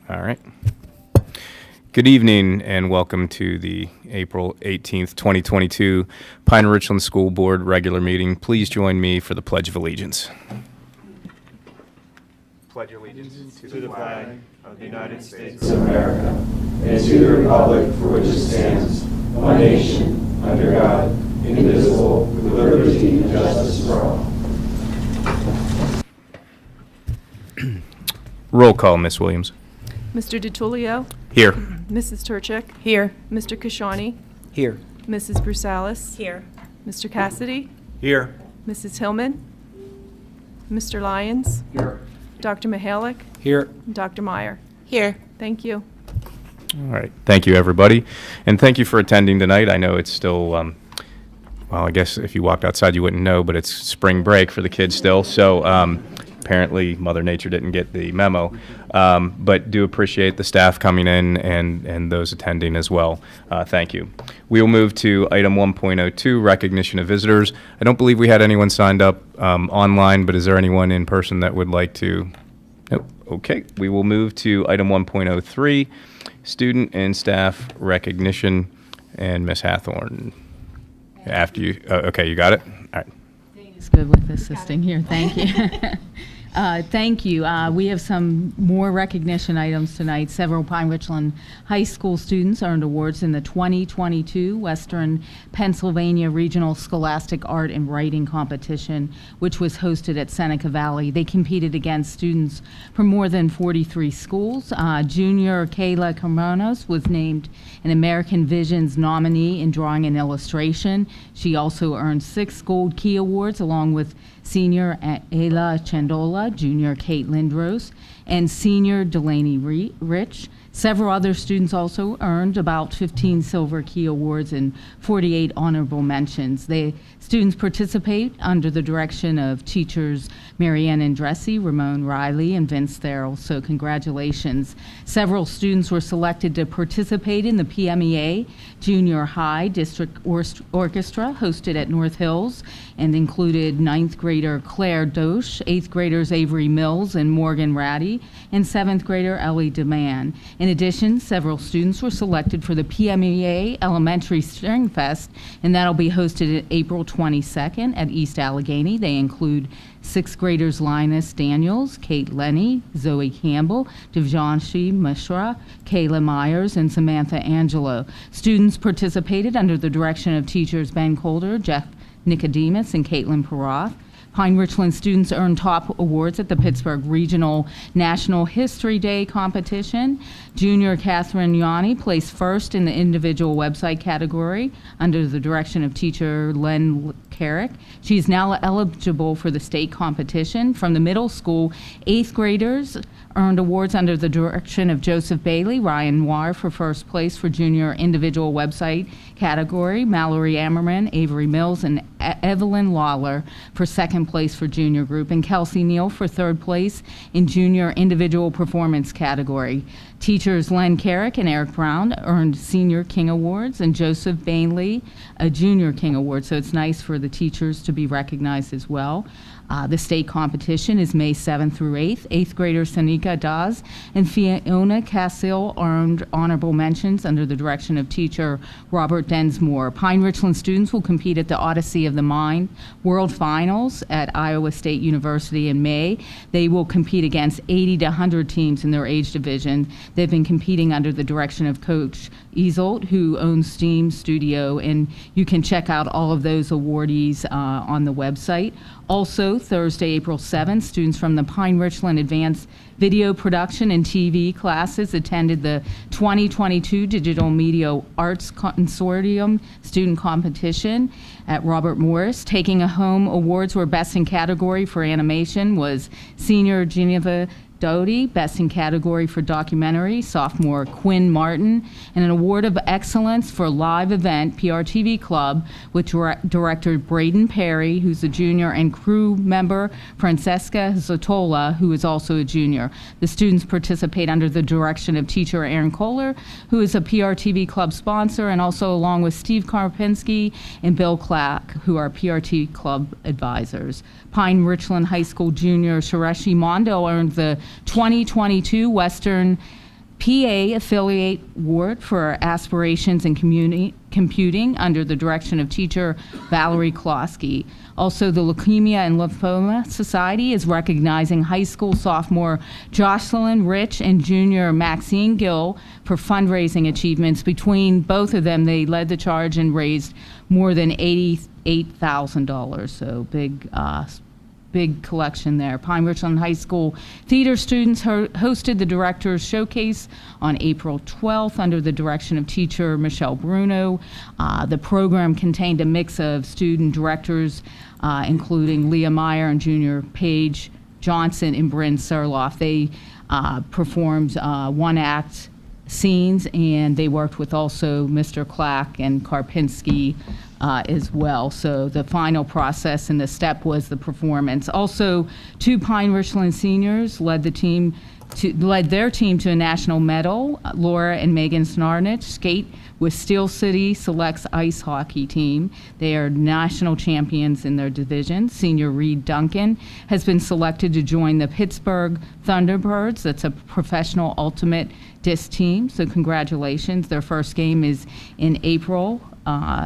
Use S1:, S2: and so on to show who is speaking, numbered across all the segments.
S1: All right. Good evening and welcome to the April 18th, 2022 Pine-Richland School Board regular meeting. Please join me for the Pledge of Allegiance. Pledge allegiance to the flag of the United States
S2: of America and to the republic for which it stands, one nation, under God, indivisible, with liberty and justice for all.
S1: Roll call, Ms. Williams.
S3: Mr. DiTullio?
S1: Here.
S3: Mrs. Turchik?
S4: Here.
S3: Mr. Kashani?
S4: Here.
S3: Mrs. Brusalis?
S4: Here.
S3: Mr. Cassidy?
S1: Here.
S3: Mrs. Hillman? Mr. Lyons?
S2: Here.
S3: Dr. Mihalik?
S4: Here.
S3: Dr. Meyer?
S4: Here.
S3: Thank you.
S1: All right. Thank you, everybody. And thank you for attending tonight. I know it's still, well, I guess if you walked outside you wouldn't know, but it's spring break for the kids still. So apparently Mother Nature didn't get the memo. But do appreciate the staff coming in and those attending as well. Thank you. We will move to item 1.02, recognition of visitors. I don't believe we had anyone signed up online, but is there anyone in person that would like to? Nope. Okay. We will move to item 1.03, student and staff recognition. And Ms. Hathorn, after you, okay, you got it? All right.
S5: It's good with assisting here. Thank you. Thank you. We have some more recognition items tonight. Several Pine-Richland High School students earned awards in the 2022 Western Pennsylvania Regional Scholastic Art and Writing Competition, which was hosted at Seneca Valley. They competed against students from more than 43 schools. Junior Kayla Carmonos was named an American Visions nominee in drawing and illustration. She also earned 6 Gold Key Awards, along with senior Ayla Chandola, junior Kate Lindros, and senior Delaney Rich. Several other students also earned about 15 Silver Key Awards and 48 honorable mentions. The students participate under the direction of teachers Marianne Andressi, Ramon Riley, and Vince Therrell, so congratulations. Several students were selected to participate in the PMEA Junior High District Orchestra hosted at North Hills and included 9th grader Claire Doche, 8th graders Avery Mills and Morgan Ratty, and 7th grader Ellie DeMann. In addition, several students were selected for the PMEA Elementary String Fest, and that'll be hosted April 22nd at East Allegheny. They include 6th graders Linus Daniels, Kate Lenny, Zoe Campbell, Devjanshi Mishra, Kayla Myers, and Samantha Angelo. Students participated under the direction of teachers Ben Colder, Jeff Nicodemus, and Caitlin Parath. Pine-Richland students earned top awards at the Pittsburgh Regional National History Day competition. Junior Catherine Yanni placed first in the individual website category under the direction of teacher Len Carrick. She is now eligible for the state competition. From the middle school, 8th graders earned awards under the direction of Joseph Bailey, Ryan Noir for first place for junior individual website category, Mallory Ammerman, Avery Mills, and Evelyn Lawler for second place for junior group, and Kelsey Neal for third place in junior individual performance category. Teachers Len Carrick and Eric Brown earned Senior King Awards, and Joseph Bailey a Junior King Award, so it's nice for the teachers to be recognized as well. The state competition is May 7th through 8th. 8th grader Sanika Daz and Fiona Cassil earned honorable mentions under the direction of teacher Robert Densmore. Pine-Richland students will compete at the Odyssey of the Mind World Finals at Iowa State University in May. They will compete against 80 to 100 teams in their age division. They've been competing under the direction of Coach Isolt, who owns Steam Studio, and you can check out all of those awardees on the website. Also, Thursday, April 7th, students from the Pine-Richland Advanced Video Production and TV classes attended the 2022 Digital Media Arts Consortium student competition at Robert Morris. Taking home awards were best in category for animation was senior Geneva Doty, best in category for documentary, sophomore Quinn Martin, and an award of excellence for live event, PRTV Club, with director Braden Perry, who's a junior, and crew member Francesca Zotola, who is also a junior. The students participate under the direction of teacher Aaron Kohler, who is a PRTV Club sponsor, and also along with Steve Karpinski and Bill Clack, who are PRT Club advisors. Pine-Richland High School junior Sureshi Mondo earned the 2022 Western PA Affiliate Award for Aspirations in Computing under the direction of teacher Valerie Klosky. Also, the Leukemia and Lymphoma Society is recognizing high school sophomore Jocelyn Rich and junior Maxine Gill for fundraising achievements. Between both of them, they led the charge and raised more than $88,000. So big collection there. Pine-Richland High School theater students hosted the Directors Showcase on April 12th under the direction of teacher Michelle Bruno. The program contained a mix of student directors, including Leah Meyer and junior Paige Johnson and Bryn Serloff. They performed one-act scenes, and they worked with also Mr. Clack and Karpinski as well. So the final process and the step was the performance. Also, 2 Pine-Richland seniors led their team to a national medal. Laura and Megan Snarnich skate with Steel City Selects ice hockey team. They are national champions in their division. Senior Reed Duncan has been selected to join the Pittsburgh Thunderbirds. That's a professional ultimate disc team, so congratulations. Their first game is in April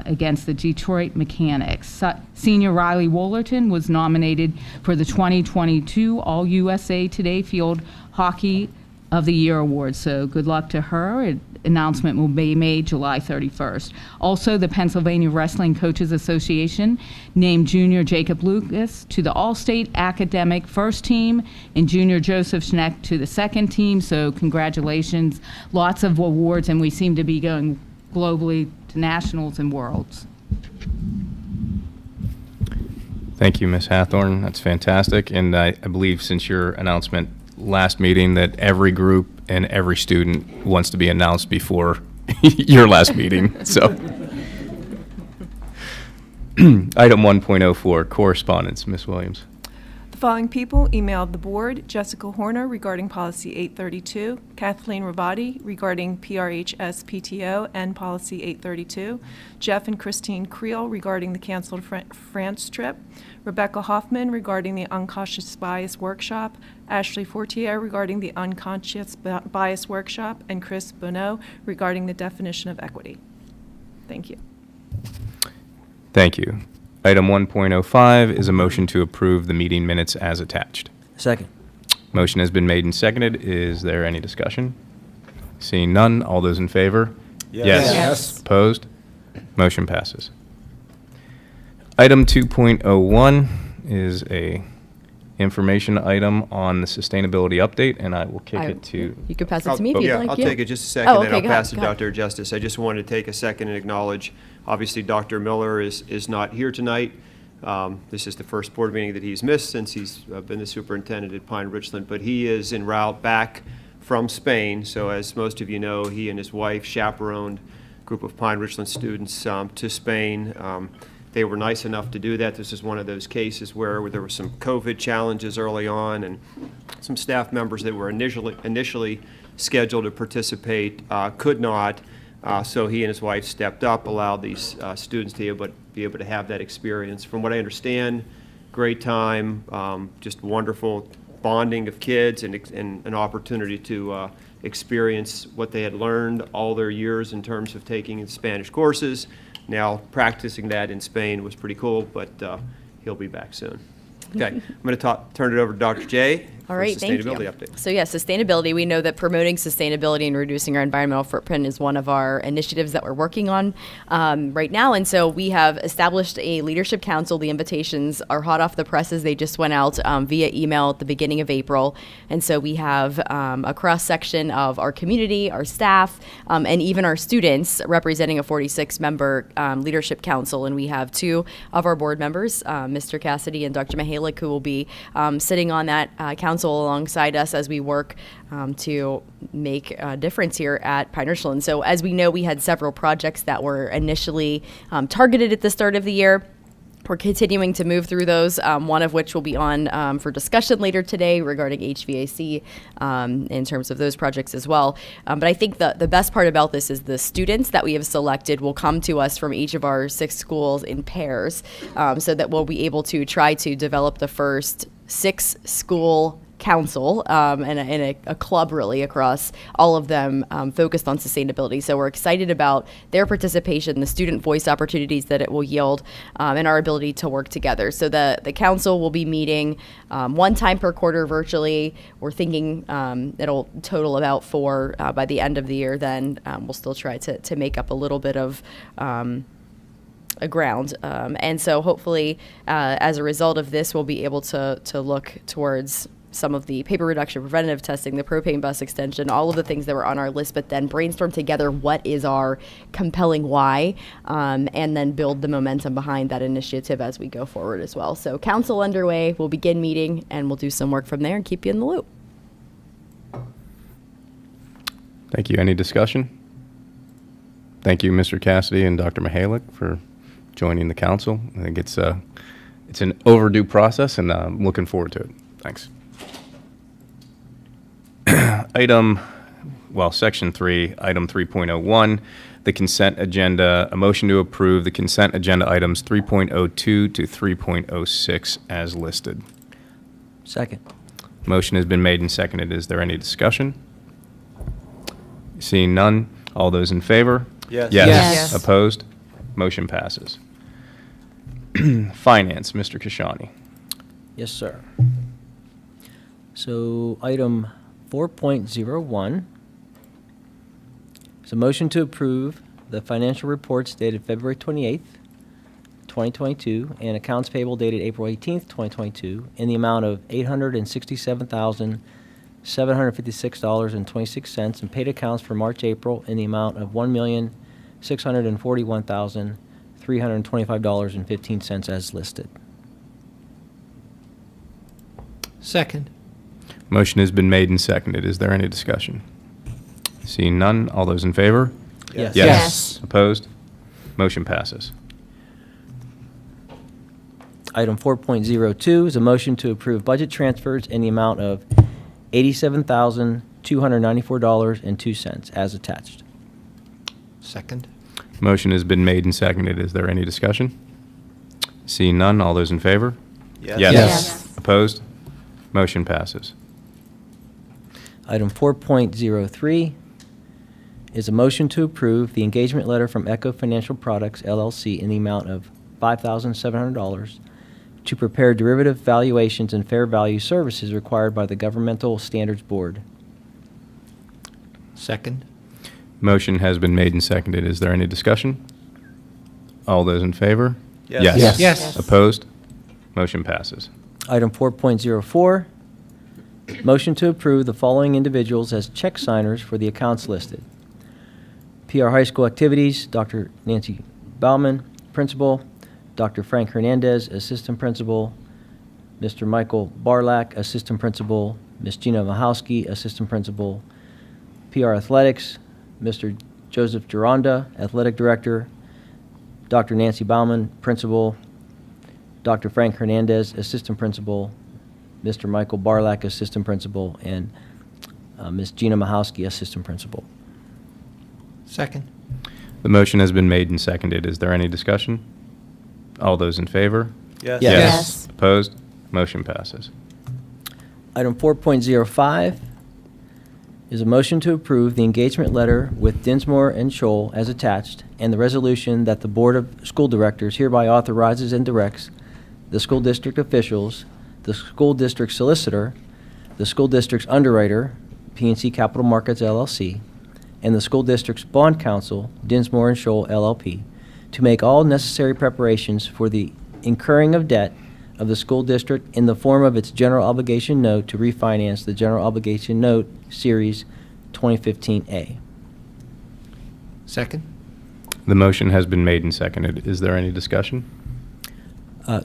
S5: against the Detroit Mechanics. Senior Riley Wollerton was nominated for the 2022 All-USA Today Field Hockey of the Year Award, so good luck to her. Announcement will be made July 31st. Also, the Pennsylvania Wrestling Coaches Association named junior Jacob Lucas to the All-State Academic First Team and junior Joseph Schneck to the second team, so congratulations. Lots of awards, and we seem to be going globally to nationals and worlds.
S1: Thank you, Ms. Hathorn. That's fantastic. And I believe since your announcement last meeting that every group and every student wants to be announced before your last meeting. So, item 1.04, correspondence. Ms. Williams.
S3: The following people emailed the board: Jessica Horner regarding policy 832, Kathleen Rabati regarding PRHS PTO and policy 832, Jeff and Christine Creel regarding the canceled France trip, Rebecca Hoffman regarding the unconscious bias workshop, Ashley Fortier regarding the unconscious bias workshop, and Chris Bonneau regarding the definition of equity. Thank you.
S1: Thank you. Item 1.05 is a motion to approve the meeting minutes as attached.
S4: Second.
S1: Motion has been made and seconded. Is there any discussion? Seeing none, all those in favor?
S2: Yes.
S1: Opposed? Motion passes. Item 2.01 is a information item on the sustainability update, and I will kick it to...
S6: You could pass it to me if you'd like.
S7: I'll take it just a second,
S6: Oh,
S7: then
S6: okay,
S7: I'll
S6: go ahead,
S7: pass it to
S6: go ahead.
S7: Dr. Justice. I just wanted to take a second and acknowledge, obviously, Dr. Miller is not here tonight. This is the first board meeting that he's missed since he's been the superintendent at Pine-Richland, but he is en route back from Spain. So as most of you know, he and his wife chaperoned a group of Pine-Richland students to Spain. They were nice enough to do that. This is one of those cases where there were some COVID challenges early on, and some staff members that were initially scheduled to participate could not. So he and his wife stepped up, allowed these students to be able to have that experience. From what I understand, great time, just wonderful bonding of kids, and an opportunity to experience what they had learned all their years in terms of taking Spanish courses. Now practicing that in Spain was pretty cool, but he'll be back soon. Okay, I'm going to turn it over to Dr. J.
S6: All right, thank you.
S7: Sustainability update.
S6: So yeah, sustainability, we know that promoting sustainability and reducing our environmental footprint is one of our initiatives that we're working on right now. And so we have established a leadership council. The invitations are hot off the presses. They just went out via email at the beginning of April. And so we have a cross-section of our community, our staff, and even our students representing a 46-member leadership council. And we have 2 of our board members, Mr. Cassidy and Dr. Mihalik, who will be sitting on that council alongside us as we work to make a difference here at Pine-Richland. So as we know, we had several projects that were initially targeted at the start of the year. We're continuing to move through those, one of which will be on for discussion later today regarding HVAC in terms of those projects as well. But I think the best part about this is the students that we have selected will come to us from each of our 6 schools in pairs, so that we'll be able to try to develop the first 6 school council and a club really across all of them focused on sustainability. So we're excited about their participation, the student voice opportunities that it will yield, and our ability to work together. So the council will be meeting one time per quarter virtually. We're thinking it'll total about 4 by the end of the year. Then we'll still try to make up a little bit of a ground. And so hopefully as a result of this, we'll be able to look towards some of the paper reduction, preventative testing, the propane bus extension, all of the things that were on our list, but then brainstorm together what is our compelling why, and then build the momentum behind that initiative as we go forward as well. So council underway, we'll begin meeting, and we'll do some work from there and keep you in the loop.
S1: Thank you. Any discussion? Thank you, Mr. Cassidy and Dr. Mihalik, for joining the council. I think it's an overdue process, and I'm looking forward to it. Thanks. Section 3, item 3.01, the consent agenda. A motion to approve the consent agenda items 3.02 to 3.06 as listed.
S4: Second.
S1: Motion has been made and seconded. Is there any discussion? Seeing none, all those in favor?
S7: Yes.
S3: Yes.
S1: Opposed? Motion passes. Finance, Mr. Kashani.
S4: Yes, sir. So item 4.01 is a motion to approve the financial reports dated February 28th, 2022, and accounts payable dated April 18th, 2022, in the amount of $867,756.26, and paid accounts for March, April in the amount of $1,641,325.15 as listed.
S2: Second.
S1: Motion has been made and seconded. Is there any discussion? Seeing none, all those in favor?
S4: Yes.
S3: Yes.
S1: Opposed? Motion passes.
S4: Item 4.02 is a motion to approve budget transfers in the amount of $87,294.02 as attached.
S2: Second.
S1: Motion has been made and seconded. Is there any discussion? Seeing none, all those in favor?
S7: Yes.
S3: Yes.
S1: Opposed? Motion passes.
S4: Item 4.03 is a motion to approve the engagement letter from Echo Financial Products, LLC, in the amount of $5,700 to prepare derivative valuations and fair value services required by the Governmental Standards Board.
S2: Second.
S1: Motion has been made and seconded. Is there any discussion? All those in favor?
S7: Yes.
S3: Yes. Yes.
S1: Opposed? Motion passes.
S4: Item 4.04, motion to approve the following individuals as check signers for the accounts listed. PR High School Activities, Dr. Nancy Bauman, Principal, Dr. Frank Hernandez, Assistant Principal, Mr. Michael Barlak, Assistant Principal, Ms. Gina Mahowski, Assistant Principal, PR Athletics, Mr. Joseph Gironda, Athletic Director, Dr. Nancy Bauman, Principal, Dr. Frank Hernandez, Assistant Principal, Mr. Michael Barlak, Assistant Principal, and Ms. Gina Mahowski, Assistant Principal.
S2: Second.
S1: The motion has been made and seconded. Is there any discussion? All those in favor?
S7: Yes.
S3: Yes.
S1: Opposed? Motion passes.
S4: Item 4.05 is a motion to approve the engagement letter with Dinsmore and Scholl as attached, and the resolution that the Board of School Directors hereby authorizes and directs the school district officials, the school district solicitor, the school district's underwriter, PNC Capital Markets LLC, and the school district's bond counsel, Dinsmore and Scholl LLP, to make all necessary preparations for the incurring of debt of the school district in the form of its general obligation note to refinance the general obligation note series 2015A.
S2: Second.
S1: The motion has been made and seconded. Is there any discussion?
S4: I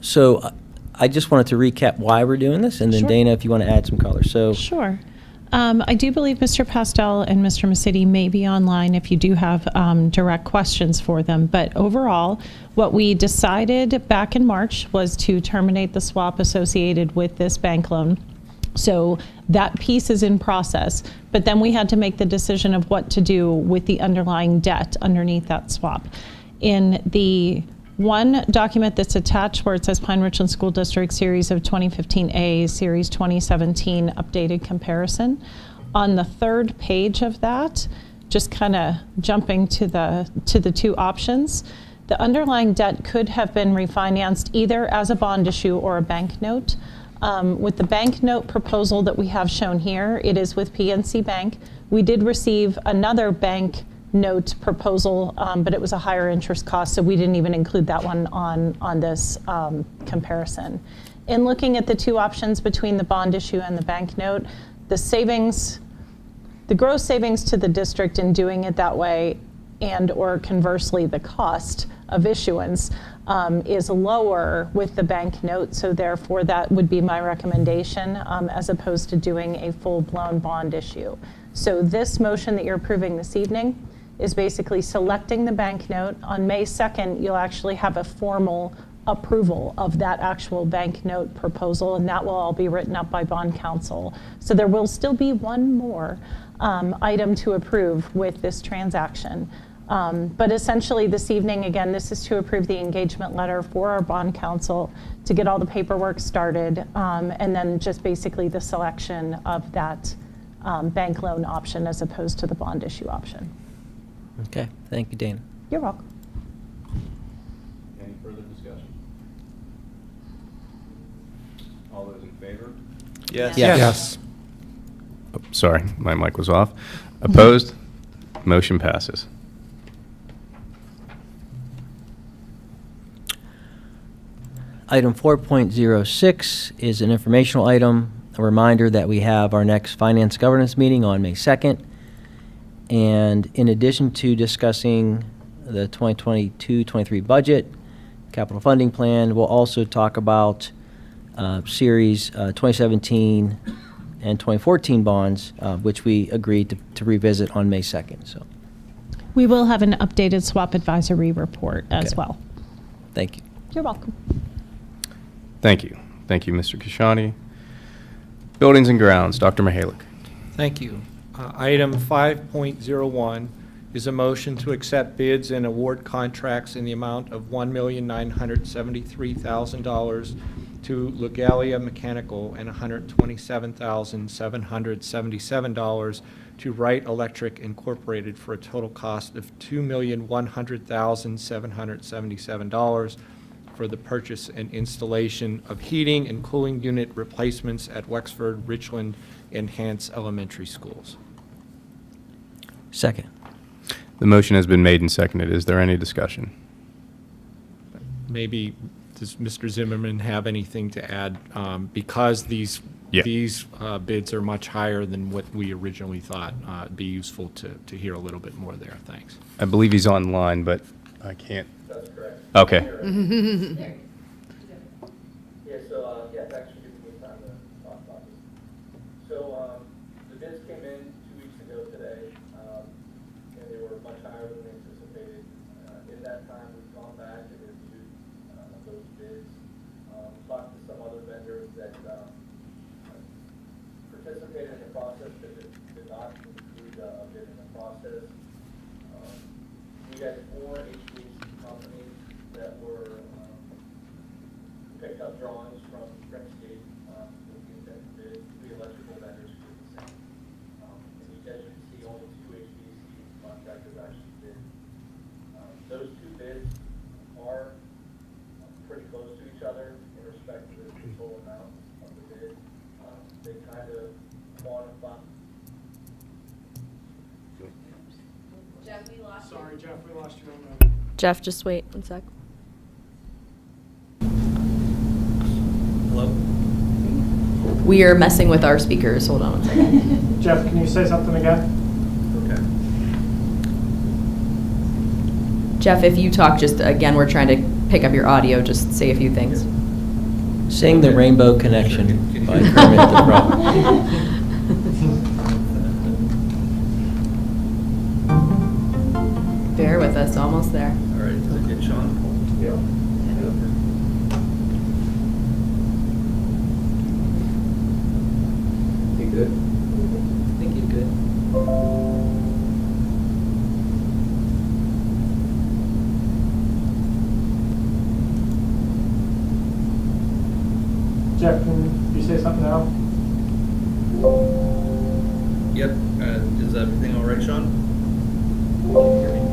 S4: just wanted to recap why we're doing this, and then
S8: Sure.
S4: Dana, if you want to add some color. So,
S8: Sure. I do believe Mr. Pastel and Mr. Masidi may be online if you do have direct questions for them. But overall, what we decided back in March was to terminate the swap associated with this bank loan. So that piece is in process. But then we had to make the decision of what to do with the underlying debt underneath that swap. In the One document that's attached where it says Pine-Richland School District Series of 2015A, Series 2017 Updated Comparison. On the third page of that, just kind of jumping to the two options, the underlying debt could have been refinanced either as a bond issue or a bank note. With the bank note proposal that we have shown here, it is with PNC Bank. We did receive another bank note proposal, but it was a higher interest cost, so we didn't even include that one on this comparison. In looking at the two options between the bond issue and the bank note, the gross savings to the district in doing it that way, and or conversely the cost of issuance is lower with the bank note, so therefore that would be my recommendation as opposed to doing a full-blown bond issue. So this motion that you're approving this evening is basically selecting the bank note. On May 2nd, you'll actually have a formal approval of that actual bank note proposal, and that will all be written up by bond counsel. So there will still be one more item to approve with this transaction. But essentially this evening, again, this is to approve the engagement letter for our bond counsel to get all the paperwork started, and then just basically the selection of that bank loan option as opposed to the bond issue option.
S4: Okay, thank you, Dana.
S8: You're welcome.
S1: Any further discussion? All those in favor?
S7: Yes.
S4: Yes.
S1: Oh, sorry, my mic was off. Opposed? Motion passes.
S4: Item 4.06 is an informational item, a reminder that we have our next Finance Governance meeting on May 2nd. And in addition to discussing the 2022-23 budget, capital funding plan, we'll also talk about Series 2017 and 2014 bonds, which we agreed to revisit on May 2nd. So,
S8: We will have an updated swap advisory report as
S4: Okay.
S8: well.
S4: thank you.
S8: You're welcome.
S1: Thank you. Thank you, Mr. Kashani. Buildings and Grounds, Dr. Mihalik.
S9: Thank you. Item 5.01 is a motion to accept bids and award contracts in the amount of $1,973,000 to Legalia Mechanical and $127,777 to Wright Electric Incorporated for a total cost of $2,100,777 for the purchase and installation of heating and cooling unit replacements at Wexford, Richland, and Hants Elementary Schools.
S4: Second.
S1: The motion has been made and seconded. Is there any discussion?
S9: Maybe, does Mr. Zimmerman have anything to add? Because these bids are much higher than what we originally thought, it'd be useful to hear a little bit more there. Thanks.
S1: I believe he's online, but I can't.
S2: That's correct.
S1: Okay.
S2: Yeah, so, thanks for giving me time to talk about this. So, the bids came in 2 weeks ago today, and they were much higher than anticipated. In that time, we've gone back and reviewed those bids, talked to some other vendors that participated in the process but did not include a bid in the process. We had 4 HVAC companies that were picked up drawings from Sprintscape with the intent to bid. 3 electrical vendors who did the same. And as you can see, only 2 HVAC contractors actually bid. Those 2 bids are pretty close to each other in respect to the total amount of the bid. They kind of quantify.
S6: Jeff, we lost you.
S10: Sorry, Jeff, we lost you on that.
S6: Jeff, just wait 1 sec.
S4: Hello?
S6: We are messing with our speakers. Hold on 1 second.
S10: Jeff, can you say something again?
S2: Okay.
S6: Jeff, if you talk, just again, we're trying to pick up your audio. Just say a few things.
S4: Sing the Rainbow Connection by Kermit the Frog.
S6: Bear with us, almost there.
S2: All right, is it good, Sean? Yeah. You good?
S4: I think you're good.
S10: Jeff, can you say something now?
S11: Yep, is everything all right, Sean?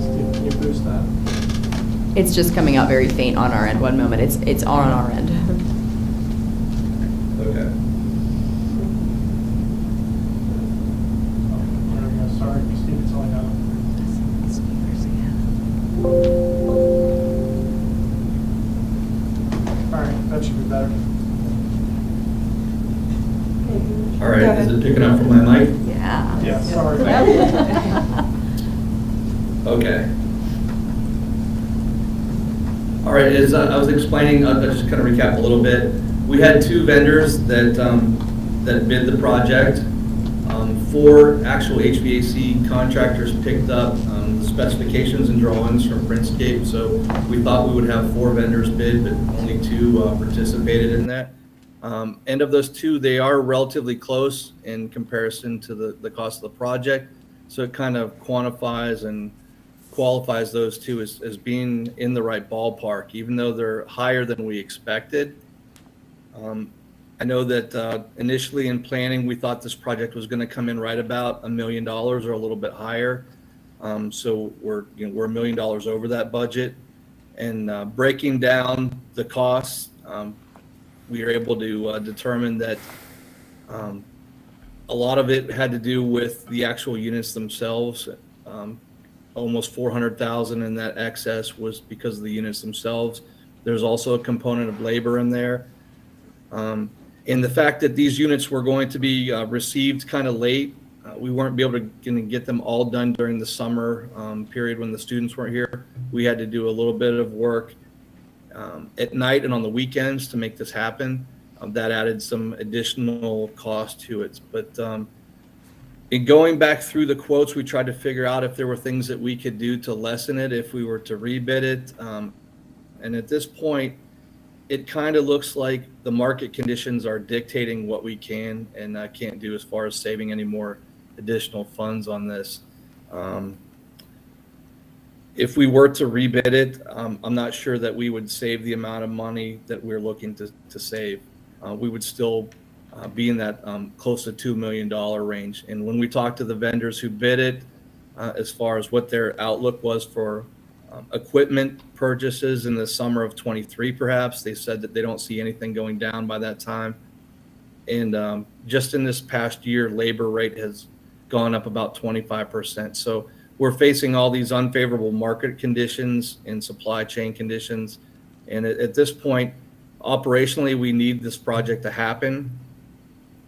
S10: Steve, can you boost that?
S6: It's just coming out very faint on our end. One moment, it's on our end.
S11: Okay.
S10: Oh, there we go. Sorry, Steve, it's only now. All right, that should be better.
S11: All right, is it picking up from my mic?
S6: Yeah.
S10: Yeah, sorry.
S11: Okay. All right, as I was explaining, I'll just kind of recap a little bit. We had 2 vendors that that bid the project. 4 actual HVAC contractors picked up the specifications and drawings from Printscape, so we thought we would have 4 vendors bid, but only 2 participated in that. And of those 2, they are relatively close in comparison to the cost of the project, so it kind of quantifies and qualifies those 2 as being in the right ballpark, even though they're higher than we expected. I know that initially in planning, we thought this project was going to come in right about $1 million or a little bit higher. So we're $1 million over that budget. And breaking down the costs, we were able to determine that a lot of it had to do with the actual units themselves. Almost 400,000 in that excess was because of the units themselves. There's also a component of labor in there. And the fact that these units were going to be received kind of late, we weren't able to get them all done during the summer period when the students weren't here. We had to do a little bit of work at night and on the weekends to make this happen. That added some additional cost to it. But in going back through the quotes, we tried to figure out if there were things that we could do to lessen it if we were to rebid it. And at this point, it kind of looks like the market conditions are dictating what we can and can't do as far as saving any more additional funds on this. If we were to rebid it, I'm not sure that we would save the amount of money that we're looking to save. We would still be in that close to $2 million range. And when we talked to the vendors who bid it, as far as what their outlook was for equipment purchases in the summer of 23, perhaps, they said that they don't see anything going down by that time. And just in this past year, labor rate has gone up about 25%. So we're facing all these unfavorable market conditions and supply chain conditions. And at this point, operationally, we need this project to happen.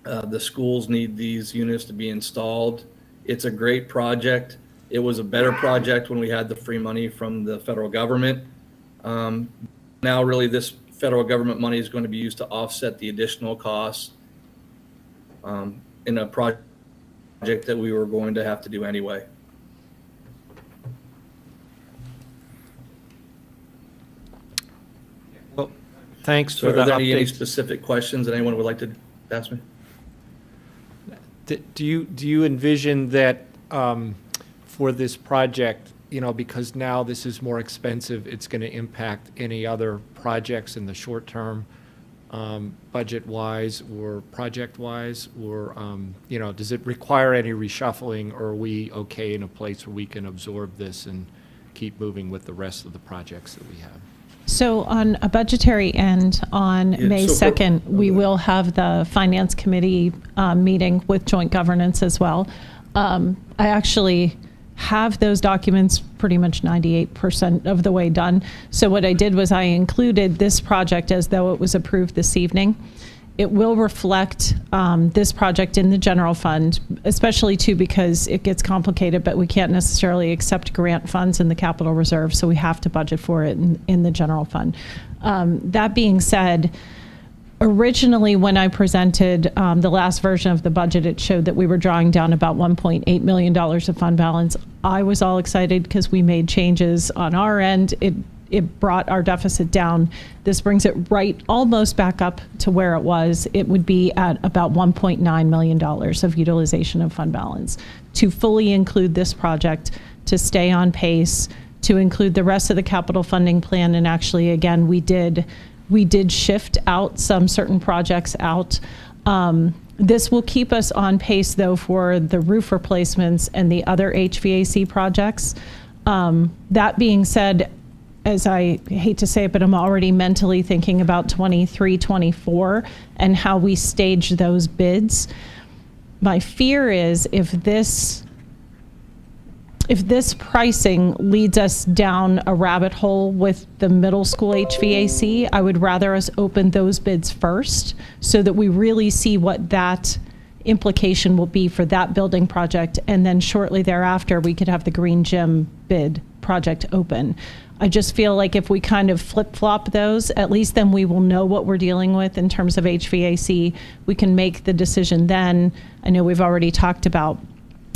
S11: The schools need these units to be installed. It's a great project. It was a better project when we had the free money from the federal government. Now, really, this federal government money is going to be used to offset the additional costs in a project that we were going to have to do anyway.
S9: Well, thanks
S11: So
S9: for the
S11: are there any
S9: update.
S11: specific questions that anyone would like to ask me?
S9: Do you envision that for this project, because now this is more expensive, it's going to impact any other projects in the short term, budget-wise or project-wise, or does it require any reshuffling, or are we okay in a place where we can absorb this and keep moving with the rest of the projects that we have?
S8: So on a budgetary end, on
S11: Yeah,
S8: May
S11: so for-
S8: 2nd, we will have the Finance Committee meeting with joint governance as well. I actually have those documents pretty much 98% of the way done. So what I did was I included this project as though it was approved this evening. It will reflect this project in the general fund, especially too because it gets complicated, but we can't necessarily accept grant funds in the capital reserve, so we have to budget for it in the general fund. That being said, originally when I presented the last version of the budget, it showed that we were drawing down about $1.8 million of fund balance. I was all excited because we made changes on our end. It brought our deficit down. This brings it right almost back up to where it was. It would be at about $1.9 million of utilization of fund balance to fully include this project, to stay on pace, to include the rest of the capital funding plan. And actually, again, we did We did shift out some certain projects out. This will keep us on pace, though, for the roof replacements and the other HVAC projects. That being said, as I hate to say it, but I'm already mentally thinking about 23, 24 and how we stage those bids. My fear is if this pricing leads us down a rabbit hole with the middle school HVAC, I would rather us open those bids first so that we really see what that implication will be for that building project. And then shortly thereafter, we could have the green gym bid project open. I just feel like if we kind of flip-flop those, at least then we will know what we're dealing with in terms of HVAC. We can make the decision then. I know we've already talked about,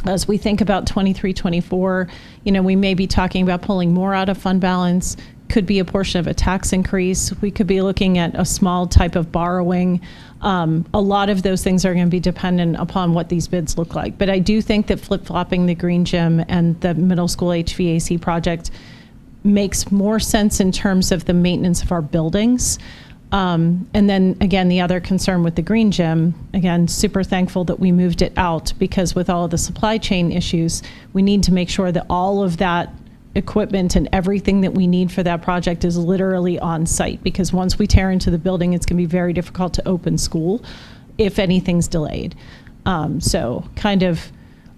S8: as we think about 23, 24, we may be talking about pulling more out of fund balance, could be a portion of a tax increase. We could be looking at a small type of borrowing. A lot of those things are going to be dependent upon what these bids look like. But I do think that flip-flopping the green gym and the middle school HVAC project makes more sense in terms of the maintenance of our buildings. And then again, the other concern with the green gym, again, super thankful that we moved it out, because with all of the supply chain issues, we need to make sure that all of that equipment and everything that we need for that project is literally on site, because once we tear into the building, it's going to be very difficult to open school if anything's delayed. So kind of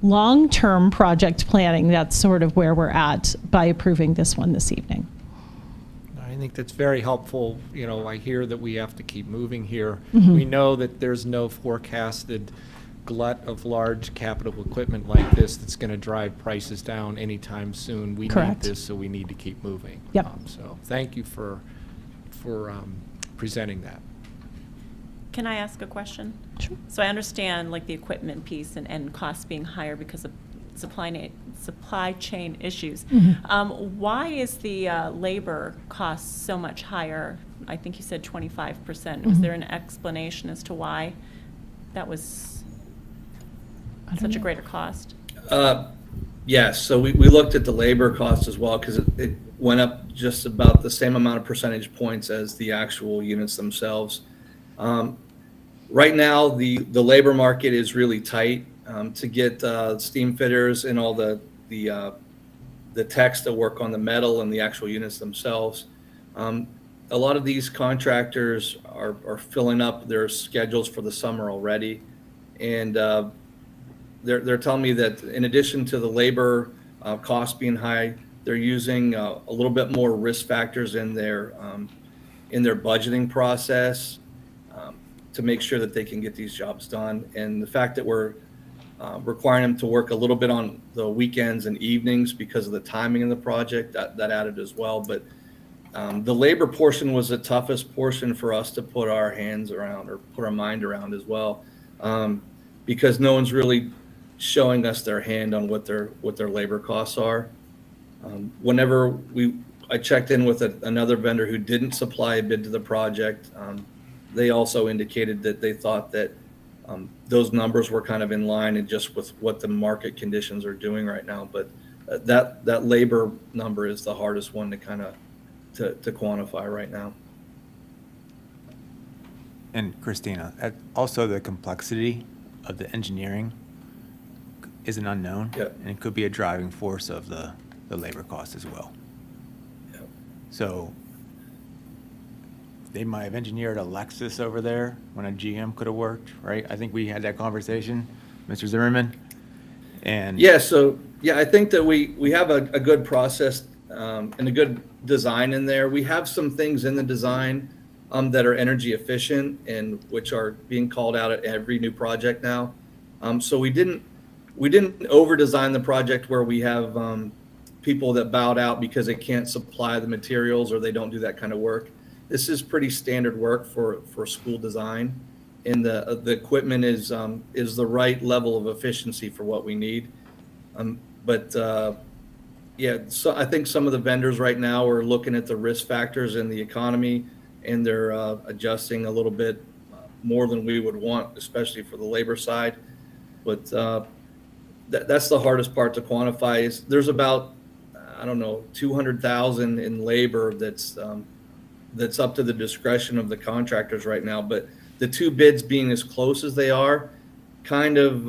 S8: long-term project planning, that's sort of where we're at by approving this one this evening.
S9: I think that's very helpful. I hear that we have to keep moving here.
S8: Mm-hmm.
S9: We know that there's no forecasted glut of large capital equipment like this that's going to drive prices down anytime soon. We
S8: Correct.
S9: need this, so we need to keep moving.
S8: Yep.
S9: So thank you for presenting that.
S12: Can I ask a question?
S8: Sure.
S12: So I understand like the equipment piece and costs being higher because of supply chain issues.
S8: Mm-hmm.
S12: Why is the labor cost so much higher? I think you said 25%. Was
S8: Mm-hmm.
S12: there an explanation as to why that was such a greater cost?
S11: Yes, so we looked at the labor cost as well, because it went up just about the same amount of percentage points as the actual units themselves. Right now, the labor market is really tight. To get steam fitters and all the techs that work on the metal and the actual units themselves. A lot of these contractors are filling up their schedules for the summer already, and they're telling me that in addition to the labor costs being high, they're using a little bit more risk factors in their budgeting process to make sure that they can get these jobs done. And the fact that we're requiring them to work a little bit on the weekends and evenings because of the timing of the project, that added as well. But the labor portion was the toughest portion for us to put our hands around or put our mind around as well, because no one's really showing us their hand on what their labor costs are. Whenever I checked in with another vendor who didn't supply a bid to the project, they also indicated that they thought that those numbers were kind of in line and just with what the market conditions are doing right now. But that labor number is the hardest one to kind of to quantify right now.
S13: And Christina, also the complexity of the engineering is an unknown,
S11: Yep.
S13: and it could be a driving force of the labor cost as well.
S11: Yep.
S13: So they might have engineered a Lexus over there when a GM could have worked, right? I think we had that conversation, Mr. Zimmerman. And
S11: I think that we have a good process and a good design in there. We have some things in the design that are energy efficient and which are being called out at every new project now. So we didn't over design the project where we have people that bowed out because they can't supply the materials or they don't do that kind of work. This is pretty standard work for school design, and the equipment is the right level of efficiency for what we need. So I think some of the vendors right now are looking at the risk factors in the economy, and they're adjusting a little bit more than we would want, especially for the labor side. But that's the hardest part to quantify. Is there's about 200,000 in labor that's that's up to the discretion of the contractors right now. But the two bids being as close as they are, kind of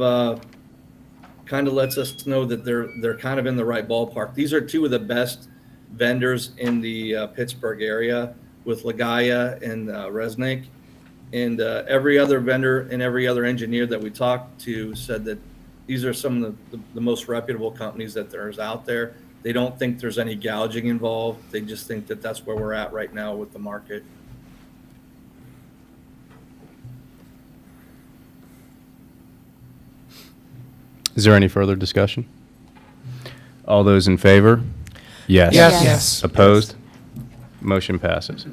S11: lets us know that they're kind of in the right ballpark. These are two of the best vendors in the Pittsburgh area, with Ligaya and Resnick. And every other vendor and every other engineer that we talked to said that these are some of the most reputable companies that there's out there. They don't think there's any gouging involved. They just think that that's where we're at right now with the market.
S1: Is there any further discussion? All those in favor? Yes.
S9: Yes.
S1: Opposed? Motion passes.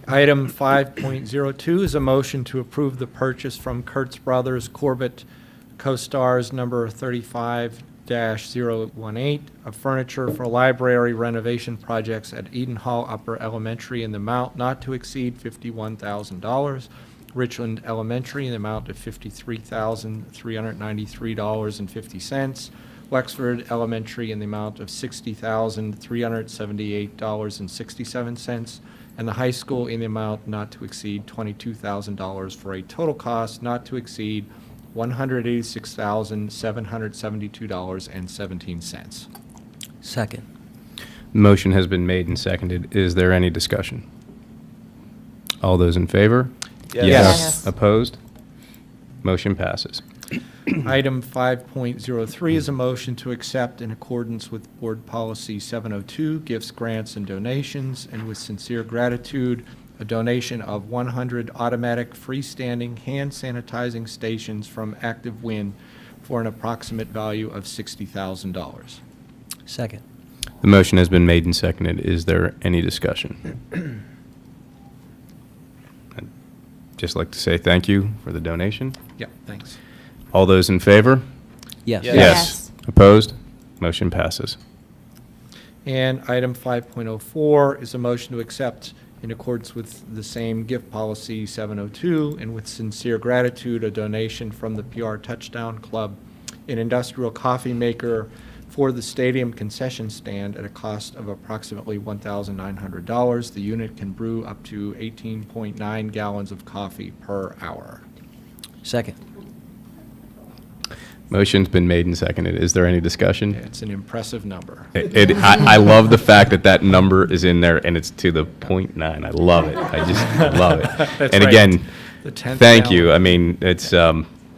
S9: Item 5.02 is a motion to approve the purchase from Kurtz Brothers Corbett Co-Stars number 35-018 of furniture for library renovation projects at Eden Hall Upper Elementary in the amount not to exceed $51,000, Richland Elementary in the amount of $53,393.50, Wexford Elementary in the amount of $60,378.67, and the high school in the amount not to exceed $22,000 for a total cost not to exceed $186,772.17.
S4: Second.
S1: The motion has been made and seconded. Is there any discussion? All those in favor?
S13: Yes.
S1: Opposed? Motion passes.
S9: Item 5.03 is a motion to accept in accordance with Board Policy 702, gifts, grants, and donations, and with sincere gratitude, a donation of 100 automatic freestanding hand sanitizing stations from Active Wind for an approximate value of $60,000.
S4: Second.
S1: The motion has been made and seconded. Is there any discussion? I'd just like to say thank you for the donation.
S9: Yeah, thanks.
S1: All those in favor?
S4: Yes.
S6: Yes.
S1: Opposed? Motion passes.
S9: And item 5.04 is a motion to accept in accordance with the same gift policy 702 and with sincere gratitude a donation from the PR Touchdown Club, an industrial coffee maker for the stadium concession stand at a cost of approximately $1,900. The unit can brew up to 18.9 gallons of coffee per hour.
S4: Second.
S1: Motion's been made and seconded. Is there any discussion?
S9: It's an impressive number.
S1: I love the fact that that number is in there and it's to the 0.9. I love it. I just love it.
S9: That's
S1: And
S9: right.
S1: again,
S9: The 10th
S1: thank
S9: gallon.
S1: you. I mean, it's,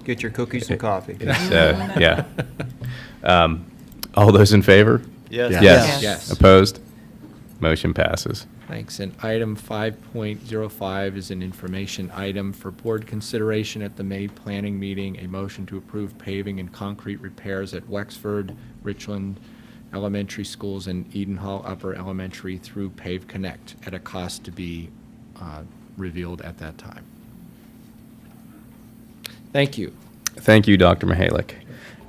S7: Get your cookies and coffee.
S1: yeah. All those in favor?
S13: Yes.
S1: Yes.
S9: Yes.
S1: Opposed? Motion passes.
S9: Thanks. And item 5.05 is an information item for board consideration at the May planning meeting, a motion to approve paving and concrete repairs at Wexford, Richland Elementary Schools, and Eden Hall Upper Elementary through Pave Connect at a cost to be revealed at that time. Thank you.
S1: Thank you, Dr. Mihalik.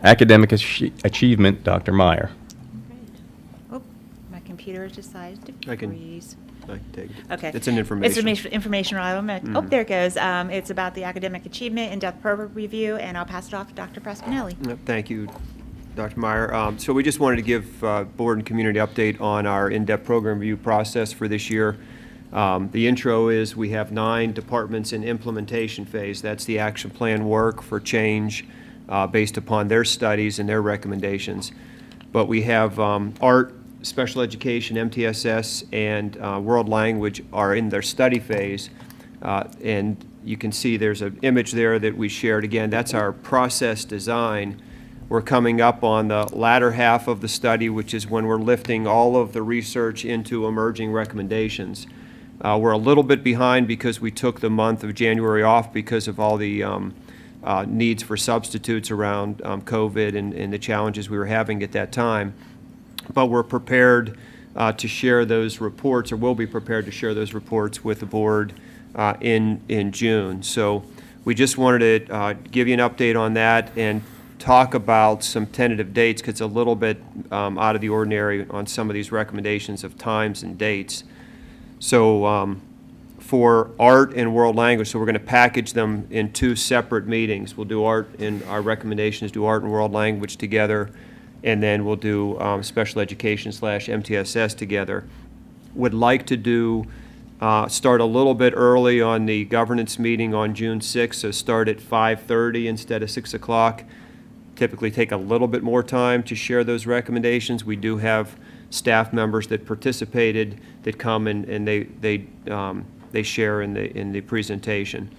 S1: Academic achievement, Dr. Meyer.
S14: Oh, my computer decided to
S7: I can-
S14: freeze.
S7: I can take it.
S14: Okay.
S7: It's an information.
S14: It's information item. Oh, there it goes. It's about the academic achievement in-depth program review, and I'll pass it off to Dr. Prespinelli.
S7: Yep, thank you, Dr. Meyer. So we just wanted to give board and community update on our in-depth program review process for this year. The intro is we have 9 departments in implementation phase. That's the action plan work for change based upon their studies and their recommendations. But we have art, special education, MTSS, and world language are in their study phase. And you can see there's an image there that we shared. Again, that's our process design. We're coming up on the latter half of the study, which is when we're lifting all of the research into emerging recommendations. We're a little bit behind because we took the month of January off because of all the needs for substitutes around COVID and the challenges we were having at that time. But we're prepared to share those reports, or will be prepared to share those reports with the board in June. So we just wanted to give you an update on that and talk about some tentative dates, because it's a little bit out of the ordinary on some of these recommendations of times and dates. So for art and world language, so we're going to package them in 2 separate meetings. We'll do art, and our recommendation is do art and world language together, and then we'll do special education / MTSS together. would like to do, start a little bit early on the governance meeting on June 6th, so start at 5:30 instead of 6 o'clock. Typically take a little bit more time to share those recommendations. We do have staff members that participated that come and they share in the presentation.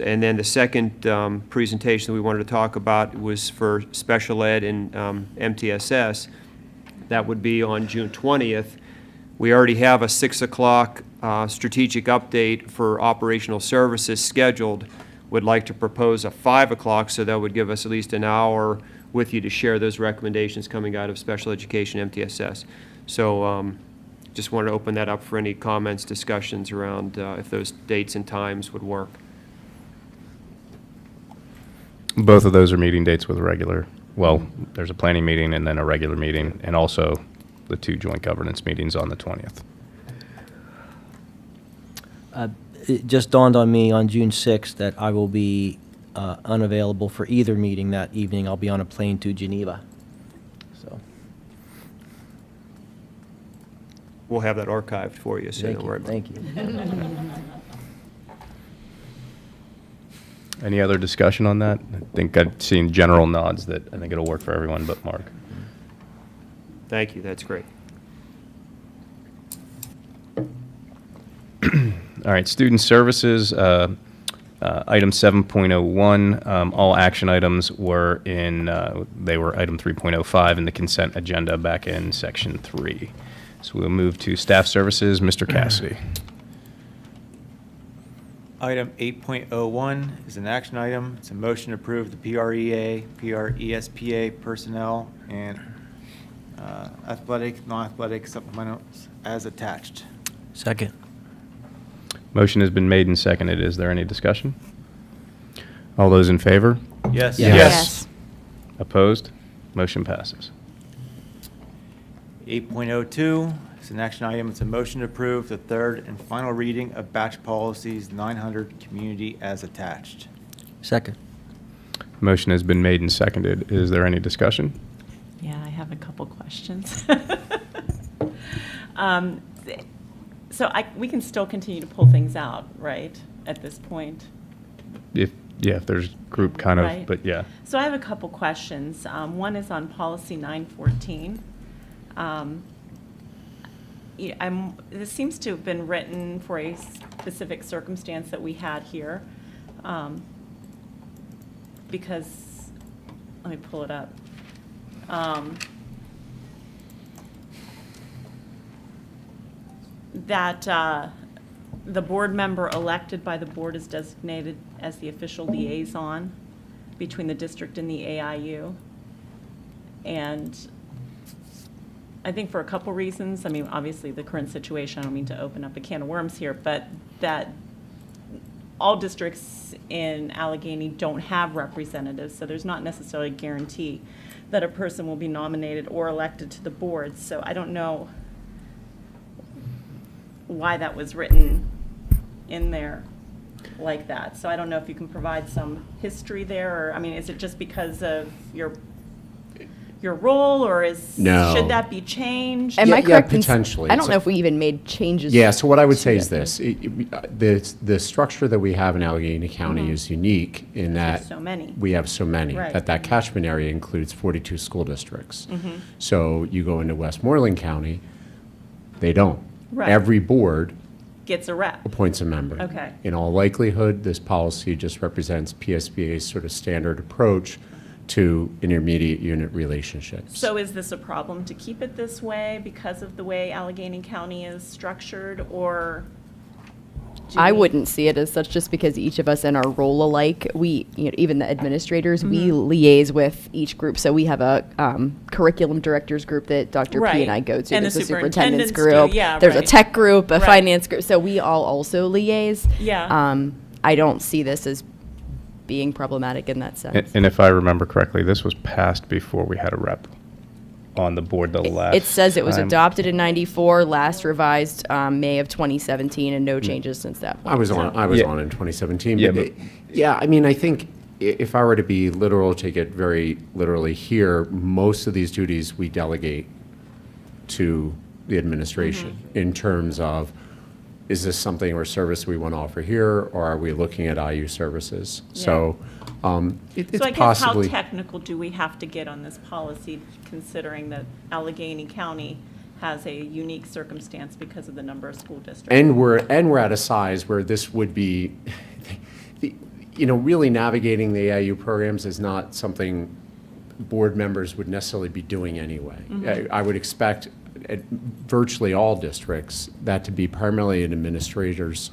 S7: And then the second presentation we wanted to talk about was for special ed and MTSS. That would be on June 20th. We already have a 6 o'clock strategic update for operational services scheduled. Would like to propose a 5 o'clock, so that would give us at least an hour with you to share those recommendations coming out of special education MTSS. So just wanted to open that up for any comments, discussions around if those dates and times would work.
S1: Both of those are meeting dates with a regular, well, there's a planning meeting and then a regular meeting, and also the 2 joint governance meetings on the 20th.
S4: It just dawned on me on June 6th that I will be unavailable for either meeting that evening. I'll be on a plane to Geneva. So,
S7: We'll have that archived for you, so don't worry about it.
S4: thank you.
S1: Any other discussion on that? I think I've seen general nods that I think it'll work for everyone but Mark.
S7: Thank you, that's great.
S1: All right, student services, item 7.01, all action items were in, they were item 3.05 in the consent agenda back in section 3. So we'll move to staff services. Mr. Cassidy.
S13: Item 8.01 is an action item. It's a motion to approve the PREA, PRESPA personnel and athletic, non-athletic supplementals as attached.
S4: Second.
S1: Motion has been made and seconded. Is there any discussion? All those in favor?
S13: Yes.
S6: Yes.
S1: Opposed? Motion passes.
S13: 8.02 is an action item. It's a motion to approve the third and final reading of batch policies 900 community as attached.
S4: Second.
S1: Motion has been made and seconded. Is there any discussion?
S12: Yeah, I have a couple questions. So we can still continue to pull things out, right, at this point?
S1: If there's group kind of,
S12: Right.
S1: but yeah.
S12: So I have a couple questions. One is on policy 914. This seems to have been written for a specific circumstance that we had here. Because, let me pull it up. That the board member elected by the board is designated as the official liaison between the district and the AIU. And I think for a couple reasons, I mean, obviously the current situation, I don't mean to open up a can of worms here, but that all districts in Allegheny don't have representatives, so there's not necessarily a guarantee that a person will be nominated or elected to the board. So I don't know why that was written in there like that. So I don't know if you can provide some history there, or, I mean, is it just because of your role, or
S15: No.
S12: should that be changed?
S6: Am I correct? in s-
S15: potentially.
S6: I don't
S15: So-
S6: know if we even made changes.
S15: Yeah, so what I would say
S6: to
S15: is
S6: it.
S15: this. The structure that we have in Allegheny County is unique in that
S12: so many.
S15: we have so many.
S12: Right.
S15: That catchment area includes 42 school districts. So you go into Westmoreland County, they don't.
S12: Right.
S15: Every board
S12: Gets a rep.
S15: appoints a member.
S12: Okay.
S15: In all likelihood, this policy just represents PSBA's sort of standard approach to intermediate unit relationships.
S12: So is this a problem to keep it this way because of the way Allegheny County is structured, or? do
S6: I
S12: we-
S6: wouldn't see it as such, just because each of us in our role alike, we, even the administrators, we liaise with each group. So we have a curriculum directors group that Dr. P and I
S12: Right.
S6: go to.
S12: And the
S6: There's a
S12: superintendents
S6: superintendent's
S12: do,
S6: group.
S12: yeah,
S6: There's a
S12: right.
S6: tech group, a
S12: Right.
S6: finance group. So we all also liaise.
S12: Yeah.
S6: I don't see this as being problematic in that sense.
S1: And if I remember correctly, this was passed before we had a rep on the board the last
S6: It says it was
S1: time.
S6: adopted in '94, last revised May of 2017, and no changes since that point.
S15: I was
S1: Yeah.
S15: on in 2017.
S1: Yeah,
S15: but I mean, I think if I were to be literal, take it very literally here, most of these duties we delegate to the administration in terms of, is this something or service we want to offer here, or are we looking at IU services? So it's
S12: So I guess
S15: possibly.
S12: how technical do we have to get on this policy, considering that Allegheny County has a unique circumstance because of the number of school districts?
S15: And we're at a size where this would be, really navigating the AIU programs is not something board members would necessarily be doing anyway. I would expect at virtually all districts that to be primarily an administrator's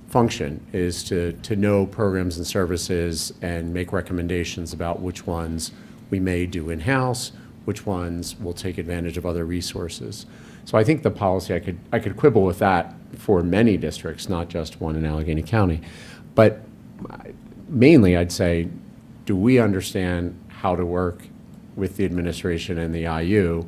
S15: function, is to know programs and services and make recommendations about which ones we may do in-house, which ones will take advantage of other resources. So I think the policy, I could quibble with that for many districts, not just one in Allegheny County. But mainly I'd say, do we understand how to work with the administration and the IU?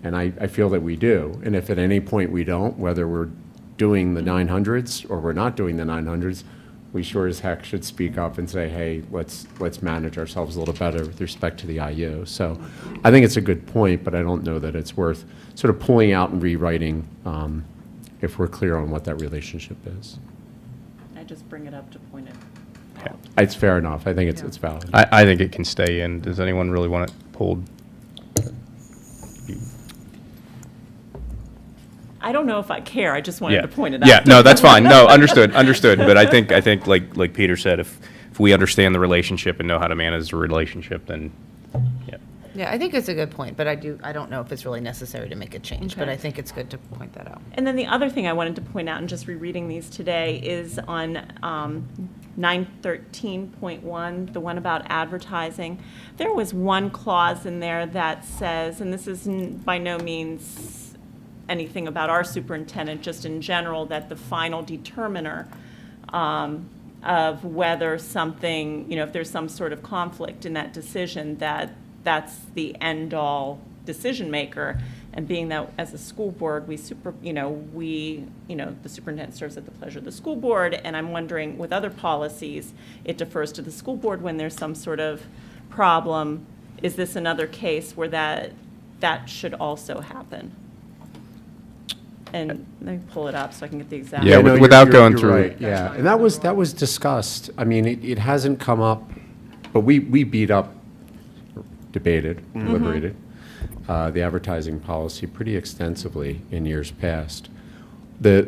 S15: And I feel that we do. And if at any point we don't, whether we're doing the 900s or we're not doing the 900s, we sure as heck should speak up and say, hey, let's manage ourselves a little better with respect to the IU. So I think it's a good point, but I don't know that it's worth sort of pulling out and rewriting if we're clear on what that relationship is.
S12: I just bring it up to point it out.
S15: It's fair enough. I think it's valid.
S1: I think it can stay in. Does anyone really want it pulled?
S12: I don't know if I care, I just wanted to point it out.
S1: Yeah, no, that's fine. No, understood. But I think like Peter said, if we understand the relationship and know how to manage the relationship, then, yeah.
S16: Yeah, I think it's a good point, but I don't know if it's really necessary to make a change, but
S12: Okay.
S16: I think it's good to point that out.
S12: And then the other thing I wanted to point out, and just rereading these today, is on 913.1, the one about advertising. There was one clause in there that says, and this is by no means anything about our superintendent, just in general, that the final determiner of whether something, if there's some sort of conflict in that decision, that's the end-all decision maker. And being that as a school board, the superintendent serves at the pleasure of the school board, and I'm wondering, with other policies, it defers to the school board when there's some sort of problem. Is this another case where that should also happen? And let me pull it up so I can get the exact.
S1: Yeah,
S15: no,
S1: without going
S15: you're
S1: through.
S15: right, yeah, and that was discussed. I mean, it hasn't come up, but we beat up, debated, deliberated the advertising policy pretty extensively in years past. I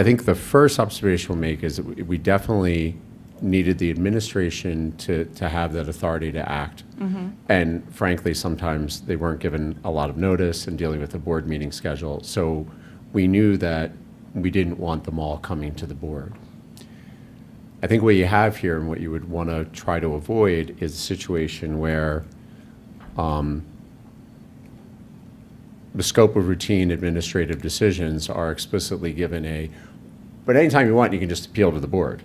S15: think the first observation we'll make is that we definitely needed the administration to have that authority to act. And frankly, sometimes they weren't given a lot of notice in dealing with the board meeting schedule. So we knew that we didn't want them all coming to the board. I think what you have here and what you would want to try to avoid is a situation where the scope of routine administrative decisions are explicitly given but anytime you want, you can just appeal to the board.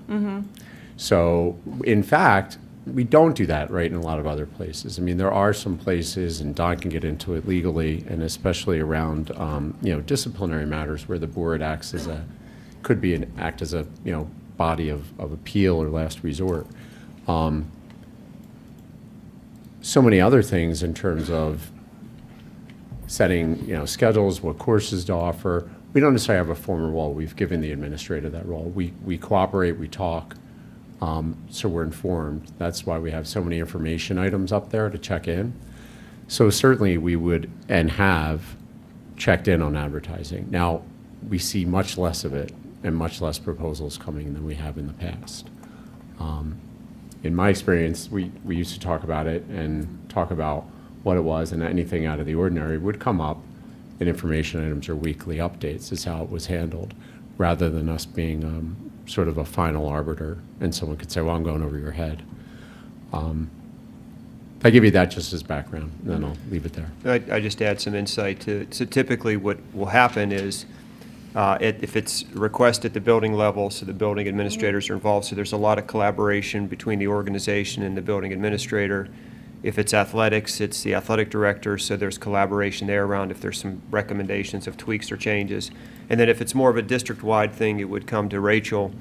S15: So, in fact, we don't do that right in a lot of other places. I mean, there are some places, and Don can get into it legally, and especially around, disciplinary matters where the board acts as a body of appeal or last resort. So many other things in terms of setting, schedules, what courses to offer. We don't necessarily have a formal role. We've given the administrator that role. We cooperate, we talk. So we're informed. That's why we have so many information items up there to check in. So certainly we would and have checked in on advertising. Now, we see much less of it and much less proposals coming than we have in the past. In my experience, we used to talk about it and talk about what it was, and anything out of the ordinary would come up in information items or weekly updates is how it was handled, rather than us being sort of a final arbiter, and someone could say, well, I'm going over your head. I give you that just as background, and then I'll leave it there.
S7: I just add some insight to, so typically what will happen is, if it's a request at the building level, so the building administrators are involved, so there's a lot of collaboration between the organization and the building administrator. If it's athletics, it's the athletic director, so there's collaboration there around if there's some recommendations of tweaks or changes. And then if it's more of a district-wide thing, it would come to Rachel,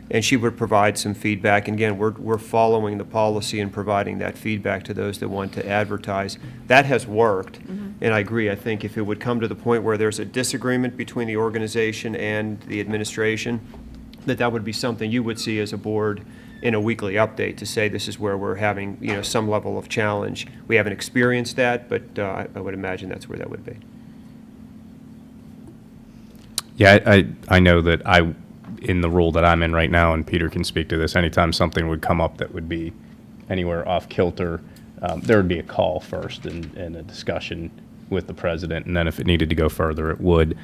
S7: and she would provide some feedback. And again, we're following the policy and providing that feedback to those that want to advertise. That has worked. And I agree, I think if it would come to the point where there's a disagreement between the organization and the administration, that would be something you would see as a board in a weekly update to say this is where we're having, some level of challenge. We haven't experienced that, but I would imagine that's where that would be.
S1: Yeah, I know that in the role that I'm in right now, and Peter can speak to this, anytime something would come up that would be anywhere off kilter, there would be a call first and a discussion with the president, and then if it needed to go further, it would.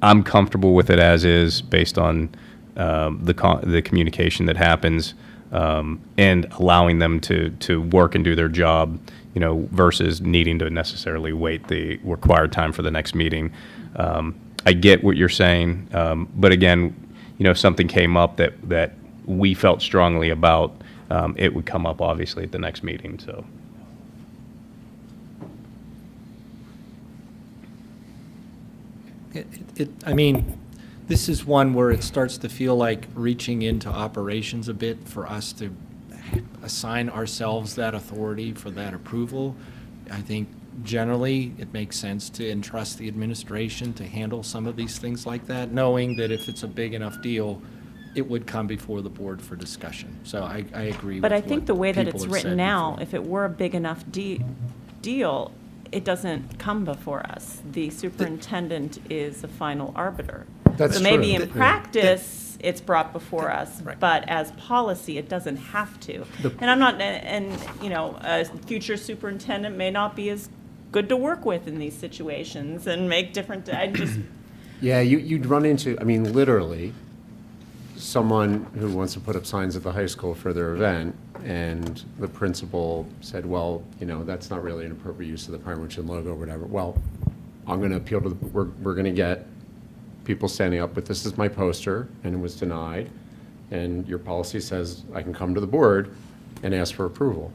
S1: I'm comfortable with it as is, based on the communication that happens, and allowing them to work and do their job, versus needing to necessarily wait the required time for the next meeting. I get what you're saying, but again, if something came up that we felt strongly about, it would come up obviously at the next meeting. So.
S9: I mean, this is one where it starts to feel like reaching into operations a bit for us to assign ourselves that authority for that approval. I think generally it makes sense to entrust the administration to handle some of these things like that, knowing that if it's a big enough deal, it would come before the board for discussion. So I agree with
S12: But I
S9: what
S12: think the way that
S9: people
S12: it's
S9: have
S12: written
S9: said
S12: now,
S9: before.
S12: if it were a big enough deal, it doesn't come before us. The superintendent is the final arbiter.
S15: That's
S12: So maybe
S15: true.
S12: in practice, it's brought before us,
S9: Right.
S12: but as policy, it doesn't have to. And I'm not, a future superintendent may not be as good to work with in these situations and make different,
S15: Yeah, you'd run into, literally, someone who wants to put up signs at the high school for their event, and the principal said, well, that's not really an appropriate use of the Pine-Richland logo or whatever. Well, I'm going to appeal to we're going to get people standing up with, this is my poster, and it was denied, and your policy says I can come to the board and ask for approval.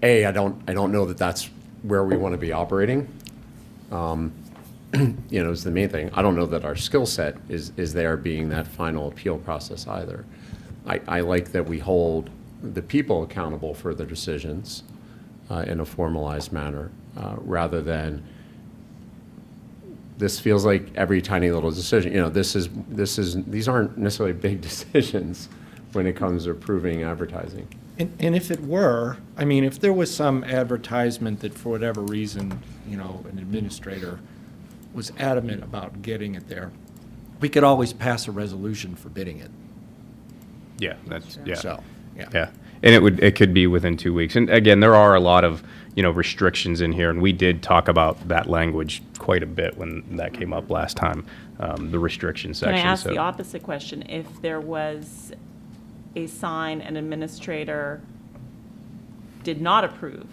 S15: I don't know that that's where we want to be operating. Is the main thing. I don't know that our skill set is there being that final appeal process either. I like that we hold the people accountable for their decisions in a formalized manner, rather than this feels like every tiny little decision. These aren't necessarily big decisions when it comes to approving advertising.
S9: And if it were, if there was some advertisement that for whatever reason, an administrator was adamant about getting it there, we could always pass a resolution forbidding it.
S1: Yeah, that's, yeah.
S9: So,
S1: Yeah, and it could be within 2 weeks. And again, there are a lot of, restrictions in here, and we did talk about that language quite a bit when that came up last time, the restriction section.
S12: Can I ask
S1: So-
S12: the opposite question? If there was a sign an administrator did not approve,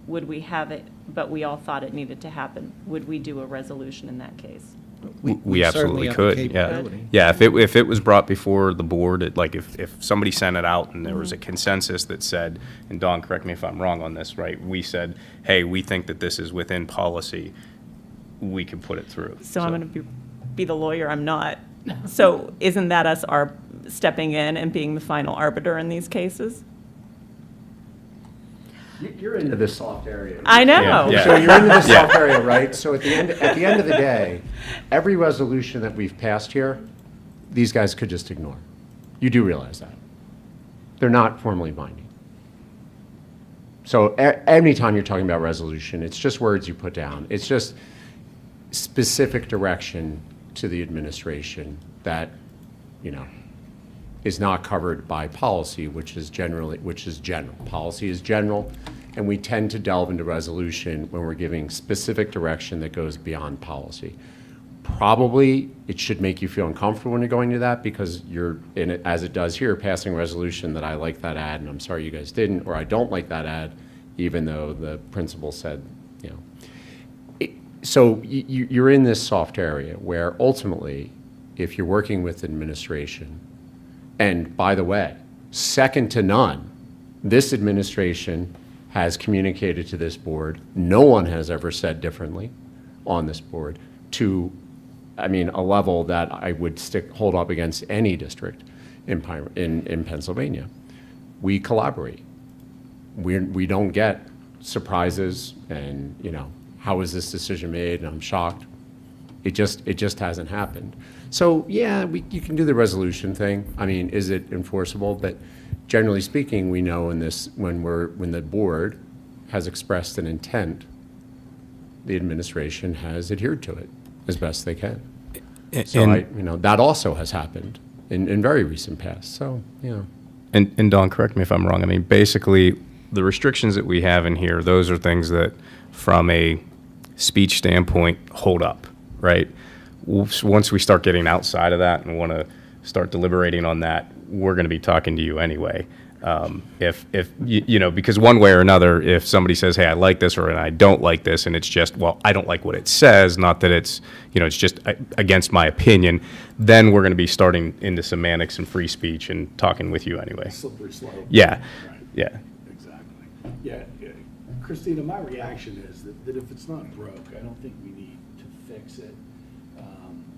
S12: would we have it, but we all thought it needed to happen, would we do a resolution in that case?
S1: We
S9: certainly
S1: absolutely
S9: have the
S1: could, yeah.
S9: capability.
S1: Yeah, if it was brought before the board, if somebody sent it out and there was a consensus that said, and Dawn, correct me if I'm wrong on this, right? We said, hey, we think that this is within policy, we can put it through.
S12: So I'm going to be the lawyer, I'm not. So isn't that us stepping in and being the final arbiter in these cases?
S15: You're into this soft area.
S12: I know.
S1: Yeah.
S15: So you're into the
S1: Yeah.
S15: soft area, right? So at the end of the day, every resolution that we've passed here, these guys could just ignore. You do realize that. They're not formally binding. So anytime you're talking about resolution, it's just words you put down. It's just specific direction to the administration that, is not covered by policy, which is general. Policy is general, and we tend to delve into resolution when we're giving specific direction that goes beyond policy. Probably it should make you feel uncomfortable when you're going to that, because you're in it, as it does here, passing a resolution that I like that ad and I'm sorry you guys didn't, or I don't like that ad, even though the principal said, So you're in this soft area where ultimately, if you're working with administration, and by the way, second to none, this administration has communicated to this board, no one has ever said differently on this board, to, a level that I would hold up against any district in Pennsylvania. We collaborate. we don't get surprises and, how was this decision made? And I'm shocked. It just hasn't happened. So, yeah, you can do the resolution thing. I mean, is it enforceable? But generally speaking, we know when the board has expressed an intent, the administration has adhered to it as best they can. So that also has happened in very recent past. So,
S1: And Dawn, correct me if I'm wrong. I mean, basically, the restrictions that we have in here, those are things that, from a speech standpoint, hold up, right? Once we start getting outside of that and want to start deliberating on that, we're going to be talking to you anyway. If because one way or another, if somebody says, hey, I like this or I don't like this, and it's just, well, I don't like what it says, not that it's, it's just against my opinion, then we're going to be starting into semantics and free speech and talking with you anyway.
S10: Slippery slope.
S1: Yeah,
S10: Right.
S1: yeah.
S10: Exactly. Yeah, Christina, my reaction is that if it's not broke, I don't think we need to fix it.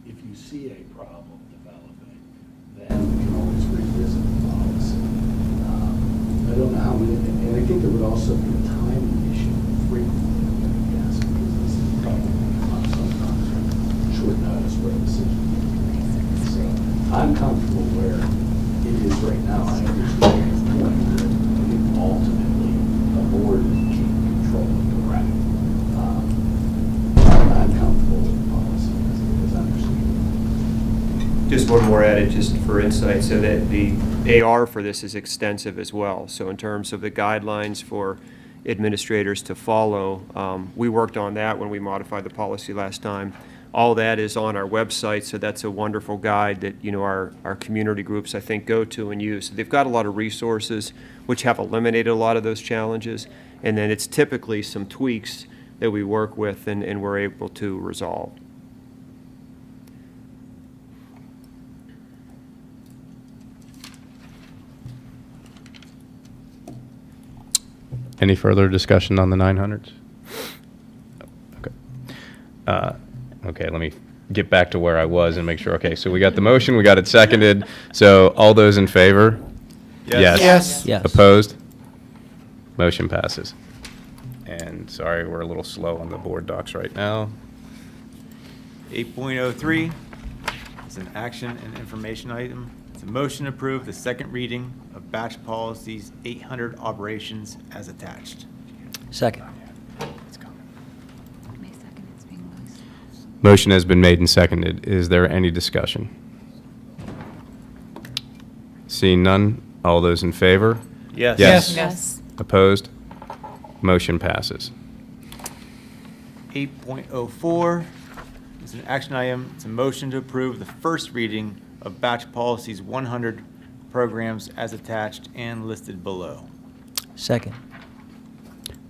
S10: If you see a problem developing, then we can always revisit the policy. I don't know how many, and I think there would also be a timing issue frequently, I'm going to guess, because this is probably on sometimes short notice where a decision is made. So I'm comfortable where it is right now. I understand the point that I think ultimately a board is keeping control of the rec. I'm comfortable with the policy as I understand it.
S7: Just one more added, just for insight, so that the AR for this is extensive as well. So in terms of the guidelines for administrators to follow, we worked on that when we modified the policy last time. All that is on our website, so that's a wonderful guide that, our community groups, I think, go to and use. So they've got a lot of resources which have eliminated a lot of those challenges, and then it's typically some tweaks that we work with and we're able to resolve.
S1: Any further discussion on the 900s? Okay. Okay, let me get back to where I was and make sure. Okay, so we got the motion, we got it seconded. So all those in favor?
S13: Yes.
S4: Yes. Yes.
S1: Opposed? Motion passes. And sorry, we're a little slow on the board docs right now.
S13: 8.03 is an action and information item. It's a motion to approve the second reading of batch policies 800 operations as attached.
S4: Second.
S1: Motion has been made and seconded. Is there any discussion? Seeing none, all those in favor?
S13: Yes.
S1: Yes.
S3: Yes.
S1: Opposed? Motion passes.
S13: 8.04 is an action item. It's a motion to approve the first reading of batch policies 100 programs as attached and listed below.
S4: Second.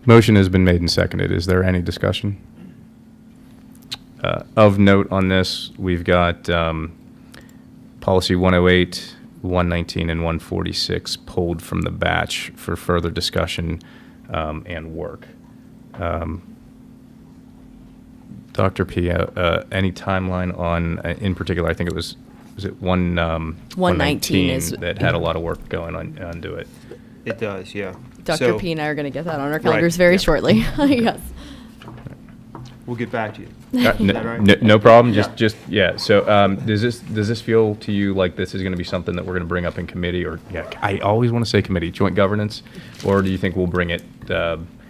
S1: Motion has been made and seconded. Is there any discussion? Of note on this, we've got policy 108, 119, and 146 pulled from the batch for further discussion and work. Dr. P, any timeline on, in particular, I think it was it 119
S6: is
S1: that had a lot of work going on onto it?
S7: It does, yeah.
S6: Dr.
S7: So,
S6: P and I are going to get that on our
S7: Right,
S6: calendars very
S7: yeah.
S6: shortly. Yes.
S7: We'll get back to you.
S1: Is
S7: that right?
S1: No problem.
S7: Yeah.
S1: Just yeah. So does this feel to you like this is going to be something that we're going to bring up in committee, or I always want to say committee, joint governance, or do you think we'll bring it?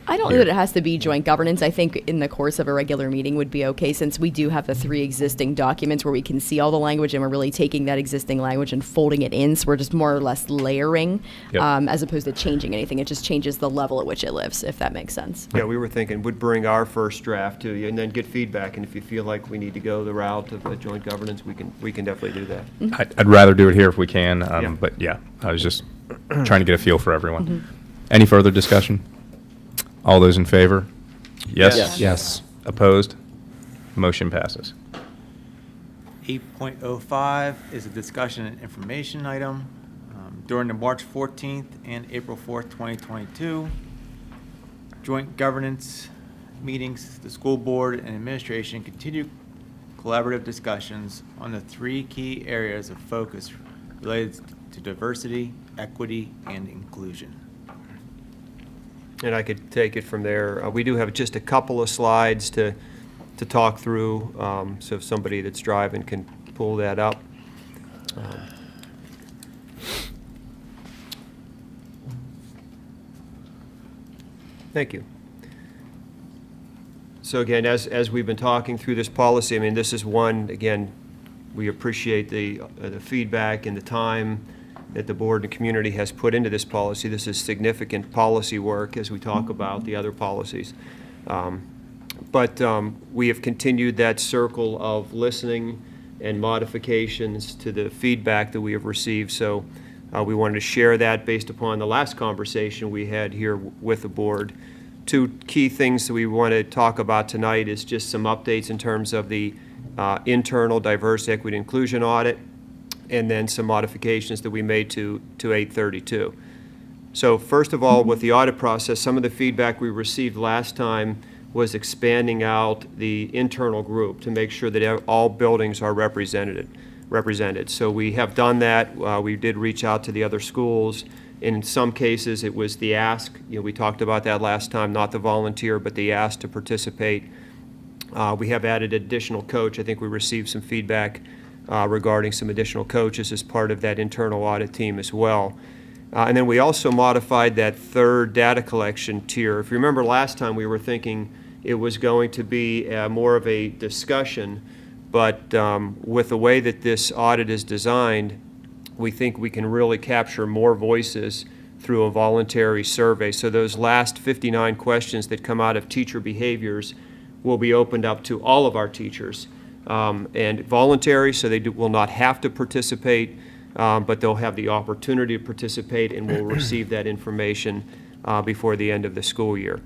S6: I don't know that it has to be joint governance. I think in the course of a regular meeting would be okay, since we do have the 3 existing documents where we can see all the language, and we're really taking that existing language and folding it in. So we're just more or less layering,
S1: Yep.
S6: as opposed to changing anything. It just changes the level at which it lives, if that makes sense.
S7: Yeah, we were thinking we'd bring our first draft to you and then get feedback, and if you feel like we need to go the route of a joint governance, we can definitely do that.
S1: I'd rather do it here if we can.
S7: Yeah.
S1: But yeah, I was just trying to get a feel for everyone. Any further discussion? All those in favor? Yes.
S7: Yes.
S15: Yes.
S1: Opposed? Motion passes.
S13: 8.05 is a discussion and information item. During the March 14th and April 4th, 2022 joint governance meetings, the school board and administration continued collaborative discussions on the 3 key areas of focus related to diversity, equity, and inclusion.
S7: and I could take it from there. We do have just a couple of slides to talk through, so if somebody that's driving can pull that up. Thank you. So again, as we've been talking through this policy, I mean, this is one, again, we appreciate the feedback and the time that the board and community has put into this policy. This is significant policy work as we talk about the other policies. But we have continued that circle of listening and modifications to the feedback that we have received. So we wanted to share that based upon the last conversation we had here with the board. Two key things that we want to talk about tonight is just some updates in terms of the internal diversity, equity, inclusion audit, and then some modifications that we made to 832. So first of all, with the audit process, some of the feedback we received last time was expanding out the internal group to make sure that all buildings are represented. So we have done that. We did reach out to the other schools. In some cases, it was the ask. We talked about that last time, not the volunteer, but the ask to participate. We have added additional coach. I think we received some feedback regarding some additional coaches as part of that internal audit team as well. And then we also modified that third data collection tier. If you remember last time, we were thinking it was going to be more of a discussion, but with the way that this audit is designed, we think we can really capture more voices through a voluntary survey. So those last 59 questions that come out of teacher behaviors will be opened up to all of our teachers. And voluntary, so they will not have to participate, but they'll have the opportunity to participate and will receive that information before the end of the school year.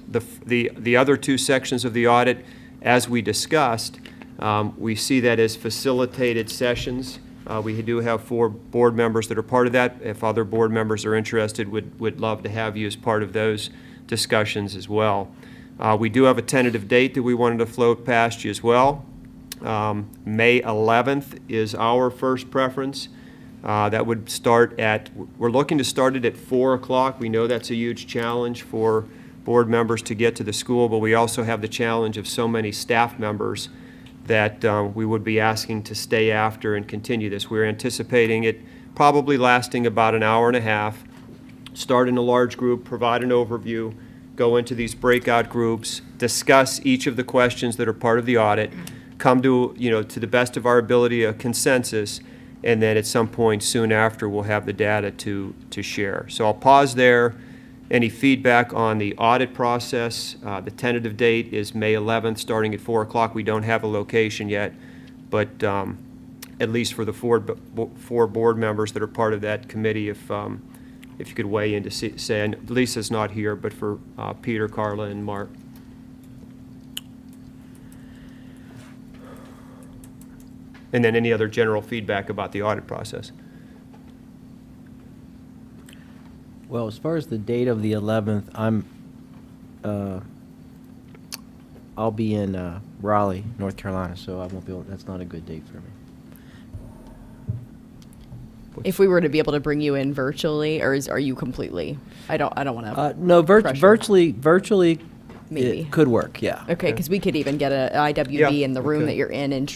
S7: The other two sections of the audit, as we discussed, we see that as facilitated sessions. We do have 4 board members that are part of that. If other board members are interested, would love to have you as part of those discussions as well. We do have a tentative date that we wanted to float past you as well. May 11th is our first preference. That would start we're looking to start it at 4 o'clock. We know that's a huge challenge for board members to get to the school, but we also have the challenge of so many staff members that we would be asking to stay after and continue this. We're anticipating it probably lasting about an hour and a half. Start in a large group, provide an overview, go into these breakout groups, discuss each of the questions that are part of the audit, come to, to the best of our ability, a consensus, and then at some point soon after, we'll have the data to share. So I'll pause there. Any feedback on the audit process? The tentative date is May 11th, starting at 4 o'clock. We don't have a location yet, but at least for the four board members that are part of that committee, if you could weigh in to say, and Lisa's not here, but for Peter, Carla, and Mark. And then any other general feedback about the audit process.
S4: Well, as far as the date of the 11th, I'll be in Raleigh, North Carolina, so I won't be able, that's not a good date for me.
S6: If we were to be able to bring you in virtually, or are you completely? I don't want to.
S4: No, virtually
S6: Maybe.
S4: it could work. Yeah.
S6: Okay, because we could even get an IWB in the room that you're in, and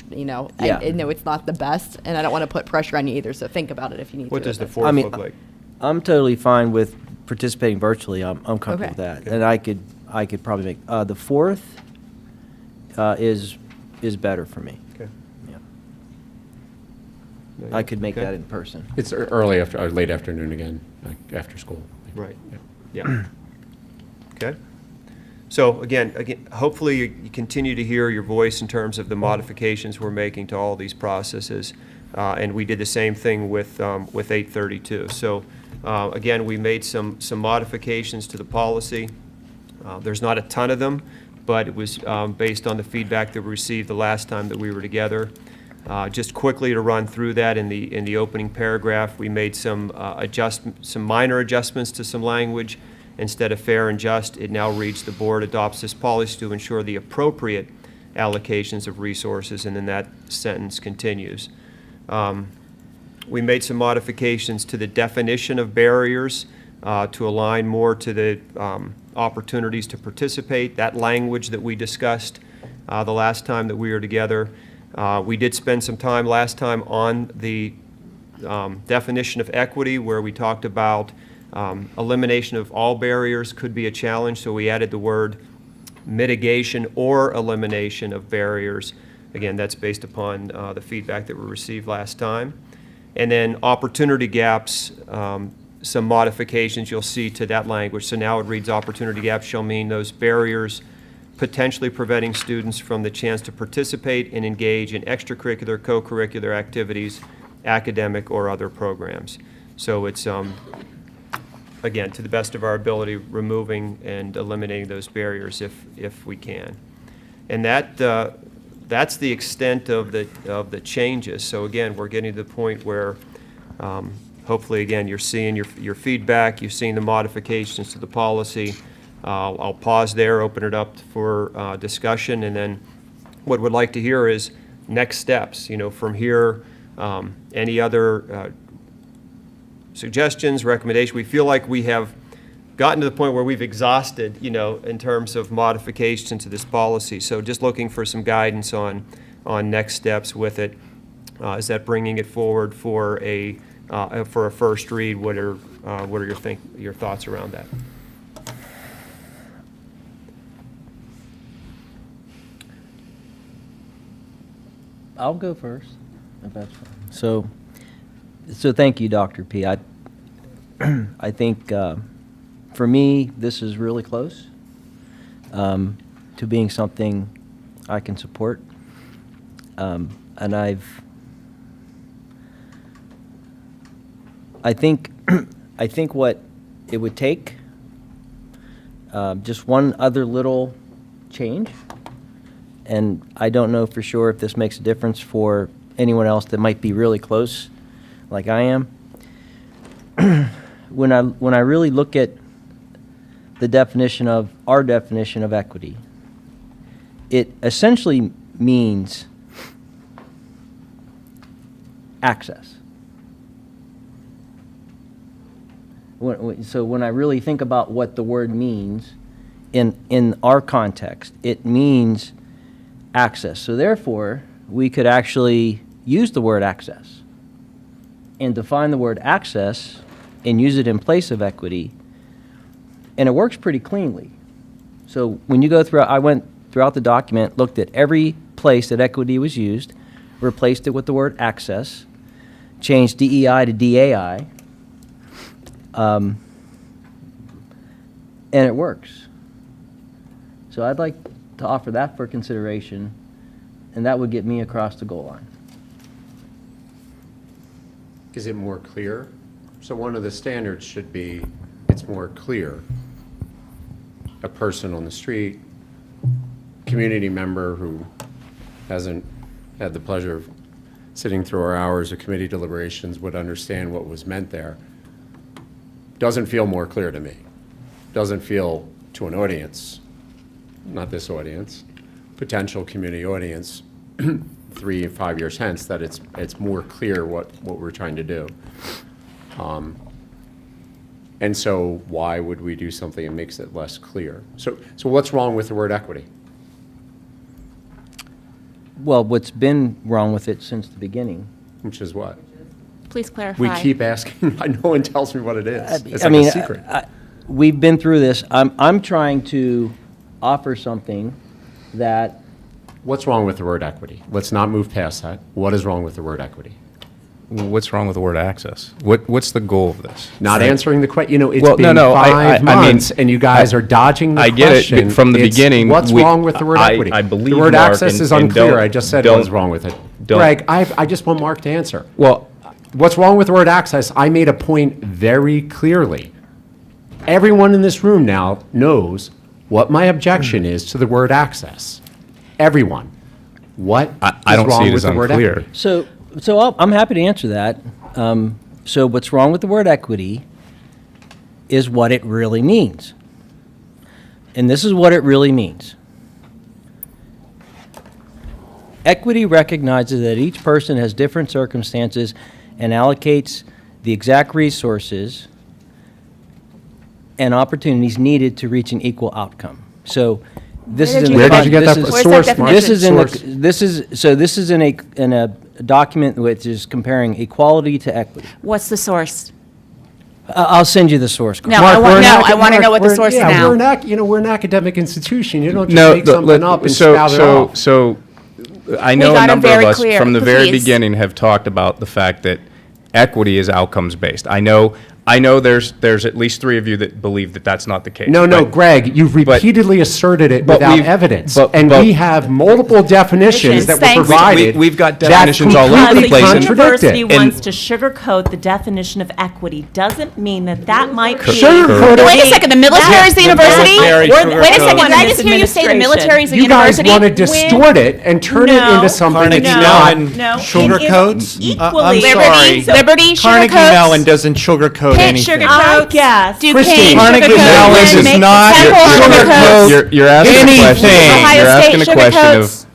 S6: I know it's not the best, and I don't want to put pressure on you either. So think about it if you need to.
S7: What does the 4th look like?
S4: I'm totally fine with participating virtually. I'm comfortable
S6: Okay.
S4: with that, and I could probably make the 4th is better for me.
S7: Okay.
S4: Yeah. I could make that in person.
S15: It's early or late afternoon again, like after school.
S7: Right. Yeah. Okay. So again, hopefully you continue to hear your voice in terms of the modifications we're making to all these processes, and we did the same thing with 832. So again, we made some modifications to the policy. There's not a ton of them, but it was based on the feedback that we received the last time that we were together. Just quickly to run through that in the opening paragraph, we made some minor adjustments to some language. Instead of fair and just, it now reads, the board adopts this policy to ensure the appropriate allocations of resources, and then that sentence continues. We made some modifications to the definition of barriers to align more to the opportunities to participate, that language that we discussed the last time that we were together. We did spend some time last time on the definition of equity, where we talked about elimination of all barriers could be a challenge, so we added the word mitigation or elimination of barriers. Again, that's based upon the feedback that we received last time. And then opportunity gaps, some modifications you'll see to that language. So now it reads, opportunity gaps shall mean those barriers potentially preventing students from the chance to participate and engage in extracurricular, co-curricular activities, academic or other programs. So it's, again, to the best of our ability, removing and eliminating those barriers if we can. And that's the extent of the changes. So again, we're getting to the point where hopefully, again, you're seeing your feedback, you've seen the modifications to the policy. I'll pause there, open it up for discussion, and then what we'd like to hear is next steps. From here, any other suggestions, recommendations. We feel like we have gotten to the point where we've exhausted, in terms of modifications to this policy. So just looking for some guidance on next steps with it. Is that bringing it forward for a first read? What are your thoughts around that?
S4: I'll go first, if that's fine. So thank you, Dr. P. I think for me, this is really close to being something I can support. And I think what it would take, just one other little change, and I don't know for sure if this makes a difference for anyone else that might be really close, like I am. When I really look at our definition of equity, it essentially means access. So when I really think about what the word means in our context, it means access. So therefore, we could actually use the word access and define the word access and use it in place of equity, and it works pretty cleanly. So when you go through, I went throughout the document, looked at every place that equity was used, replaced it with the word access, changed DEI to DAI, and it works. So I'd like to offer that for consideration, and that would get me across the goal line.
S15: Is it more clear? So one of the standards should be, it's more clear. A person on the street, community member who hasn't had the pleasure of sitting through our hours of committee deliberations would understand what was meant there. Doesn't feel more clear to me. Doesn't feel to an audience, not this audience, potential community audience, 3 and 5 years hence, that it's more clear what we're trying to do. And so why would we do something that makes it less clear? So what's wrong with the word equity?
S4: Well, what's been wrong with it since the beginning?
S15: Which is what?
S14: Please clarify.
S15: We keep asking. No one tells me what it is. It's
S4: I
S15: like
S4: mean,
S15: a secret.
S4: We've been through this. I'm trying to offer something that.
S15: What's wrong with the word equity? Let's not move past that. What is wrong with the word equity?
S1: What's wrong with the word access? What's the goal of this?
S15: Not
S1: Right.
S15: answering the question. It's
S1: Well,
S15: been
S1: no,
S15: five
S1: I mean,
S15: months, and you guys are dodging the
S1: I
S15: question.
S1: get it, but from the
S15: It's,
S1: beginning.
S15: what's wrong with the word equity?
S1: I believe
S15: the word
S1: Mark,
S15: access is
S1: and
S15: unclear.
S1: don't-
S15: I just said
S1: don't-
S15: what's wrong with it.
S1: don't-
S15: Greg, I just want Mark to answer.
S1: Well,
S15: What's wrong with the word access? I made a point very clearly. Everyone in this room now knows what my objection is to the word access. Everyone. What
S1: I
S15: is
S1: don't
S15: wrong
S1: see it
S15: with
S1: as
S15: the word
S1: unclear.
S15: equity?
S4: So I'm happy to answer that. So what's wrong with the word equity is what it really means. And this is what it really means. Equity recognizes that each person has different circumstances and allocates the exact resources and opportunities needed to reach an equal outcome. So this is in the.
S15: Where did you get that
S4: this is-
S15: source, Mark?
S4: This is in
S15: Source.
S4: this is in a document which is comparing equality to equity.
S14: What's the source?
S4: I'll send you the source code.
S14: No, I want to know what the source is now.
S15: We're an academic institution. You don't just
S1: No,
S15: make something up and spout it off.
S1: so I know
S14: got
S1: a
S14: it
S1: number of
S14: very
S1: us
S14: clear.
S1: from the very
S14: Please.
S1: beginning have talked about the fact that equity is outcomes based. I know there's at least 3 of you that believe that that's not the case.
S15: No,
S1: but-
S15: Greg, you've repeatedly asserted it
S1: but
S15: without
S1: we've-
S15: evidence.
S1: but-
S15: And
S1: but-
S15: we have multiple definitions that were
S14: Thanks.
S15: provided.
S1: We've got
S15: that
S1: definitions all over the
S15: completely
S1: place, and-
S15: contradict it.
S12: University
S1: And-
S12: wants to sugarcoat the definition of equity, doesn't mean that that might be.
S15: Sugarcoat it.
S14: Wait a second, the military is the university?
S13: Very
S14: Wait a
S13: sugarcoated.
S14: second, did I just
S12: This
S14: hear you say the military is the
S15: You guys
S14: university?
S15: want to distort it and turn it
S12: No.
S15: into something
S13: Carnegie
S15: it's
S13: Mellon
S15: not.
S12: No.
S13: sugarcoats?
S12: Equally.
S13: I'm sorry.
S14: Liberty,
S13: Carnegie
S14: sugarcoats?
S13: Mellon doesn't sugarcoat
S14: Pitt
S13: anything.
S14: sugarcoats?
S12: Yes.
S14: Duquesne
S15: Christine,
S13: Carnegie
S14: sugarcoats?
S13: Mellon
S1: Listen,
S13: does not
S14: Temple
S13: sugarcoat
S14: sugarcoats?
S1: You're asking a question.
S13: anything.
S14: Ohio
S1: You're
S14: State
S1: asking a question
S14: sugarcoats?
S1: of.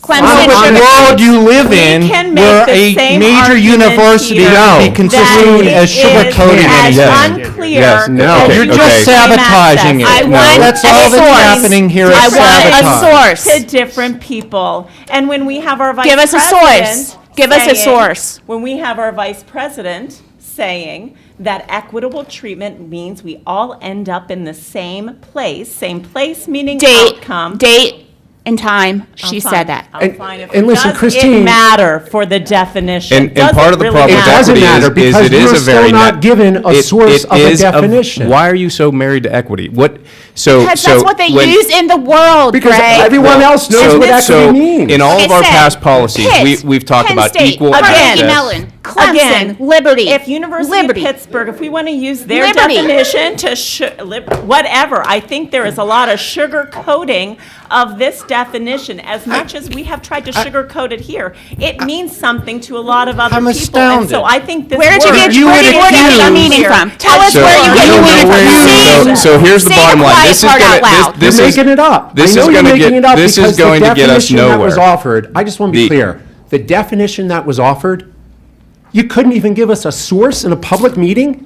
S14: Clemson
S13: What
S14: sugarcoats?
S13: world you live
S12: We
S13: in,
S12: can make
S13: where
S12: the
S13: a
S12: same
S13: major
S12: argument
S13: university
S12: here
S13: can be
S15: No.
S13: construed
S12: that
S13: as
S12: it is
S13: sugarcoating
S12: as
S13: anything.
S12: unclear.
S1: Yes, no.
S12: as
S1: Okay,
S13: You're
S12: you
S1: okay.
S13: just
S12: claim
S13: sabotaging it.
S12: access.
S14: I want
S13: That's
S14: a
S13: all that's
S14: source.
S13: happening here is
S14: I want a
S13: sabotage.
S14: source.
S12: To different people. And when we have our vice
S14: Give us a
S12: president.
S14: source. Give us a
S12: saying-
S14: source.
S12: When we have our vice president saying that equitable treatment means we all end up in the same place meaning
S14: Date,
S12: outcome.
S14: date and time, she
S12: I'm
S14: said
S12: fine.
S14: that.
S12: I'm
S15: And-
S12: fine. If
S15: and
S12: it
S15: listen,
S12: does
S15: Christine-
S12: it matter for the definition?
S1: And
S12: Does
S1: part
S12: it
S1: of the
S12: really
S1: problem with
S12: matter?
S15: doesn't
S1: equity
S15: matter
S1: is
S15: because
S1: it is
S15: we're
S1: a
S15: still
S1: very
S15: not given a source of a
S1: is
S15: definition.
S1: Why are you so married to equity? What? So
S14: Because
S1: so
S14: that's what they
S1: when-
S14: use in the world,
S15: Because
S14: Greg.
S15: everyone else knows what equity means.
S1: in all
S14: Like
S1: of
S14: I
S1: our
S14: said,
S1: past policies,
S14: Pitt,
S1: we've talked
S14: Penn
S1: about
S14: State,
S1: equal
S14: Carnegie
S1: access.
S14: Mellon, Clemson,
S12: Again,
S14: Liberty.
S12: If University
S14: Liberty.
S12: of Pittsburgh, if we want to use their
S14: Liberty.
S12: definition to whatever, I think there is a lot of sugar coating of this definition. As much as we have tried to sugarcoat it here, it means something to a lot of other
S13: I'm
S12: people. And so
S13: astounded.
S12: I think this
S14: Where did you
S12: word
S14: get
S13: You
S14: where
S13: would
S14: did you get
S13: accuse-
S14: your meaning from? Tell us
S1: So-
S14: where you get your meaning from.
S1: So here's the
S14: Say
S1: bottom
S14: the
S1: line.
S14: quiet
S1: This is
S14: part
S1: gonna
S14: out loud.
S1: this
S15: You're
S1: is
S15: making it up.
S1: This
S15: I know
S1: is
S15: you're
S1: going to
S15: making it up
S1: this
S15: because
S1: is going
S15: the
S1: to get us
S15: definition that was
S1: nowhere.
S15: offered, I just want to be
S1: The-
S15: clear. The definition that was offered, you couldn't even give us a source in a public meeting?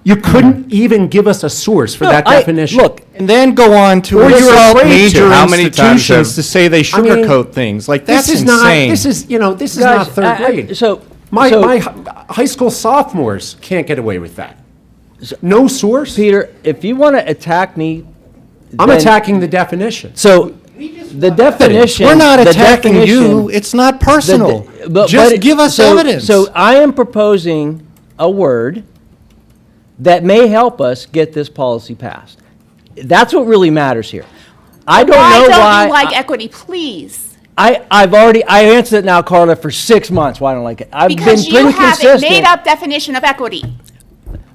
S15: You couldn't even give us a source for that definition.
S4: Look,
S13: And then go on to
S15: Or you're
S13: insult
S15: afraid to.
S13: major
S1: How many times
S13: institutions
S1: have-
S13: to say they
S15: I mean,
S13: sugarcoat things. Like, that's
S15: this is
S13: insane.
S15: not, this is, this is
S4: guys,
S15: not third grade.
S4: so
S15: My high school sophomores can't get away with that. No source?
S4: Peter, if you want to attack me,
S15: I'm
S4: then-
S15: attacking the definition.
S4: So the definition.
S13: We're not
S4: the
S13: attacking you.
S4: definition-
S13: It's not
S4: the-
S13: personal.
S4: but
S13: Just give us
S4: so-
S13: evidence.
S4: So I am proposing a word that may help us get this policy passed. That's what really matters here. I don't know
S14: Why
S4: why.
S14: don't you like equity, please?
S4: I answered it now, Carla, for 6 months. Why I don't like it? I've been
S14: Because you
S4: pretty
S14: have a
S4: consistent.
S14: made-up definition of equity.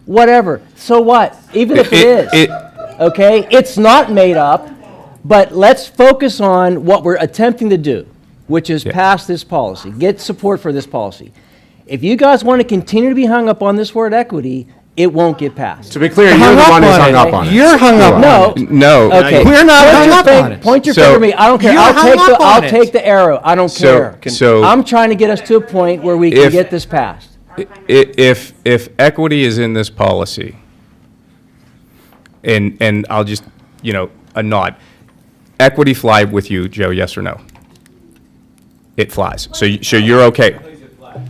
S4: Whatever. So what? Even if it is. Okay? It's not made up, but let's focus on what we're attempting to do, which is pass this policy, get support for this policy. If you guys want to continue to be hung up on this word equity, it won't get passed.
S15: To be clear, you're the one who's hung up on it.
S13: You're hung up
S4: No.
S13: on it.
S1: No.
S4: Okay.
S13: We're not
S4: Point
S13: hung
S4: your
S13: up
S4: fin-
S13: on it.
S4: Point your
S1: So-
S4: finger at me. I don't care.
S13: You're
S4: I'll
S13: hung up
S4: I'll
S13: on it.
S4: take the arrow. I don't
S1: So-
S4: care.
S1: so-
S4: I'm trying to get us to a point where we can
S1: If-
S4: get this passed.
S1: If equity is in this policy, and I'll just, a nod. Equity fly with you, Joe, yes or no? It flies. So you're okay?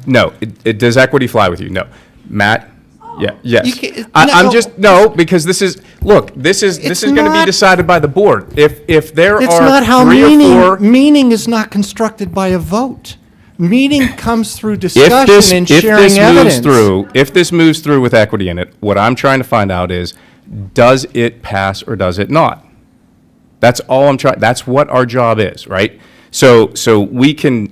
S1: No. Does equity fly with you? No. Matt? Yeah, yes.
S13: You can't-
S1: I'm
S13: no.
S1: just, no, because this is going to be
S13: not-
S1: decided by the board. If there
S13: It's
S1: are
S13: not how
S1: 3 or 4.
S13: meaning is not constructed by a vote. Meaning comes through
S1: If
S13: discussion
S1: this,
S13: and
S1: if
S13: sharing
S1: this
S13: evidence.
S1: if this moves through with equity in it, what I'm trying to find out is, does it pass or does it not? That's all I'm trying, that's what our job is, right? So we can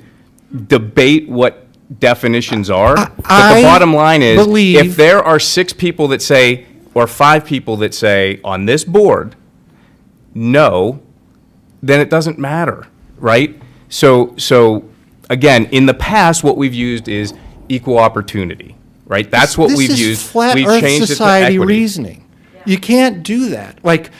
S1: debate what definitions are, but the
S13: I
S1: bottom line is,
S13: believe-
S1: if there are 6 people that say, or 5 people that say on this board, no, then it doesn't matter, right? So again, in the past, what we've used is equal opportunity, right? That's what we've used.
S13: This is flat
S1: We've
S13: Earth
S1: changed it to
S13: society
S1: equity.
S13: reasoning. You can't do that. Like,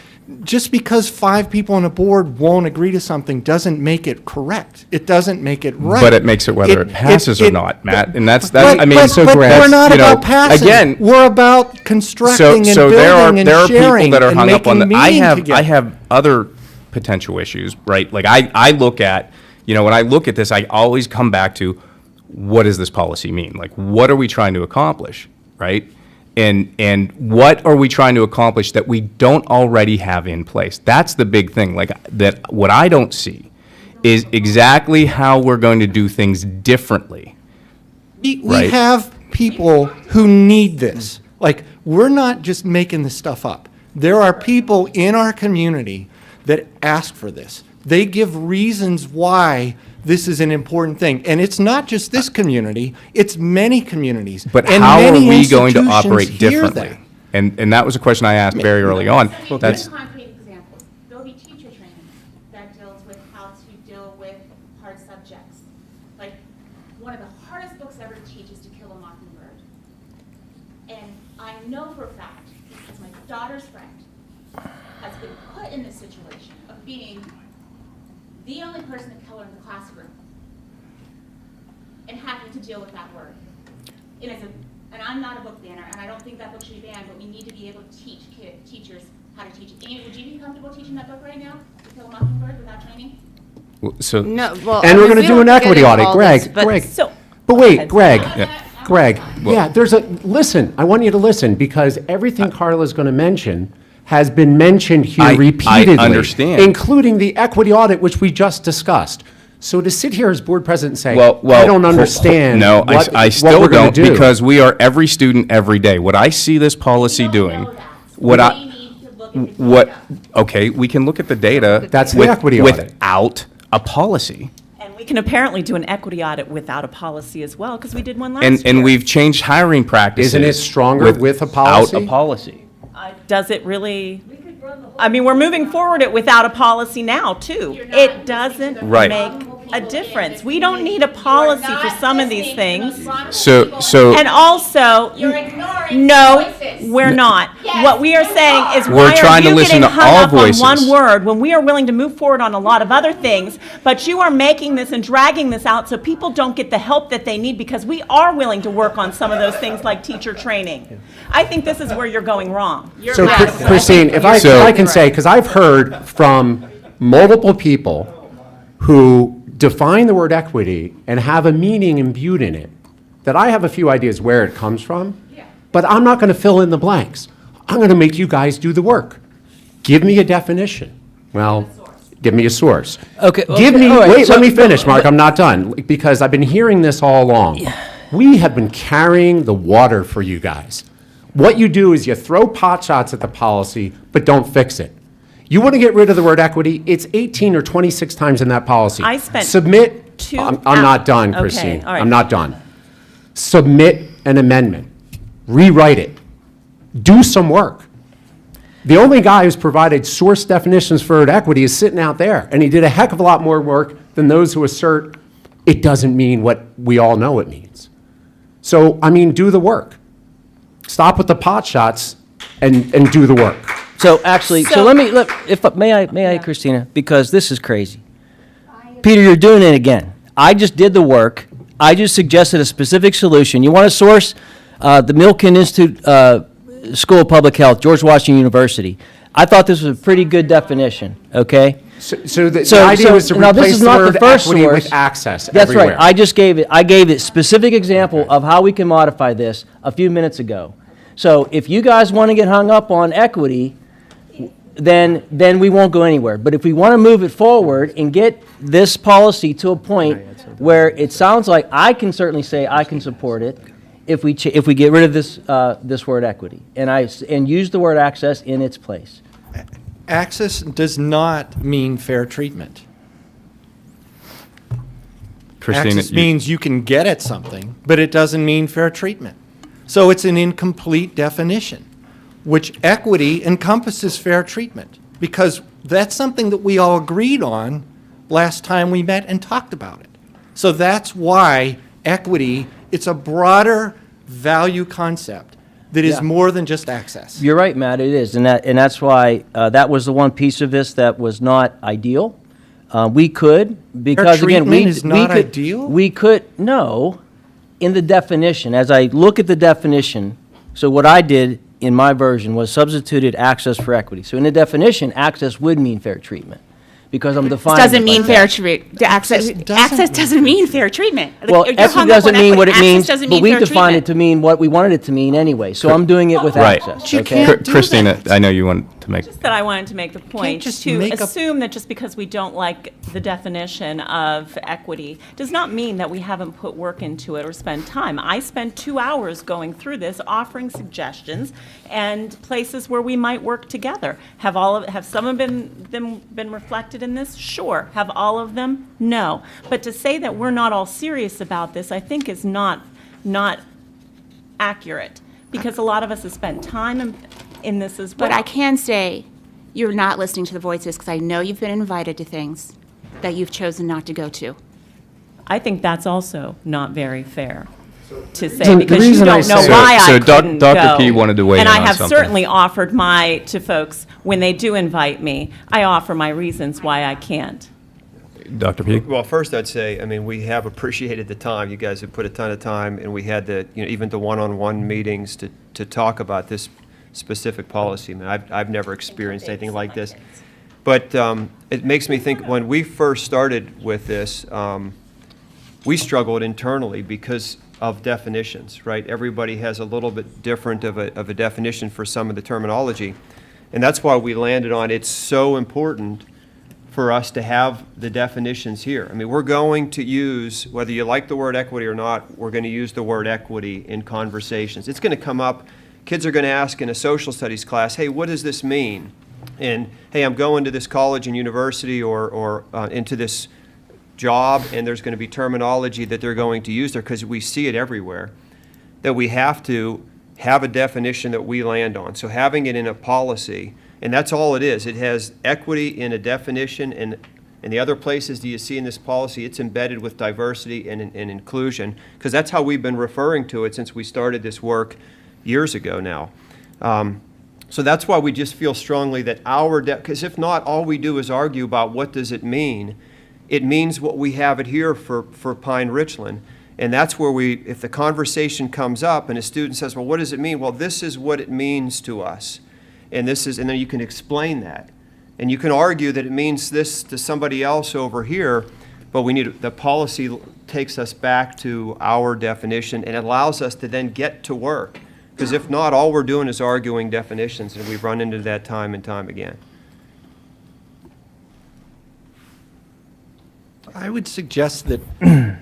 S17: just because 5 people on a board won't agree to something doesn't make it correct. It doesn't make it right.
S1: But it makes it whether it passes or not, Matt, and that's,
S17: But-
S1: I mean,
S17: but-
S1: so
S17: but
S1: that's,
S17: we're not
S1: you know,
S17: about passing.
S1: again,
S17: We're about constructing and
S1: so there are
S17: building and
S1: there are
S17: sharing
S1: people that are
S17: and
S1: hung up on
S17: making
S1: the. I
S17: meaning
S1: have
S17: together.
S1: I have other potential issues, right? Like I look at, you know, when I look at this, I always come back to, what does this policy mean? Like, what are we trying to accomplish, right? And what are we trying to accomplish that we don't already have in place? That's the big thing. Like that, what I don't see is exactly how we're going to do things differently.
S17: We
S1: Right.
S17: have people who need this. Like, we're not just making this stuff up. There are people in our community that ask for this. They give reasons why this is an important thing. And it's not just this community, it's many communities.
S1: But
S17: And
S1: how are
S17: many
S1: we going to
S17: institutions
S1: operate
S17: hear
S1: differently?
S17: that.
S1: And that was a question I asked very early on. That's,
S14: Concrete examples. There'll be teacher training that deals with how to deal with hard subjects. Like, one of the hardest books ever to teach is To Kill a Mockingbird. And I know for a fact, because my daughter's friend has been put in this situation of being the only person of color in the classroom and having to deal with that word. And I'm not a book banner, and I don't think that book should be banned, but we need to be able to teach teachers how to teach it. Amy, would you be comfortable teaching that book right now, To Kill a Mockingbird, without training?
S1: so.
S16: No, well.
S15: And
S16: I
S15: we're
S16: mean,
S15: going
S16: we
S15: to do
S16: don't
S15: an
S16: have to get
S15: equity
S16: into
S15: audit,
S16: all
S15: Greg,
S16: this, but-
S15: Greg.
S12: So,
S15: But wait, Greg,
S1: Yeah.
S15: Greg,
S1: Well-
S15: yeah, listen, I want you to listen, because everything Carla's going to mention has been mentioned here
S1: I
S15: repeatedly.
S1: understand.
S15: Including the equity audit, which we just discussed. So to sit here as board president and say,
S1: Well,
S15: I don't
S1: ho-
S15: understand
S1: No,
S15: what
S1: I
S15: what
S1: still
S15: we're gonna
S1: don't,
S15: do.
S1: because we are every student every day. What I see this policy doing, what I,
S14: We need to look at the
S1: what,
S14: data.
S1: okay, we can look at the data.
S15: That's the
S1: with-
S15: equity audit.
S1: Without a policy.
S12: and we can apparently do an equity audit without a policy as well, because we did one last year.
S1: And we've changed hiring practices.
S15: Isn't it stronger with a policy?
S1: Without a policy.
S12: Does it really? I mean, we're moving forward it without a policy now, too. It doesn't
S1: Right.
S12: make a difference. We don't need a policy for some of these things.
S1: So.
S12: And also,
S14: You're ignoring
S12: no,
S14: voices.
S12: we're not.
S14: Yes,
S12: What we are
S14: you
S12: saying
S14: are.
S12: is,
S1: We're
S12: why are
S1: trying to
S12: you
S1: listen
S12: getting
S1: to
S12: hung
S1: all
S12: up on one
S1: voices.
S12: word when we are willing to move forward on a lot of other things, but you are making this and dragging this out so people don't get the help that they need, because we are willing to work on some of those things like teacher training. I think this is where you're going wrong.
S15: So
S14: Yes.
S15: Christine, if I
S1: So-
S15: can say, because I've heard from multiple people who define the word equity and have a meaning imbued in it, that I have a few ideas where it comes from, but I'm not going to fill in the blanks. I'm going to make you guys do the work. Give me a definition. Well, give me a source.
S4: Okay,
S15: Give
S4: okay,
S15: me,
S4: all right,
S15: wait,
S4: so-
S15: let me finish, Mark, I'm not done, because I've been hearing this all along. We have been carrying the water for you guys. What you do is you throw pot shots at the policy, but don't fix it. You want to get rid of the word equity, it's 18 or 26 times in that policy.
S12: I spent
S15: Submit,
S12: 2
S15: I'm not done,
S12: Okay,
S15: Christine.
S12: all right.
S15: I'm not done. Submit an amendment. Rewrite it. Do some work. The only guy who's provided source definitions for word equity is sitting out there, and he did a heck of a lot more work than those who assert it doesn't mean what we all know it means. So, I mean, do the work. Stop with the pot shots and do the work.
S4: So actually, so
S12: So-
S4: let me, may I, Christina, because this is crazy. Peter, you're doing it again. I just did the work. I just suggested a specific solution. You want to source the Milken Institute School of Public Health, George Washington University. I thought this was a pretty good definition, okay?
S15: So the idea was to
S4: now this
S15: replace
S4: is
S15: the
S4: not
S15: word
S4: first
S15: equity
S4: source.
S15: with access
S4: That's
S15: everywhere.
S4: right. I gave it specific example of how we can modify this a few minutes ago. So if you guys want to get hung up on equity, then we won't go anywhere. But if we want to move it forward and get this policy to a point where it sounds like, I can certainly say I can support it if we get rid of this word equity and use the word access in its place.
S17: Access does not mean fair treatment.
S1: Christine,
S17: Access means you can get at something, but it doesn't mean fair treatment. So it's an incomplete definition, which equity encompasses fair treatment, because that's something that we all agreed on last time we met and talked about it. So that's why equity, it's a broader value concept that is
S4: Yeah.
S17: more than just access.
S4: You're right, Matt, it is, and that's why, that was the one piece of this that was not ideal. We could, because again,
S17: treatment
S4: we.
S17: is
S4: we
S17: not
S4: could-
S17: ideal?
S4: We could, no, in the definition, as I look at the definition, so what I did in my version was substituted access for equity. So in the definition, access would mean fair treatment, because I'm defining it
S16: Doesn't mean
S4: like
S16: fair
S4: that.
S16: treatment. Access
S17: doesn't
S16: doesn't mean fair treatment.
S4: Well,
S16: You're
S4: equity
S16: hung up
S4: doesn't
S16: on
S4: mean what it
S16: equity.
S4: means,
S16: Access doesn't
S4: but
S16: mean
S4: we
S16: fair
S4: defined it
S16: treatment.
S4: to mean what we wanted it to mean anyway, so I'm doing it with
S1: Right.
S4: access,
S17: You
S4: okay?
S17: can't do
S1: Christina,
S17: that.
S1: I know you want to make.
S12: That I wanted to make the point,
S17: just
S12: to
S17: make up-
S12: assume that just because we don't like the definition of equity does not mean that we haven't put work into it or spent time. I spent 2 hours going through this, offering suggestions and places where we might work together. Have some of them been reflected in this? Sure. Have all of them? No. But to say that we're not all serious about this, I think is not accurate, because a lot of us have spent time in this as well.
S14: But I can say, you're not listening to the voices, because I know you've been invited to things that you've chosen not to go to.
S12: I think that's also not very fair to say,
S15: The
S12: because you
S15: reason I
S12: don't know
S15: say-
S12: why
S1: So
S12: I
S1: Doc-
S12: couldn't
S1: Dr.
S12: go.
S1: P wanted to weigh
S12: And
S1: in
S12: I
S1: on
S12: have
S1: something.
S12: certainly offered to folks, when they do invite me, I offer my reasons why I can't.
S1: Dr. P?
S7: Well, first I'd say, I mean, we have appreciated the time. You guys have put a ton of time, and we had even the one-on-one meetings to talk about this specific policy. I mean, I've never experienced anything like this. But it makes me think, when we first started with this, we struggled internally because of definitions, right? Everybody has a little bit different of a definition for some of the terminology. And that's why we landed on, it's so important for us to have the definitions here. I mean, we're going to use, whether you like the word equity or not, we're going to use the word equity in conversations. It's going to come up, kids are going to ask in a social studies class, hey, what does this mean? And, hey, I'm going to this college and university or into this job, and there's going to be terminology that they're going to use there, because we see it everywhere, that we have to have a definition that we land on. So having it in a policy, and that's all it is. It has equity in a definition, and in the other places that you see in this policy, it's embedded with diversity and inclusion, because that's how we've been referring to it since we started this work years ago now. So that's why we just feel strongly that because if not, all we do is argue about what does it mean. It means what we have it here for Pine-Richland. And that's where if the conversation comes up and a student says, well, what does it mean? Well, this is what it means to us. And then you can explain that. And you can argue that it means this to somebody else over here, but the policy takes us back to our definition and allows us to then get to work. Because if not, all we're doing is arguing definitions, and we've run into that time and time again.
S17: I would suggest that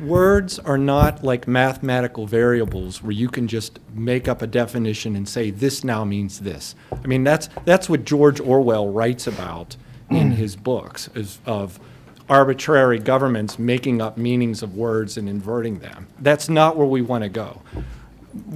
S17: words are not like mathematical variables where you can just make up a definition and say, this now means this. I mean, that's what George Orwell writes about in his books, is of arbitrary governments making up meanings of words and inverting them. That's not where we want to go.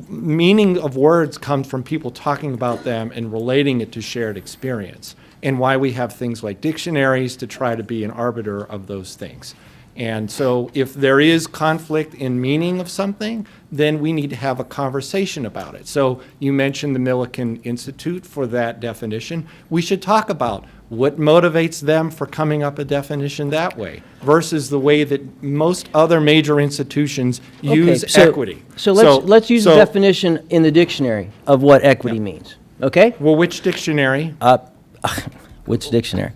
S17: Meaning of words comes from people talking about them and relating it to shared experience, and why we have things like dictionaries to try to be an arbiter of those things. And so if there is conflict in meaning of something, then we need to have a conversation about it. So you mentioned the Millikan Institute for that definition. We should talk about what motivates them for coming up a definition that way versus the way that most other major institutions use equity.
S4: So let's use the definition in the dictionary of what equity means, okay?
S17: Well, which dictionary?
S4: Which dictionary?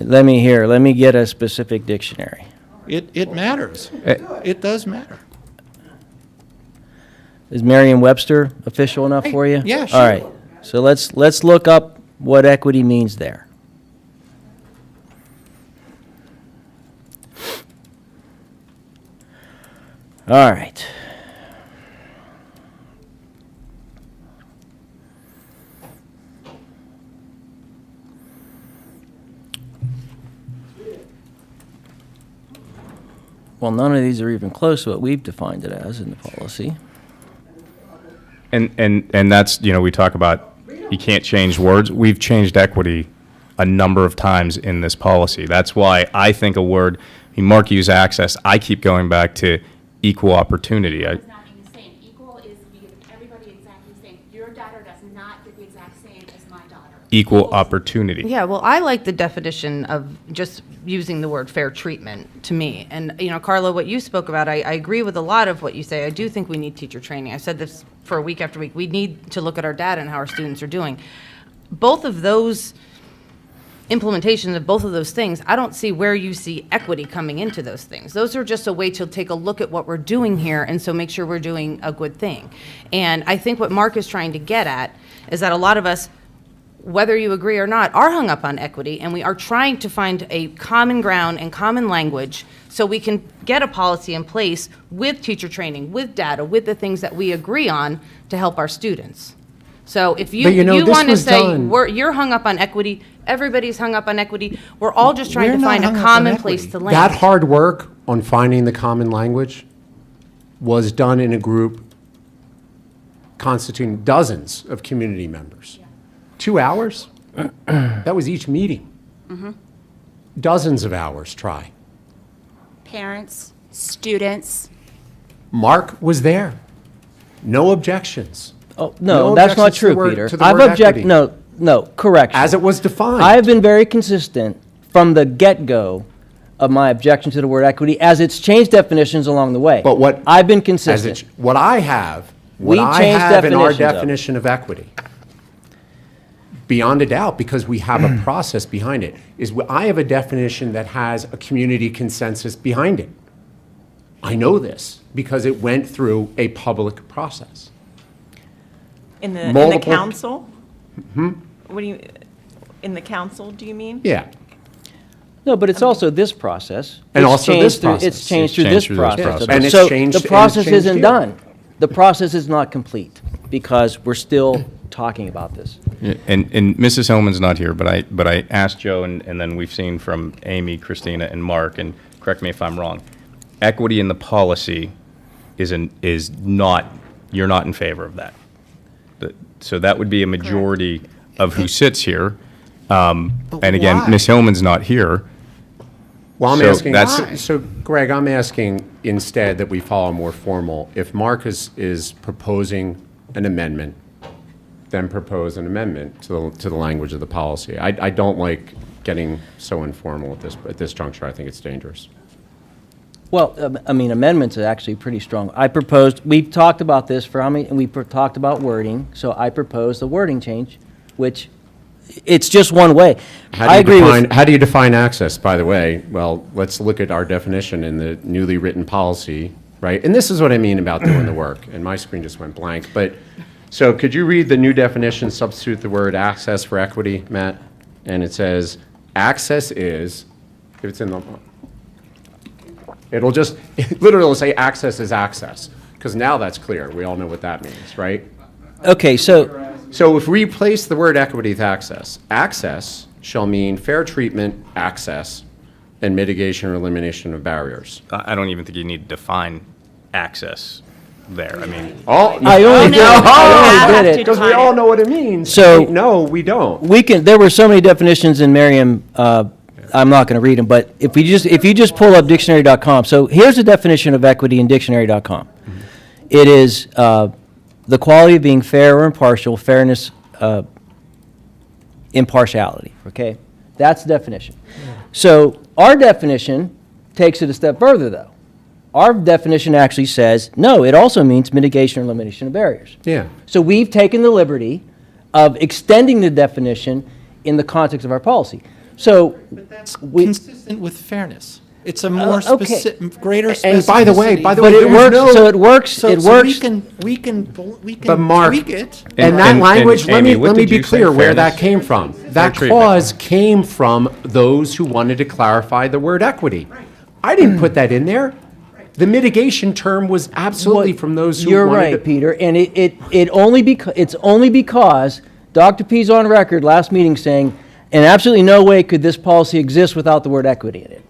S4: Let me get a specific dictionary.
S17: It matters. It does matter.
S4: Is Merriam-Webster official enough for you?
S17: Yeah, sure.
S4: All right, so let's look up what equity means there. All right. Well, none of these are even close to what we've defined it as in the policy.
S1: And that's, we talk about you can't change words. We've changed equity a number of times in this policy. That's why I think a word, Mark used access, I keep going back to equal opportunity.
S14: It's not being the same. Equal is we give everybody
S1: equal opportunity.
S16: Yeah, well, I like the definition of just using the word fair treatment to me. And, Carla, what you spoke about, I agree with a lot of what you say. I do think we need teacher training. I've said this for week after week. We need to look at our data and how our students are doing. Both of those implementation of both of those things, I don't see where you see equity coming into those things. Those are just a way to take a look at what we're doing here and so make sure we're doing a good thing. And I think what Mark is trying to get at is that a lot of us, whether you agree or not, are hung up on equity, and we are trying to find a common ground and common language so we can get a policy in place with teacher training, with data, with the things that we agree on to help our students. So if you,
S15: this
S16: want to
S15: was
S16: say
S15: done-
S16: you're hung up on equity, everybody's hung up on equity, we're all just trying
S17: We're
S16: to
S17: not
S16: find a
S17: hung up on
S16: common
S17: equity.
S16: place to land.
S15: That hard work on finding the common language was done in a group constituting dozens of community members. 2 hours? That was each meeting. Dozens of hours try.
S14: Parents, students.
S15: Mark was there. No objections.
S4: Oh, no,
S15: No
S4: that's not
S15: objections to the
S4: true,
S15: word-
S4: Peter.
S15: to the
S4: I've
S15: word
S4: object,
S15: equity.
S4: no, correction.
S15: As it was defined.
S4: I have been very consistent from the get-go of my objection to the word equity, as it's changed definitions along the way.
S15: But what-
S4: I've been
S15: As
S4: consistent.
S15: what I have,
S4: We
S15: what I
S4: changed
S15: have in our
S4: definitions of it.
S15: definition of equity, beyond a doubt, because we have a process behind it, is I have a definition that has a community consensus behind it. I know this because it went through a public process.
S12: In the
S15: Multiple-
S12: council? What do you, in the council, do you mean?
S15: Yeah.
S4: No, but it's also this process.
S15: And
S4: It's
S15: also
S4: changed
S15: this
S4: through-
S15: process.
S4: It's changed
S1: It's
S4: through
S1: changed
S4: this
S1: through this
S4: process.
S1: process.
S15: And it's
S4: So
S15: changed-
S4: the
S15: and it's
S4: process
S15: changed
S4: isn't
S15: here.
S4: done. The process is not complete because we're still talking about this.
S1: Yeah, and Mrs. Hellman's not here, but I asked Joe, and then we've seen from Amy, Christina, and Mark, and correct me if I'm wrong, equity in the policy is not, you're not in favor of that. So that would be a majority of who sits here. And again,
S17: why?
S1: Ms. Hillman's not here.
S15: Well, I'm
S1: So
S15: asking,
S1: that's-
S15: so Greg, I'm asking instead that we follow more formal. If Mark is proposing an amendment, then propose an amendment to the language of the policy. I don't like getting so informal at this juncture. I think it's dangerous.
S4: Well, I mean, amendments are actually pretty strong. I proposed, we've talked about this for how many, and we've talked about wording, so I proposed a wording change, which, it's just one way. I agree with,
S15: How do you define access, by the way? Well, let's look at our definition in the newly written policy, right? And this is what I mean about doing the work, and my screen just went blank. But, so could you read the new definition, substitute the word access for equity, Matt? And it says, access is, if it's in the, it'll just, literally it'll say access is access, because now that's clear. We all know what that means, right?
S4: okay, so,
S15: So if we replace the word equity with access, access shall mean fair treatment, access, and mitigation or elimination of barriers.
S1: I don't even think you need to define access there. I mean,
S4: I only did it.
S15: Because we all know what it means.
S4: So-
S15: No, we don't.
S4: we can, there were so many definitions in Merriam, I'm not going to read them, but if you just pull up dictionary.com, so here's the definition of equity in dictionary.com. It is the quality of being fair or impartial, fairness, impartiality, okay? That's the definition. So our definition takes it a step further, though. Our definition actually says, no, it also means mitigation or elimination of barriers.
S15: Yeah.
S4: So we've taken the liberty of extending the definition in the context of our policy. So
S17: But that's
S4: we,
S17: consistent with fairness. It's a more
S4: okay.
S17: specific, greater specificity.
S15: And by the way,
S4: but
S15: there
S4: it
S15: was
S4: works,
S15: no-
S4: so it works,
S17: So
S4: it
S17: so
S4: works.
S17: we can
S15: But Mark,
S17: tweak it.
S15: and that language, let
S1: Amy,
S15: me
S1: what
S15: be
S1: did you say,
S15: clear where that
S1: fairness?
S15: came from. That
S1: treatment.
S15: clause came from those who wanted to clarify the word equity. I didn't put that in there. The mitigation term was absolutely from those who
S4: You're
S15: wanted
S4: right,
S15: to.
S4: Peter, and it's only because Dr. P's on record last meeting saying, in absolutely no way could this policy exist without the word equity in it.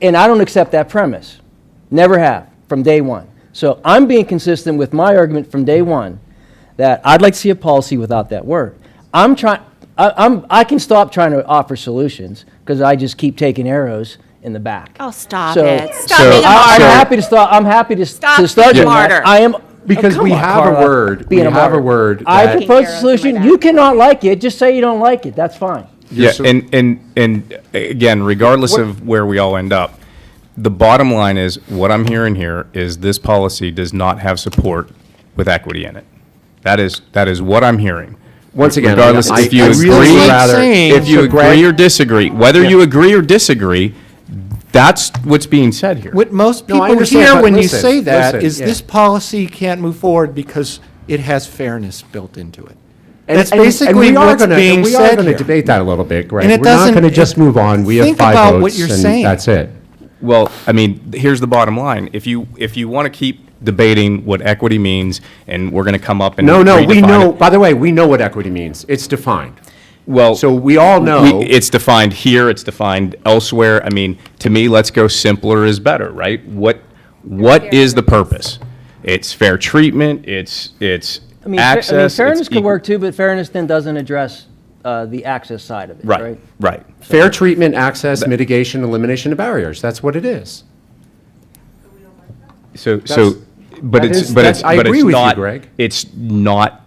S4: And I don't accept that premise. Never have, from day one. So I'm being consistent with my argument from day one that I'd like to see a policy without that word. I can stop trying to offer solutions because I just keep taking arrows in the back.
S14: Oh, stop
S4: So-
S14: it. Stop
S1: So-
S14: being a
S4: I'm
S14: martyr.
S4: happy to start. I'm happy to
S14: Stop
S4: to start
S14: being
S4: doing that.
S14: martyr.
S4: I am.
S15: Because
S4: come
S15: we
S4: on,
S15: have
S4: Carla,
S15: a word, we
S4: being a
S15: have a
S4: martyr.
S15: word.
S4: I
S15: that-
S4: propose a solution. You cannot like it. Just say you don't like it. That's fine.
S1: Yeah, and again, regardless of where we all end up, the bottom line is, what I'm hearing here is this policy does not have support with equity in it. That is what I'm hearing.
S15: Once again,
S1: regardless
S15: I
S1: if you
S15: really
S1: agree,
S15: rather-
S1: if you
S15: So, Greg-
S1: agree or disagree, whether you agree or disagree, that's what's being said here.
S17: What most
S15: No, I
S17: people
S15: understand,
S17: hear
S15: but
S17: when you
S15: listen,
S17: say that
S15: listen,
S17: is
S15: yeah.
S17: this policy can't move forward because it has fairness built into it.
S15: And-
S17: That's
S15: and- and
S17: basically
S15: we are
S17: what's
S15: gonna-
S17: being
S15: We are
S17: said
S15: going to
S17: here.
S15: debate that a little bit, Greg.
S17: And it
S15: We're not
S17: doesn't-
S15: going to just move on. We have
S17: think
S15: 5
S17: about
S15: votes,
S17: what you're
S15: and
S17: saying.
S15: that's it.
S1: Well, I mean, here's the bottom line. If you want to keep debating what equity means, and we're going to come up and
S15: No, we
S1: redefine
S15: know,
S1: it.
S15: by the way, we know what equity means. It's defined.
S1: Well,
S15: So we all know.
S1: it's defined here, it's defined elsewhere. I mean, to me, let's go simpler is better, right? What is the purpose? It's fair treatment, it's
S4: I mean,
S1: access.
S4: fairness
S1: it's
S4: could work too, but fairness then doesn't address the access side of it, right?
S1: Right, right.
S15: Fair treatment, access, mitigation, elimination of barriers. That's what it is.
S1: So,
S15: That's-
S1: but
S15: that
S1: it's,
S15: is-
S1: but
S15: that's-
S1: it's,
S15: I
S1: but
S15: agree
S1: it's
S15: with you,
S1: not,
S15: Greg.
S1: it's not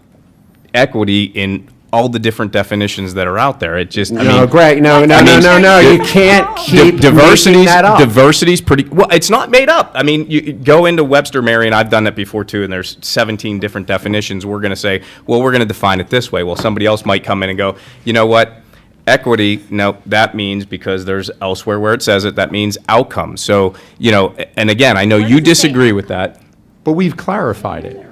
S1: equity in all the different definitions that are out there. It just, I
S15: No,
S1: mean.
S15: Greg, no,
S1: I mean,
S15: you can't keep making that up.
S1: Diversity's pretty, well, it's not made up. I mean, you go into Webster, Mary, and I've done that before too, and there's 17 different definitions. We're going to say, well, we're going to define it this way. Well, somebody else might come in and go, you know what? Equity, no, that means, because there's elsewhere where it says it, that means outcome. So, and again, I know you disagree with that.
S15: But we've clarified it.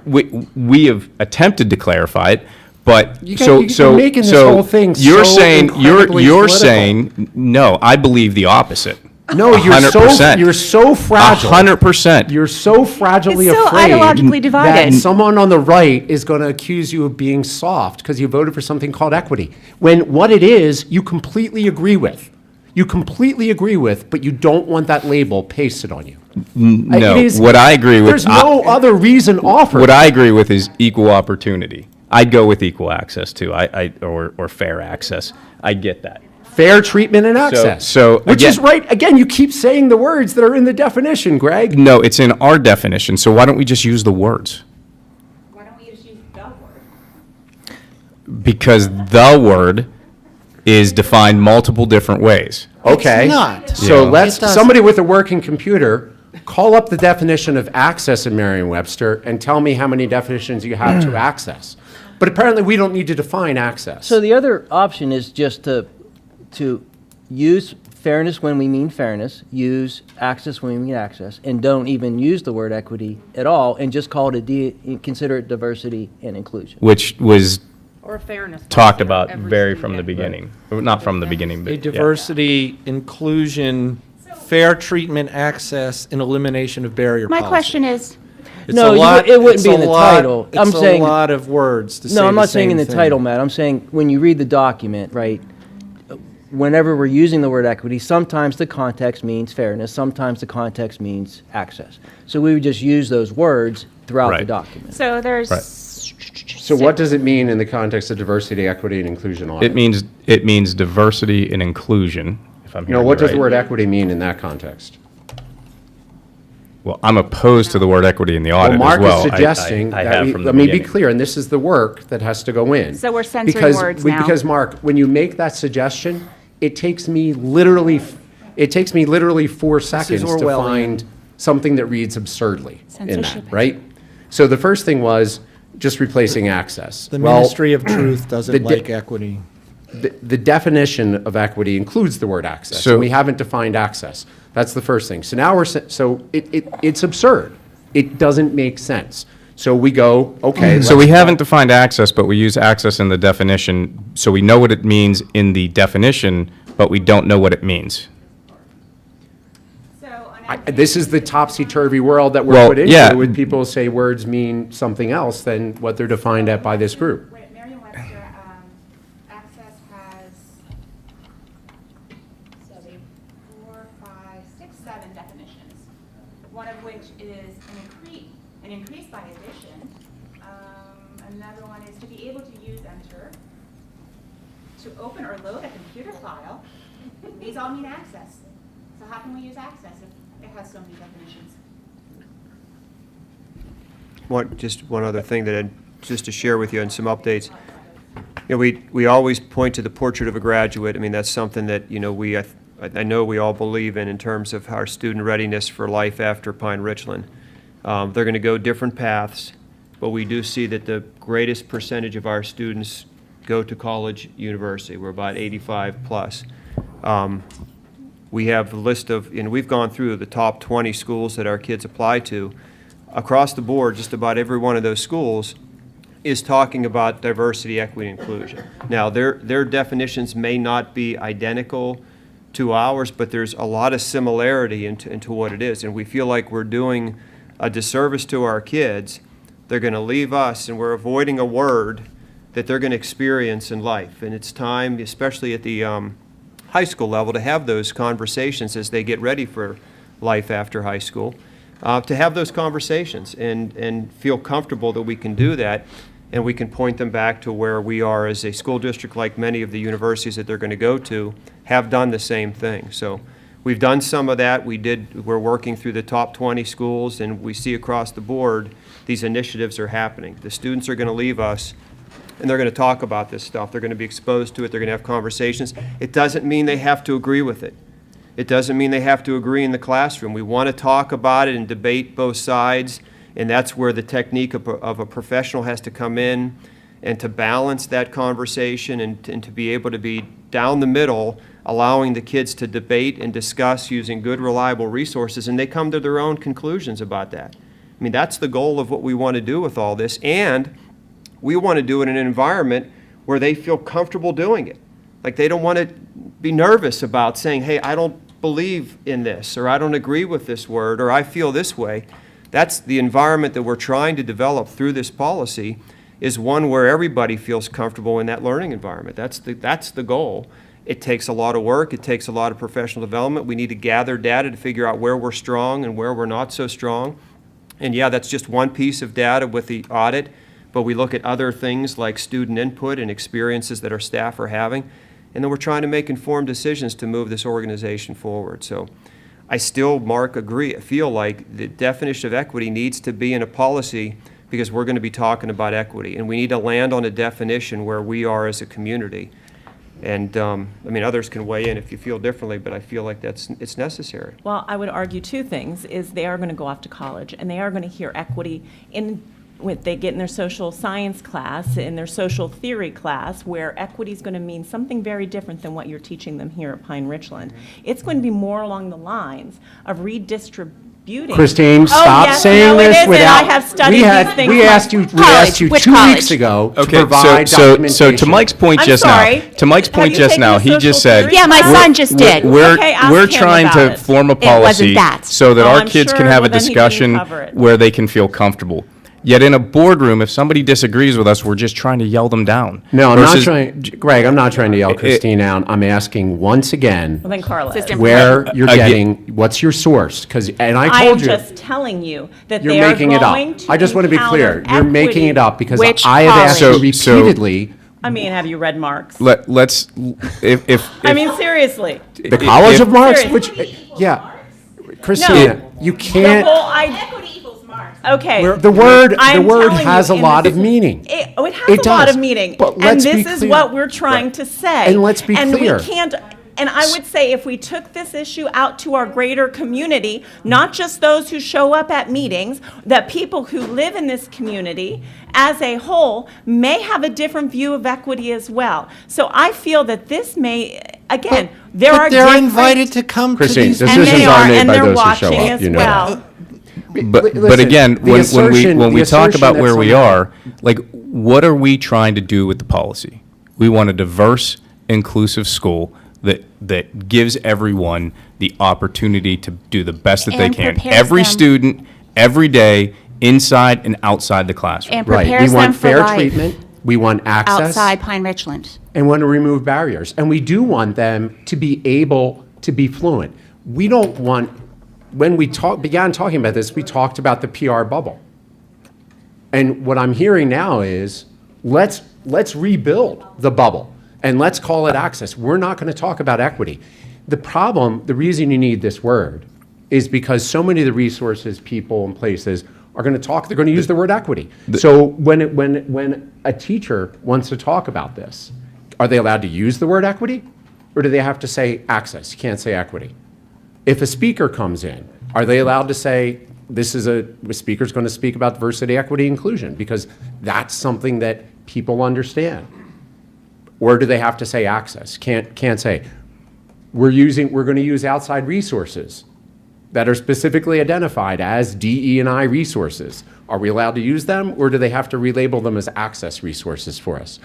S1: We have attempted to clarify it, but
S15: You
S1: so
S15: guys- you're making this whole thing
S1: you're
S15: so
S1: saying
S15: incredibly
S1: you're
S15: political.
S1: saying no. I believe the opposite.
S15: No, you're
S1: 100%.
S15: so fragile.
S1: 100%.
S15: You're so fragilely
S12: It's so
S15: afraid
S12: ideologically divided.
S15: that someone on the right is going to accuse you of being soft because you voted for something called equity, when what it is, you completely agree with. You completely agree with, but you don't want that label pasted on you.
S1: No,
S15: It is-
S1: what I agree with.
S15: There's no other reason offered.
S1: What I agree with is equal opportunity. I'd go with equal access too. Or fair access. I get that.
S15: Fair treatment and access.
S1: so
S15: which
S1: again-
S15: is right. Again, you keep saying the words that are in the definition, Greg.
S1: No, it's in our definition. So why don't we just use the words?
S14: Why don't we just use the word?
S1: Because the word is defined multiple different ways.
S15: Okay.
S17: not.
S15: So
S1: Yeah.
S15: let's,
S17: It doesn't.
S15: somebody with a working computer, call up the definition of access in Merriam-Webster and tell me how many definitions you have to access. But apparently, we don't need to define access.
S4: So the other option is just to use fairness when we mean fairness, use access when we mean access, and don't even use the word equity at all, and just call it consider it diversity and inclusion.
S1: Which was
S16: Or fairness.
S1: talked
S16: policy,
S1: about
S16: every
S1: very
S16: single
S1: from the
S16: day.
S1: beginning. Or not from the beginning, but
S9: A
S1: yeah.
S9: diversity, inclusion, fair treatment, access, and elimination of barrier
S14: My
S9: policy.
S14: question is,
S9: It's
S4: No,
S9: a lot-
S4: it wouldn't
S9: it's
S4: be
S9: a
S4: in the
S9: lot-
S4: title. I'm saying-
S9: It's a lot of words to say
S4: No, I'm
S9: the
S4: not saying in
S9: same
S4: the
S9: thing.
S4: title, Matt. I'm saying when you read the document, right, whenever we're using the word equity, sometimes the context means fairness, sometimes the context means access. So we would just use those words throughout the
S1: Right.
S4: document.
S14: so there's.
S1: Right.
S15: So what does it mean in the context of diversity, equity, and inclusion audit?
S1: It means diversity and inclusion, if I'm hearing
S15: No, what
S1: you
S15: does the
S1: right.
S15: word equity mean in that context?
S1: Well, I'm opposed to the word equity in the audit
S15: Well,
S1: as
S15: Mark
S1: well.
S15: is suggesting
S1: I
S15: that
S1: have
S15: we,
S1: from the
S15: let me be
S1: beginning.
S15: clear, and this is the work that has to go in.
S14: So we're censoring
S15: Because
S14: words
S15: we-
S14: now.
S15: Because, Mark, when you make that suggestion, it takes me literally 4 seconds to
S4: Orwellian.
S15: find something that reads absurdly in that,
S14: Censorship.
S15: right? So the first thing was just replacing access.
S9: The
S15: Well,
S9: Ministry of Truth
S15: the
S9: doesn't
S15: di-
S9: like equity.
S15: the definition of equity includes the word access,
S1: So-
S15: and we haven't defined access. That's the first thing. So now it's absurd. It doesn't make sense. So we go, okay.
S1: So we
S15: let's-
S1: haven't defined access, but we use access in the definition, so we know what it means in the definition, but we don't know what it means.
S14: So, on
S15: This is the topsy-turvy world that we're
S1: Well,
S15: put into,
S1: yeah.
S15: when people say words mean something else than what they're defined at by this group.
S14: Wait, Merriam-Webster, access has, let's see, 4, 5, 6, 7 definitions, one of which is an increase by addition. Another one is to be able to use enter, to open or load a computer file. These all mean access. So how can we use access if it has so many definitions?
S7: just one other thing just to share with you and some updates. You know, we always point to the portrait of a graduate. I mean, that's something that, you know, I know we all believe in terms of our student readiness for life after Pine-Richland. They're going to go different paths, but we do see that the greatest percentage of our students go to college, university. We're about 85 plus. We have a list of, and we've gone through the top 20 schools that our kids apply to. Across the board, just about every one of those schools is talking about diversity, equity, and inclusion. Now, their definitions may not be identical to ours, but there's a lot of similarity into what it is. And we feel like we're doing a disservice to our kids. They're going to leave us, and we're avoiding a word that they're going to experience in life. And it's time, especially at the high school level, to have those conversations as they get ready for life after high school, to have those conversations and feel comfortable that we can do that, and we can point them back to where we are as a school district, like many of the universities that they're going to go to have done the same thing. So we've done some of that. We're working through the top 20 schools, and we see across the board these initiatives are happening. The students are going to leave us, and they're going to talk about this stuff. They're going to be exposed to it. They're going to have conversations. It doesn't mean they have to agree with it. It doesn't mean they have to agree in the classroom. We want to talk about it and debate both sides, and that's where the technique of a professional has to come in and to balance that conversation and to be able to be down the middle, allowing the kids to debate and discuss using good, reliable resources, and they come to their own conclusions about that. I mean, that's the goal of what we want to do with all this, and we want to do it in an environment where they feel comfortable doing it. Like, they don't want to be nervous about saying, hey, I don't believe in this, or I don't agree with this word, or I feel this way. That's the environment that we're trying to develop through this policy, is one where everybody feels comfortable in that learning environment. That's the goal. It takes a lot of work. It takes a lot of professional development. We need to gather data to figure out where we're strong and where we're not so strong. And yeah, that's just one piece of data with the audit, but we look at other things like student input and experiences that our staff are having, and then we're trying to make informed decisions to move this organization forward. So I still, Mark, feel like the definition of equity needs to be in a policy, because we're going to be talking about equity, and we need to land on a definition where we are as a community. And I mean, others can weigh in if you feel differently, but I feel like it's necessary.
S12: Well, I would argue two things, is they are going to go off to college, and they are going to hear equity when they get in their social science class, in their social theory class, where equity is going to mean something very different than what you're teaching them here at Pine-Richland. It's going to be more along the lines of redistributing.
S15: Christine, stop saying this without.
S12: I have studied these things.
S15: We asked you 2 weeks ago to provide documentation.
S1: So to Mike's point just now, he just said.
S18: Yeah, my son just did.
S1: We're trying to form a policy so that our kids can have a discussion where they can feel comfortable. Yet in a boardroom, if somebody disagrees with us, we're just trying to yell them down.
S15: No, I'm not trying, Greg, I'm not trying to yell Christine down. I'm asking once again,
S12: Well, then Carla is.
S15: where you're getting, what's your source? And I told you.
S12: I'm just telling you that
S15: You're
S12: they are
S15: making it
S12: going
S15: up.
S12: to
S15: I just want to be clear.
S12: encounter
S15: You're making
S12: equity.
S15: it up because
S18: Which
S15: I have asked you
S1: college? So-
S15: repeatedly.
S12: I mean, have you read Marx?
S1: Let's, if.
S12: I mean, seriously.
S15: The College of Marx,
S12: Seriously.
S15: which, yeah. Christina, you
S12: The
S15: can't.
S12: whole
S14: Equity equals Marx.
S12: Okay.
S15: The word
S12: I'm telling
S15: has
S12: you,
S15: a
S12: in
S15: lot
S12: this-
S15: of meaning.
S12: It has
S15: It
S12: a lot
S15: does.
S12: of meaning.
S15: But
S12: And
S15: let's be
S12: this is
S15: clear.
S12: what we're trying to say.
S15: And let's be clear.
S12: And we can't, and I would say if we took this issue out to our greater community, not just those who show up at meetings, that people who live in this community as a whole may have a different view of equity as well. So I feel that this may, again, there are
S17: They're
S12: different.
S17: invited to come to
S15: Christine,
S17: these.
S12: And
S15: decisions
S12: they
S15: are
S12: are,
S15: made
S12: and
S15: by
S12: they're
S15: those who show
S12: watching
S15: up,
S12: as
S15: you know
S12: well.
S15: that.
S1: But
S15: Listen,
S1: again,
S15: the
S1: when
S15: assertion-
S1: we
S15: the
S1: talk
S15: assertion
S1: about
S15: that
S1: where we
S15: somehow-
S1: are, like, what are we trying to do with the policy? We want a diverse, inclusive school that gives everyone the opportunity to do the best that they
S18: And
S1: can.
S18: prepares
S1: Every
S18: them.
S1: student, every day, inside and outside the classroom.
S18: And
S15: Right. We
S18: prepares them
S15: want
S18: for
S15: fair
S18: life
S15: treatment. We want access.
S18: outside Pine-Richland.
S15: And want to remove barriers. And we do want them to be able to be fluent. We don't want, when we began talking about this, we talked about the PR bubble. And what I'm hearing now is, let's rebuild the bubble and let's call it access. We're not going to talk about equity. The problem, the reason you need this word is because so many of the resources, people, and places are going to talk, they're going to use the word equity. So when a teacher wants to talk about this, are they allowed to use the word equity? Or do they have to say access? You can't say equity. If a speaker comes in, are they allowed to say, this is a speaker's going to speak about diversity, equity, inclusion, because that's something that people understand? Or do they have to say access? Can't say. We're going to use outside resources that are specifically identified as DE&I resources. Are we allowed to use them, or do they have to relabel them as access resources for us?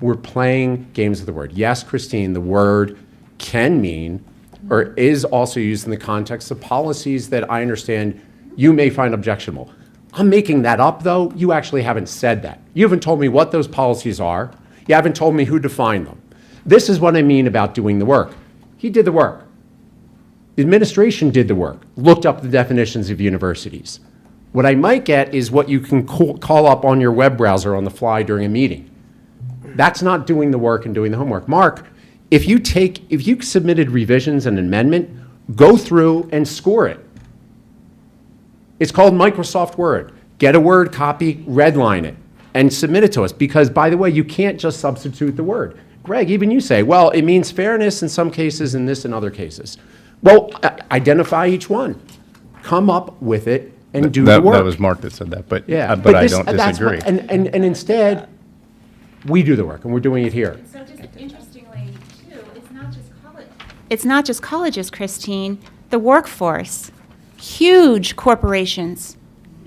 S15: We're playing games with the word. Yes, Christine, the word can mean, or is also used in the context of policies that I understand you may find objectionable. I'm making that up, though. You actually haven't said that. You haven't told me what those policies are. You haven't told me who defined them. This is what I mean about doing the work. He did the work. The administration did the work, looked up the definitions of universities. What I might get is what you can call up on your web browser on the fly during a meeting. That's not doing the work and doing the homework. Mark, if you submitted revisions and amendment, go through and score it. It's called Microsoft Word. Get a Word copy, redline it, and submit it to us. Because, by the way, you can't just substitute the word. Greg, even you say, well, it means fairness in some cases and this in other cases. Well, identify each one. Come up with it and do the work.
S1: That was Mark that said that, but,
S15: yeah,
S1: but I don't disagree.
S15: And instead, we do the work, and we're doing it here.
S14: So just interestingly, too, it's not just colleges, Christine. The workforce, huge corporations.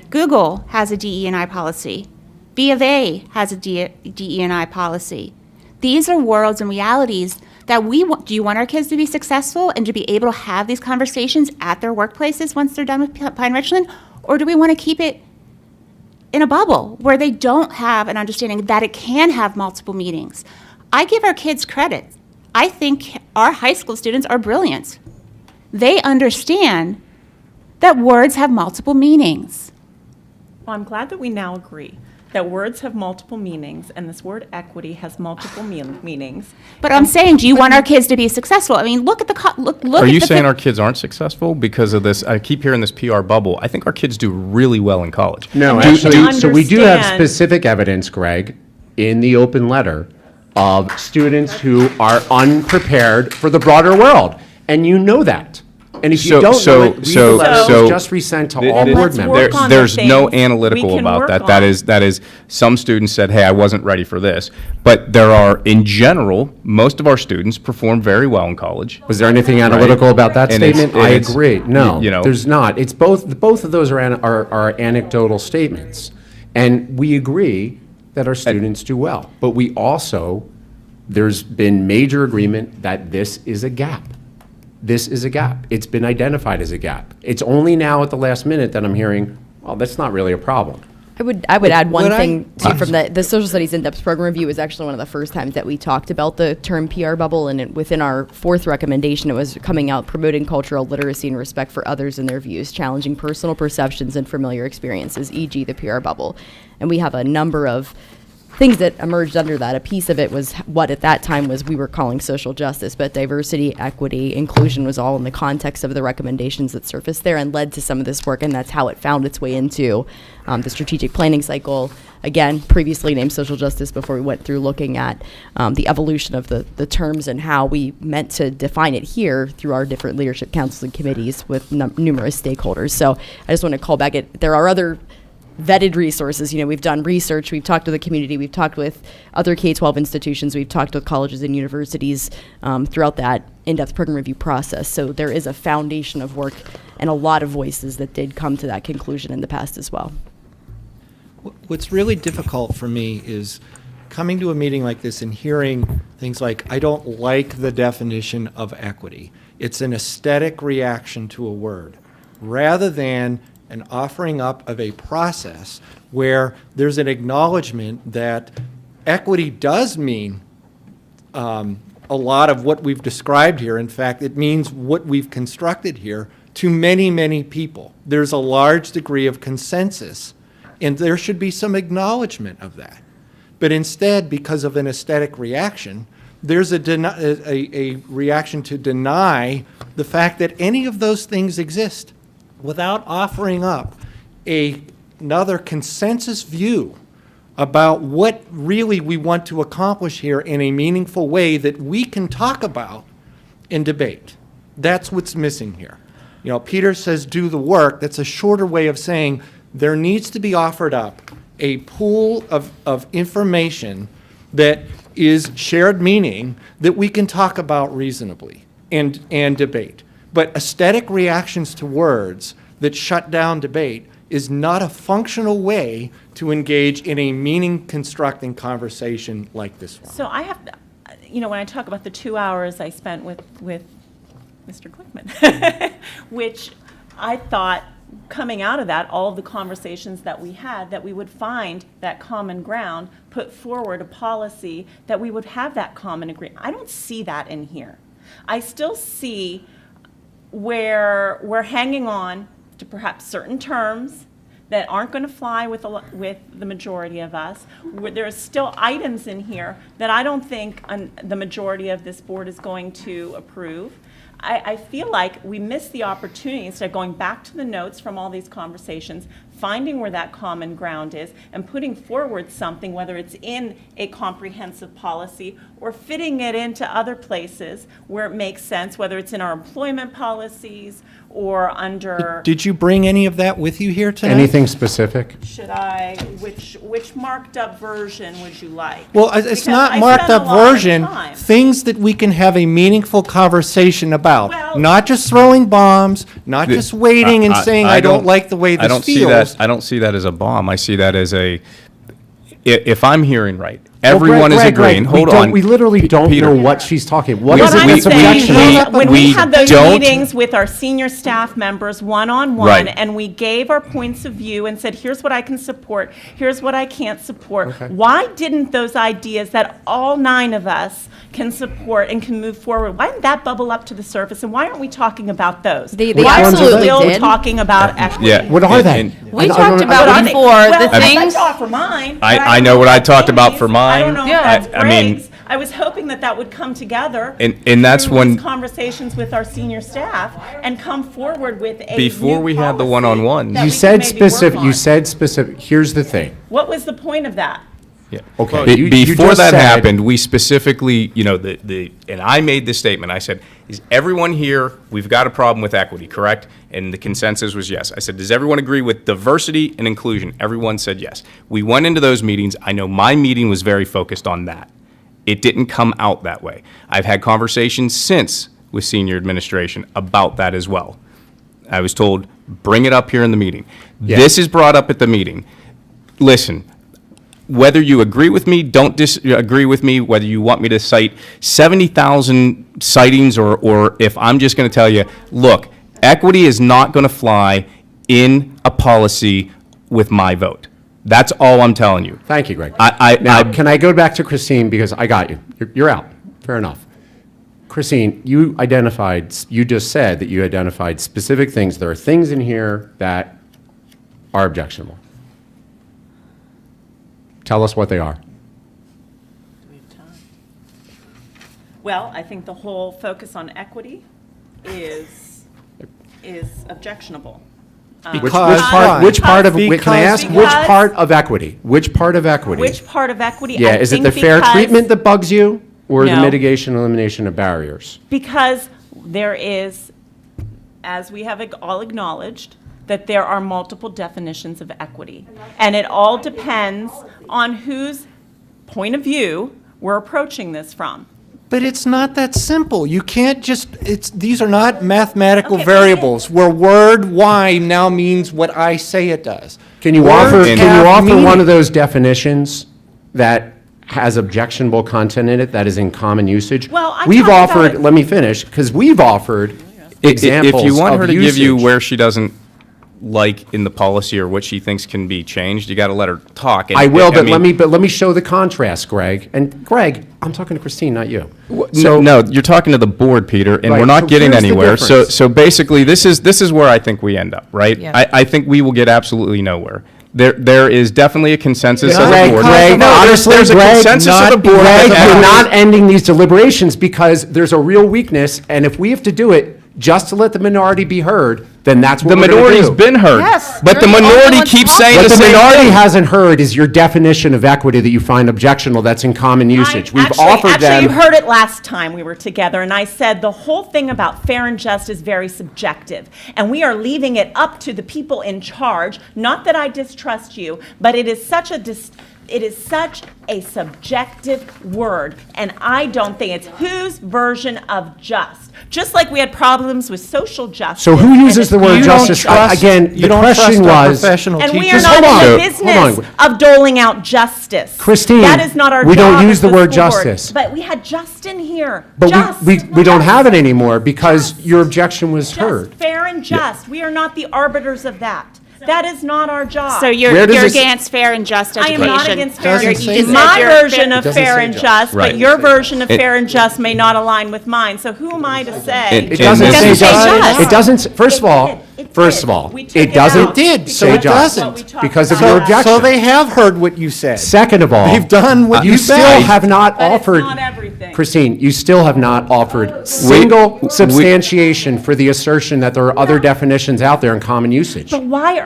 S14: Google has a DE&I policy. B of A has a DE&I policy. These are worlds and realities that we want. Do you want our kids to be successful and to be able to have these conversations at their workplaces once they're done with Pine-Richland? Or do we want to keep it in a bubble where they don't have an understanding that it can have multiple meanings? I give our kids credit. I think our high school students are brilliant. They understand that words have multiple meanings.
S12: Well, I'm glad that we now agree that words have multiple meanings, and this word equity has multiple meanings.
S14: But I'm saying, do you want our kids to be successful? I mean, look at the look.
S1: Are you saying our kids aren't successful because of this? I keep hearing this PR bubble. I think our kids do really well in college.
S15: No, actually, so we do have specific evidence, Greg, in the open letter of students who are unprepared for the broader world, and you know that. And if you don't know it, read the letter. It was just resent to all board members.
S1: There's no analytical about that. That is, some students said, hey, I wasn't ready for this. But there are, in general, most of our students perform very well in college.
S15: Was there anything analytical about that statement? I agree. No, there's not. It's both of those are anecdotal statements. And we agree that our students do well. But we also, there's been major agreement that this is a gap. This is a gap. It's been identified as a gap. It's only now at the last minute that I'm hearing, well, that's not really a problem.
S6: I would add one thing too, from the social studies in-depth program review was actually one of the first times that we talked about the term PR bubble, and within our fourth recommendation, it was coming out promoting cultural literacy and respect for others and their views, challenging personal perceptions and familiar experiences, e.g. the PR bubble. And we have a number of things that emerged under that. A piece of it was what at that time was we were calling social justice, but diversity, equity, inclusion was all in the context of the recommendations that surfaced there and led to some of this work, and that's how it found its way into the strategic planning cycle. Again, previously named social justice before we went through looking at the evolution of the terms and how we meant to define it here through our different leadership councils and committees with numerous stakeholders. So I just want to call back there are other vetted resources. We've done research, we've talked to the community, we've talked with other K-12 institutions, we've talked with colleges and universities throughout that in-depth program review process. So there is a foundation of work and a lot of voices that did come to that conclusion in the past as well.
S17: What's really difficult for me is coming to a meeting like this and hearing things like, I don't like the definition of equity. It's an aesthetic reaction to a word, rather than an offering up of a process where there's an acknowledgement that equity does mean a lot of what we've described here. In fact, it means what we've constructed here to many, many people. There's a large degree of consensus, and there should be some acknowledgement of that. But instead, because of an aesthetic reaction, there's a reaction to deny the fact that any of those things exist, without offering up a another consensus view about what really we want to accomplish here in a meaningful way that we can talk about and debate. That's what's missing here. You know, Peter says do the work. That's a shorter way of saying there needs to be offered up a pool of information that is shared meaning that we can talk about reasonably and debate. But aesthetic reactions to words that shut down debate is not a functional way to engage in a meaning-constructing conversation like this one.
S12: So I have, you know, when I talk about the 2 hours I spent with Mr. Glickman, which I thought coming out of that, all of the conversations that we had, that we would find that common ground, put forward a policy that we would have that common agreement. I don't see that in here. I still see where we're hanging on to perhaps certain terms that aren't going to fly with the majority of us. There are still items in here that I don't think the majority of this board is going to approve. I feel like we missed the opportunity, instead of going back to the notes from all these conversations, finding where that common ground is, and putting forward something, whether it's in a comprehensive policy or fitting it into other places where it makes sense, whether it's in our employment policies or under.
S17: Did you bring any of that with you here tonight?
S15: Anything specific?
S12: Should I, which marked up version would you like?
S17: Well, it's
S12: Because
S17: not
S12: I
S17: marked
S12: spent a
S17: up
S12: lot of
S17: version,
S12: time.
S17: things that we can have a meaningful conversation about.
S12: Well-
S17: Not just throwing bombs, not just waiting and saying, I don't like the way this
S1: I don't see
S17: feels.
S1: that. I don't see that as a bomb. I see that as if I'm hearing right,
S15: Well,
S1: everyone is
S15: Greg,
S1: agreeing.
S15: we
S1: Hold
S15: don't-
S1: on.
S15: We literally don't
S1: Peter.
S15: know what she's talking. What
S1: Yeah,
S15: is
S12: What
S15: it
S12: I'm
S15: that's
S12: saying
S15: objectionable?
S12: is, when we
S1: We
S12: had those
S1: don't-
S12: meetings with our senior staff members one-on-one,
S1: Right.
S12: and we gave our points of view and said, here's what I can support, here's what I can't support. Why didn't those ideas that all 9 of us can support and can move forward, why didn't that bubble up to the surface, and why aren't we talking about those?
S6: They
S12: Why are we
S6: absolutely
S12: still
S6: did.
S12: talking about equity?
S1: Yeah.
S15: What are they?
S1: And-
S16: We talked about
S12: What are they?
S16: before,
S12: Well,
S16: the
S12: I
S16: things.
S12: talked for mine. but
S1: I
S12: don't
S1: know what I
S12: about
S1: talked about
S12: Amy's.
S1: for
S12: I
S1: mine.
S12: don't know
S16: Yeah.
S12: if that's
S1: I mean-
S12: Greg's. I was hoping that would come together.
S1: And that's
S12: through
S1: when-
S12: these conversations with our senior staff and come forward with a
S1: Before
S12: new
S1: we had the
S12: policy
S1: one-on-ones.
S12: that
S15: You
S12: we
S15: said
S12: could maybe work
S15: specific, you
S12: on.
S15: said specific, here's the thing.
S12: What was the point of that?
S1: Yeah.
S15: Okay.
S1: Be-
S15: you
S1: Before
S15: just
S1: that
S15: said-
S1: happened, we specifically, you know, and I made this statement. I said, is everyone here, we've got a problem with equity, correct? And the consensus was yes. I said, does everyone agree with diversity and inclusion? Everyone said yes. We went into those meetings. I know my meeting was very focused on that. It didn't come out that way. I've had conversations since with senior administration about that as well. I was told, bring it up here in the meeting.
S15: Yeah.
S1: This is brought up at the meeting. Listen, whether you agree with me, don't disagree with me, whether you want me to cite 70,000 sightings or if I'm just going to tell you, look, equity is not going to fly in a policy with my vote. That's all I'm telling you.
S15: Thank you, Greg.
S1: I-
S15: Now, can I go back to Christine, because I got you. You're out. Fair enough. Christine, you just said that you identified specific things. There are things in here that are objectionable. Tell us what they are.
S12: Well, I think the whole focus on equity is objectionable.
S15: Which part of, can I ask, which
S12: Because-
S15: part of equity? Which part of equity?
S12: Which part of equity?
S15: Yeah,
S12: I
S15: is it
S12: think
S15: the fair
S12: because-
S15: treatment that bugs you, or the
S12: No.
S15: mitigation, elimination of barriers?
S12: Because there is, as we have all acknowledged, that there are multiple definitions of equity. And it all depends on whose point of view we're approaching this from.
S17: But it's not that simple. You can't just, these are not mathematical
S12: Okay,
S17: variables where word Y now means what I say it does.
S15: Can you
S17: Words
S15: offer,
S17: have
S15: one
S17: meaning.
S15: of those definitions that has objectionable content in it that is in common usage?
S12: Well, I
S15: We've
S12: talked about
S15: offered,
S12: it.
S15: let me finish, because we've offered
S1: If
S15: examples
S1: you want her
S15: of
S1: to give you
S15: usage.
S1: where she doesn't like in the policy or what she thinks can be changed, you got to let her talk. And
S15: I will, but
S1: mean-
S15: let me show the contrast, Greg. And Greg, I'm talking to Christine, not you.
S1: No, you're talking to the board, Peter, and
S15: Right,
S1: we're not
S15: so
S1: getting
S15: here's the
S1: anywhere. So,
S15: difference.
S1: so basically, this is where I think we end up, right?
S16: Yeah.
S1: I think we will get absolutely nowhere. There is definitely a consensus of the
S15: Greg,
S1: board.
S15: Greg,
S1: No,
S15: honestly,
S1: there's a
S15: Greg,
S1: consensus of the board.
S15: Greg,
S1: that-
S15: you're not ending these deliberations because there's a real weakness, and if we have to do it just to let the minority be heard, then that's what
S1: The
S15: we're gonna
S1: minority's
S15: do.
S1: been heard.
S16: Yes,
S1: But the
S16: you're the only
S1: minority
S16: ones
S1: keeps
S16: talking.
S1: saying
S15: What
S1: the
S15: the
S1: same
S15: minority
S1: thing.
S15: hasn't heard is your definition of equity that you find objectionable, that's in common usage. We've offered
S12: Actually, you
S15: them.
S12: heard it last time we were together, and I said the whole thing about fair and just is very subjective, and we are leaving it up to the people in charge. Not that I distrust you, but it is such a subjective word, and I don't think it's whose version of just. Just like we had problems with social justice.
S15: So who uses the word
S17: You don't
S15: justice?
S17: trust-
S15: Again,
S17: you
S15: the
S17: don't
S15: question
S17: trust our
S15: was.
S17: professional
S12: And we are
S17: teachers.
S12: not
S15: hold
S12: in the
S15: on.
S12: business
S15: Hold on.
S12: of doling out justice.
S15: Christine,
S12: That is not our job.
S15: we don't use
S12: as
S15: the word
S12: school board.
S15: justice.
S12: But we had just in here.
S15: But
S12: Just.
S15: we don't have it anymore because your objection was
S12: Just
S15: heard.
S12: fair and just. We are not the arbiters of that. That is not our job.
S18: So you're
S15: Where does
S18: you're
S15: this-
S18: against fair and just
S12: I
S18: education.
S12: am not against fair and
S17: Doesn't
S12: just.
S17: say that.
S12: My
S18: You're
S12: version
S18: fair-
S12: of
S15: doesn't
S12: fair
S15: say
S12: and
S15: just.
S12: just,
S1: Right.
S12: but your version of fair and just may not align with mine. So who am I to say?
S15: It doesn't
S1: It
S15: say
S1: doesn't
S18: say
S15: just.
S18: just.
S15: It doesn't, first of all,
S12: It
S15: first
S12: did.
S15: of all,
S12: We took
S15: it
S12: it
S15: doesn't
S12: out.
S17: It did, so
S15: say
S17: it
S15: just
S17: doesn't.
S15: because of
S12: So-
S15: your
S17: So
S15: objection.
S17: they have heard what you said.
S15: Second of all.
S17: They've done what you
S15: still
S17: said.
S15: have not
S12: But it's
S15: offered.
S12: not everything.
S15: Christine, you still have not offered single substantiation for the assertion that there are other definitions out there in common usage.
S12: But why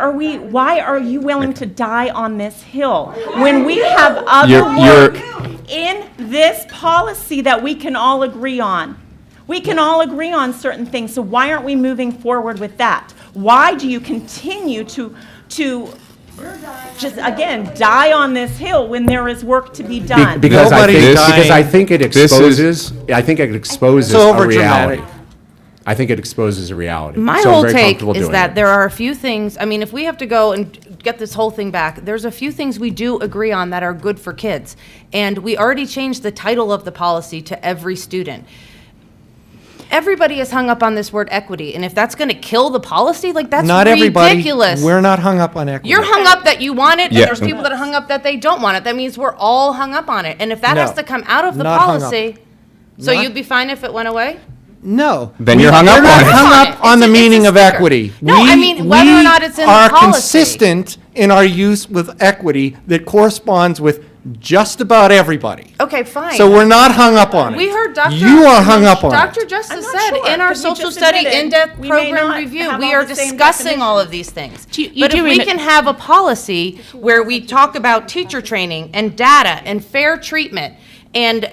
S12: are you willing to die on this hill when we have other
S1: You're-
S12: work in this policy that we can all agree on? We can all agree on certain things, so why aren't we moving forward with that? Why do you continue to just, again, die on this hill when there is work to be done?
S15: Because
S17: Nobody's
S15: I
S17: dying.
S15: think it
S1: This is-
S15: exposes
S17: It's
S15: a
S17: overdramatic.
S15: reality. I think it exposes a reality.
S16: My
S15: So I'm
S16: whole
S15: very
S16: take
S15: comfortable
S16: is
S15: doing
S16: that
S15: it.
S16: there are a few things, I mean, if we have to go and get this whole thing back, there's a few things we do agree on that are good for kids. And we already changed the title of the policy to every student. Everybody is hung up on this word equity, and if that's going to kill the policy, like, that's
S17: Not everybody.
S16: ridiculous.
S17: We're not hung up on equity.
S16: You're hung up that you want it, and
S1: Yeah.
S16: there's people that are hung up that they don't want it. That means we're all hung up on it. And if that has
S17: No,
S16: to come out of the
S17: not hung up.
S16: policy, so
S17: Not-
S16: you'd be fine if it went away?
S17: No.
S1: Then you're hung up
S17: We're not
S1: on it.
S17: hung
S16: It's
S17: up on the
S16: a- it's a
S17: meaning of
S16: sticker.
S17: equity.
S16: No, I mean, whether or not it's in the
S17: We are
S16: policy.
S17: consistent in our use with equity that corresponds with just about everybody.
S16: Okay, fine.
S17: So we're not hung up on it.
S16: We heard Dr.
S17: You are hung up on it.
S16: Dr. Justice
S12: I'm not
S16: said
S12: sure,
S16: in our
S12: 'cause we
S16: social
S12: just
S16: study
S12: admitted
S16: in-depth
S12: we may
S16: program
S12: not
S16: review,
S12: have
S16: we
S12: all
S16: are
S12: the same
S16: discussing all of
S12: definitions.
S16: these things.
S18: You
S16: But
S18: do
S16: if we
S18: remit-
S16: can have a policy where we talk about teacher training and data and fair treatment, and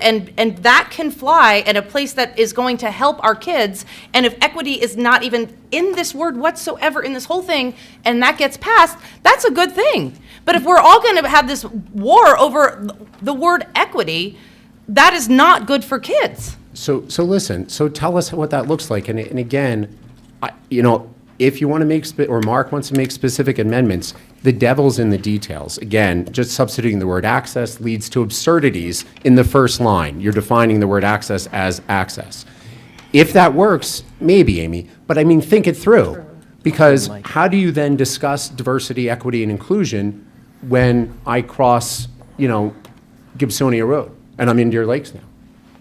S16: that can fly at a place that is going to help our kids, and if equity is not even in this word whatsoever in this whole thing, and that gets passed, that's a good thing. But if we're all going to have this war over the word equity, that is not good for kids.
S15: So listen, so tell us what that looks like. And again, if you want to make, or Mark wants to make specific amendments, the devil's in the details. Again, just substituting the word access leads to absurdities in the first line. You're defining the word access as access. If that works, maybe, Amy, but I mean, think it through. Because how do you then discuss diversity, equity, and inclusion when I cross, Gibsonia Road and I'm in Deer Lakes now?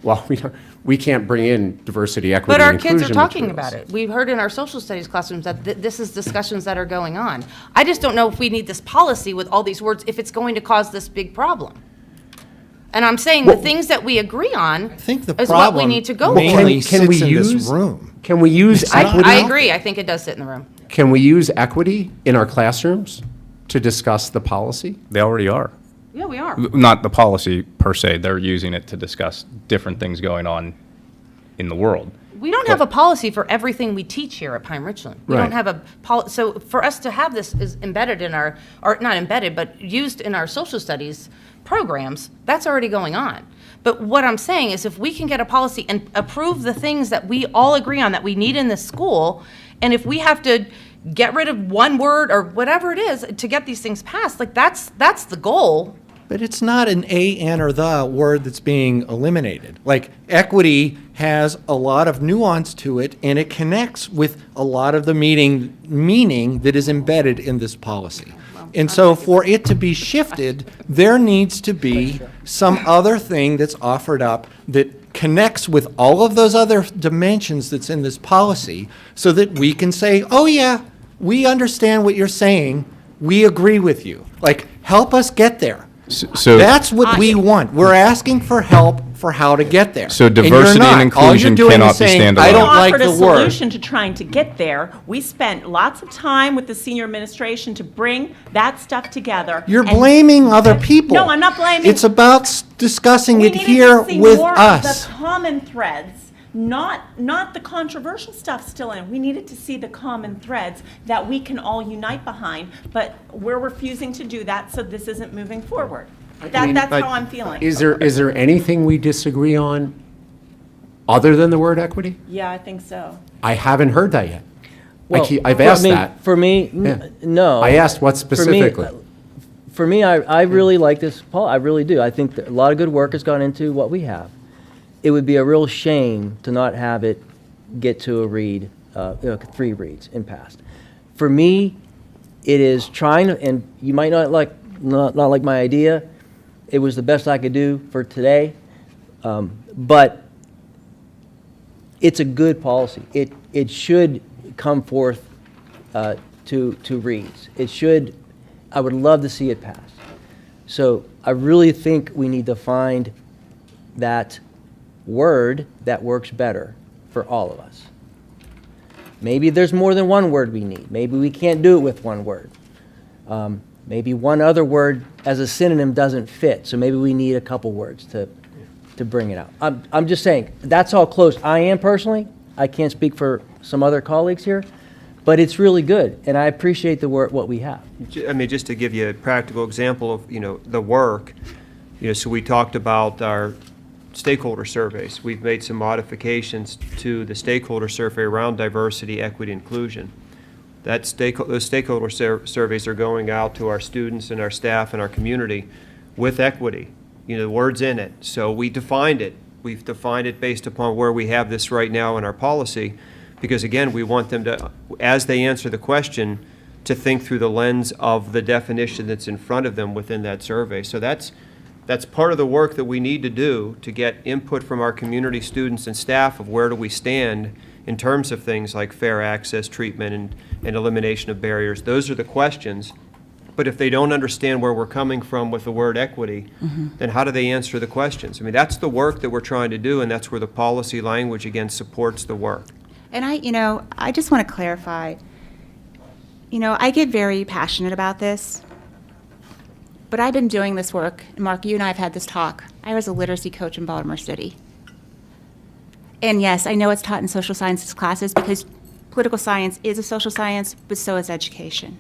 S15: Well, we can't bring in diversity, equity,
S16: But
S15: and
S16: our
S15: inclusion
S16: kids are talking
S15: materials.
S16: about it. We've heard in our social studies classrooms that this is discussions that are going on. I just don't know if we need this policy with all these words if it's going to cause this big problem. And I'm saying the things that we agree on
S17: I think the
S16: is what we
S17: problem
S16: need to go
S17: mainly
S16: for.
S15: Can we
S17: sits in this
S15: use-
S17: room.
S15: Can we use equity?
S16: I agree. I think it does sit in the room.
S15: Can we use equity in our classrooms to discuss the policy?
S1: They already are.
S16: Yeah, we are.
S1: Not the policy per se, they're using it to discuss different things going on in the world.
S16: We don't have a policy for everything we teach here at Pine-Richland. We don't
S15: Right.
S16: have a so for us to have this is embedded in our, or not embedded, but used in our social studies programs, that's already going on. But what I'm saying is if we can get a policy and approve the things that we all agree on that we need in this school, and if we have to get rid of one word or whatever it is to get these things passed, like that's the goal.
S17: But it's not an a, an, or the word that's being eliminated. Like, equity has a lot of nuance to it, and it connects with a lot of the meaning that is embedded in this policy. And so for it to be shifted, there needs to be some other thing that's offered up that connects with all of those other dimensions that's in this policy so that we can say, oh yeah, we understand what you're saying, we agree with you. Like, help us get there.
S1: So
S17: That's what we want. We're asking for help for how to get there.
S1: So
S17: And you're
S1: diversity and
S17: not. All you're
S1: inclusion
S17: doing is
S1: cannot be
S17: saying,
S1: standalone.
S17: I
S12: We
S17: don't like
S12: offered
S17: the
S12: a
S17: word.
S12: solution to trying to get there. We spent lots of time with the senior administration to bring that stuff together.
S17: You're
S12: and-
S17: blaming other people.
S12: No, I'm not blaming.
S17: It's about discussing
S12: We
S17: it
S12: needed
S17: here
S12: to see
S17: with
S12: more
S17: us.
S12: of the common threads, not the controversial stuff still in. We needed to see the common threads that we can all unite behind, but we're refusing to do that, so this isn't moving forward. That's how I'm feeling.
S15: Is there anything we disagree on other than the word equity?
S12: Yeah, I think so.
S15: I haven't heard that yet.
S4: Well,
S15: I've
S4: for
S15: asked
S4: me-
S15: that.
S4: For me,
S15: Yeah.
S4: no.
S15: I asked what
S4: For me-
S15: specifically.
S4: For me, I really like this, Paul, I really do. I think that a lot of good work has gone into what we have. It would be a real shame to not have it get to a read, 3 reads and passed. For me, it is trying to, and you might not like my idea. It was the best I could do for today, but it's a good policy. It should come forth to reads. It should. I would love to see it pass. So I really think we need to find that word that works better for all of us. Maybe there's more than one word we need. Maybe we can't do it with one word. Maybe one other word as a synonym doesn't fit, so maybe we need a couple words to bring it out. I'm just saying, that's how close I am personally. I can't speak for some other colleagues here, but it's really good, and I appreciate the work, what we have.
S7: I mean, just to give you a practical example of, the work, so we talked about our stakeholder surveys. We've made some modifications to the stakeholder survey around diversity, equity, inclusion. Those stakeholder surveys are going out to our students and our staff and our community with equity, the words in it. So we defined it. We've defined it based upon where we have this right now in our policy, because again, we want them to, as they answer the question, to think through the lens of the definition that's in front of them within that survey. So that's part of the work that we need to do to get input from our community students and staff of where do we stand in terms of things like fair access, treatment, and elimination of barriers. Those are the questions. But if they don't understand where we're coming from with the word equity, then how do they answer the questions? I mean, that's the work that we're trying to do, and that's where the policy language, again, supports the work.
S18: And I just want to clarify, I get very passionate about this, but I've been doing this work, and Mark, you and I have had this talk. I was a literacy coach in Baltimore City. And yes, I know it's taught in social sciences classes because political science is a social science, but so is education.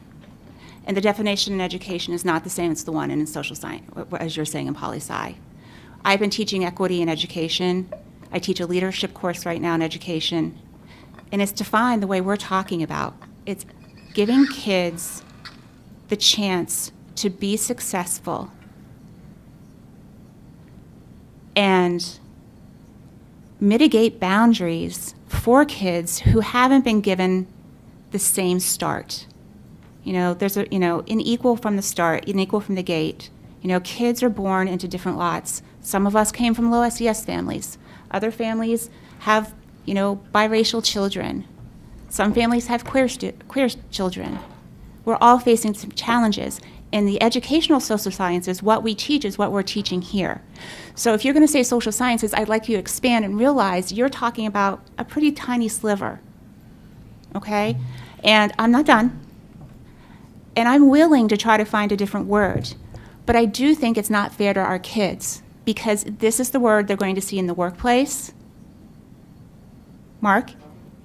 S18: And the definition in education is not the same as the one in social science, as you're saying in poli-sci. I've been teaching equity in education. I teach a leadership course right now in education. And it's defined the way we're talking about. It's giving kids the chance to be successful and mitigate boundaries for kids who haven't been given the same start. There's an equal from the start, an equal from the gate. Kids are born into different lots. Some of us came from low SES families. Other families have, biracial children. Some families have queer children. We're all facing some challenges. In the educational social sciences, what we teach is what we're teaching here. So if you're going to say social sciences, I'd like you to expand and realize you're talking about a pretty tiny sliver, okay? And I'm not done. And I'm willing to try to find a different word. But I do think it's not fair to our kids because this is the word they're going to see in the workplace. Mark,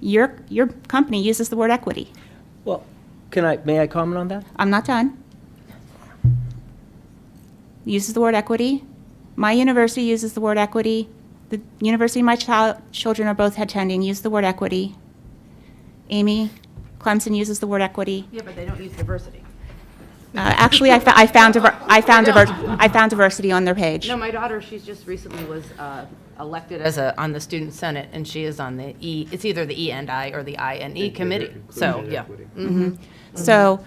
S18: your company uses the word equity.
S4: Well, may I comment on that?
S18: I'm not done. Uses the word equity. My university uses the word equity. The university my children are both attending uses the word equity. Amy, Clemson uses the word equity.
S16: Yeah, but they don't use diversity.
S18: Actually, I found diversity on their page.
S16: No, my daughter, she's just recently was elected as on the student senate, and she is on the it's either the E&I or the INE committee. So yeah.
S18: Mm-hmm. So,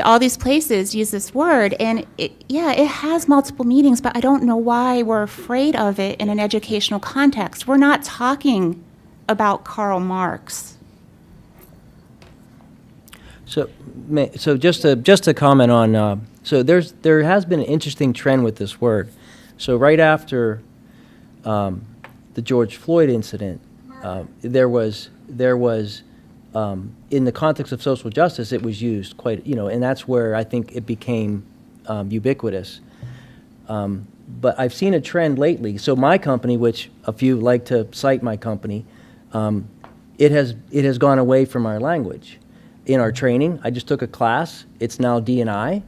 S18: all these places use this word, and it has multiple meanings, but I don't know why we're afraid of it in an educational context. We're not talking about Karl Marx.
S4: So just to comment on So there has been an interesting trend with this word. So right after the George Floyd incident, there was in the context of social justice, it was used quite, and that's where I think it became ubiquitous. But I've seen a trend lately. So my company, which a few like to cite my company, it has gone away from our language. In our training, I just took a class. It's now D&I.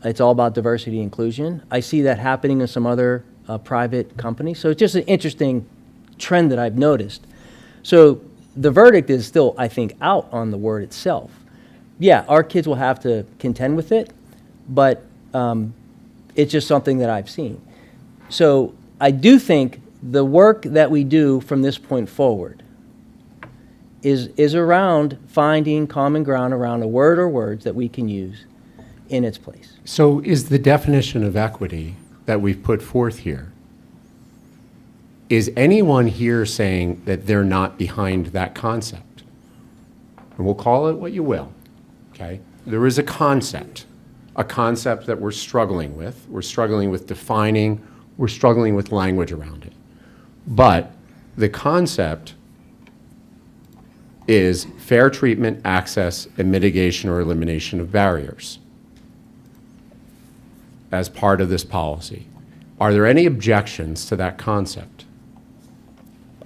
S4: It's all about diversity and inclusion. I see that happening in some other private companies. So it's just an interesting trend that I've noticed. So the verdict is still, I think, out on the word itself. Yeah, our kids will have to contend with it, but it's just something that I've seen. So I do think the work that we do from this point forward is around finding common ground around a word or words that we can use in its place.
S15: So is the definition of equity that we've put forth here, is anyone here saying that they're not behind that concept? And we'll call it what you will, okay? There is a concept that we're struggling with. We're struggling with defining, we're struggling with language around it. But the concept is fair treatment, access, and mitigation or elimination of barriers as part of this policy. Are there any objections to that concept?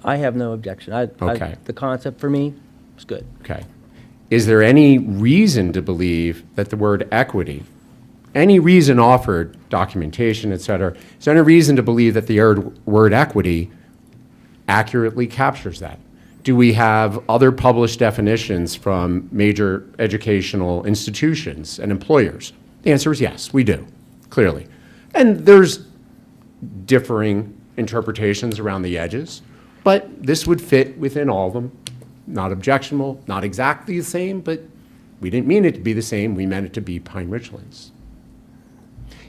S4: I have no objection.
S15: Okay.
S4: The concept for me is good.
S15: Okay. Is there any reason to believe that the word equity, any reason offered, documentation, et cetera, is there any reason to believe that the word equity accurately captures that? Do we have other published definitions from major educational institutions and employers? The answer is yes, we do, clearly. And there's differing interpretations around the edges, but this would fit within all of them. Not objectionable, not exactly the same, but we didn't mean it to be the same, we meant it to be Pine-Richland's.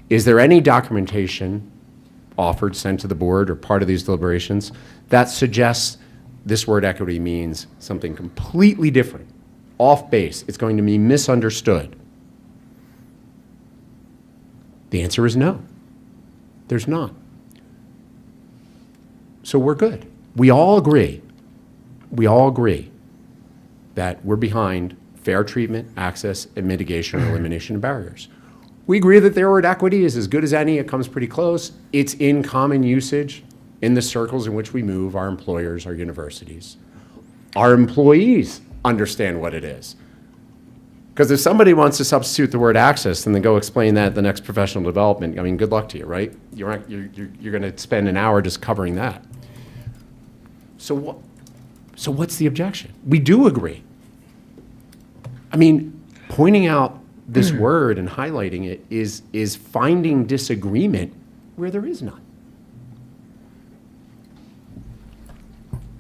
S15: Is there any documentation offered, sent to the board, or part of these deliberations that suggests this word equity means something completely different, off base, it's going to be misunderstood? The answer is no. There's not. So we're good. We all agree that we're behind fair treatment, access, and mitigation or elimination of barriers. We agree that the word equity is as good as any. It comes pretty close. It's in common usage in the circles in which we move, our employers, our universities. Our employees understand what it is. Because if somebody wants to substitute the word access and then go explain that at the next professional development, I mean, good luck to you, right? You're going to spend an hour just covering that. So what's the objection? We do agree. I mean, pointing out this word and highlighting it is finding disagreement where there is none.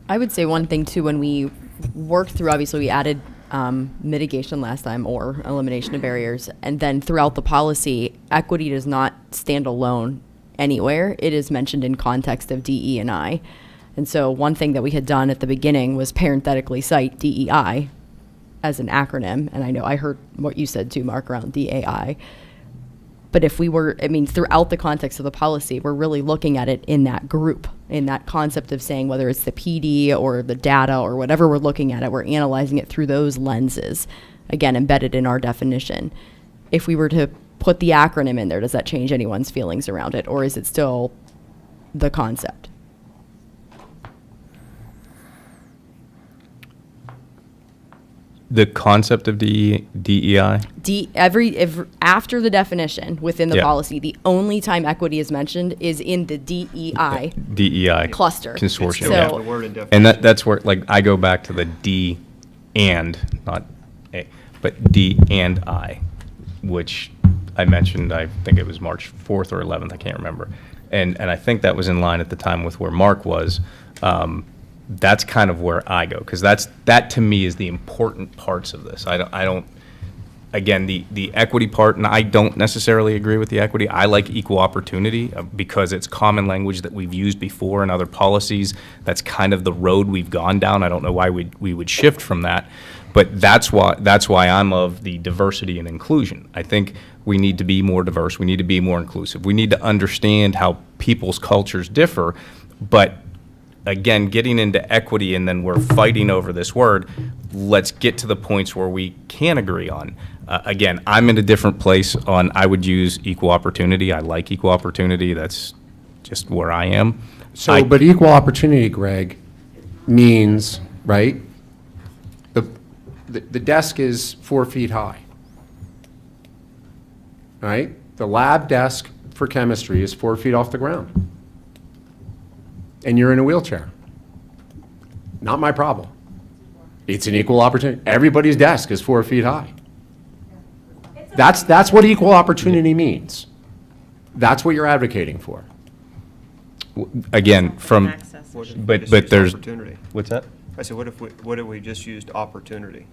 S6: I would say one thing too, when we worked through, obviously we added mitigation last time or elimination of barriers, and then throughout the policy, equity does not stand alone anywhere. It is mentioned in context of DE&I. And so one thing that we had done at the beginning was parenthetically cite DEI as an acronym. And I know I heard what you said too, Mark, around DAI. But if we were, I mean, throughout the context of the policy, we're really looking at it in that group, in that concept of saying whether it's the PD or the data or whatever we're looking at it, we're analyzing it through those lenses, again, embedded in our definition. If we were to put the acronym in there, does that change anyone's feelings around it? Or is it still the concept?
S1: The concept of DEI?
S6: After the definition within the
S1: Yeah.
S6: policy, the only time equity is mentioned is in the DEI cluster.
S1: Consortium.
S6: So-
S1: yeah.
S7: The word in
S1: And that's where, like, I go back to the D and, not A, but D and I, which I mentioned, I think it was March 4th or 11th, I can't remember. And I think that was in line at the time with where Mark was. That's kind of where I go, because that to me is the important parts of this. I don't again, the equity part, and I don't necessarily agree with the equity. I like equal opportunity because it's common language that we've used before in other policies. That's kind of the road we've gone down. I don't know why we would shift from that. But that's why I'm of the diversity and inclusion. I think we need to be more diverse. We need to be more inclusive. We need to understand how people's cultures differ. But again, getting into equity and then we're fighting over this word, let's get to the points where we can agree on. Again, I'm in a different place on, I would use equal opportunity. I like equal opportunity. That's just where I am.
S15: So, but equal opportunity, Greg, means, right, the desk is 4 feet high, right? The lab desk for chemistry is 4 feet off the ground. And you're in a wheelchair. Not my problem. It's an equal opportunity. Everybody's desk is 4 feet high. That's what equal opportunity means. That's what you're advocating for.
S1: Again, from,
S7: What if we
S1: but
S7: just used
S1: there's,
S7: opportunity?
S1: what's that?
S7: I said, what if we just used opportunity?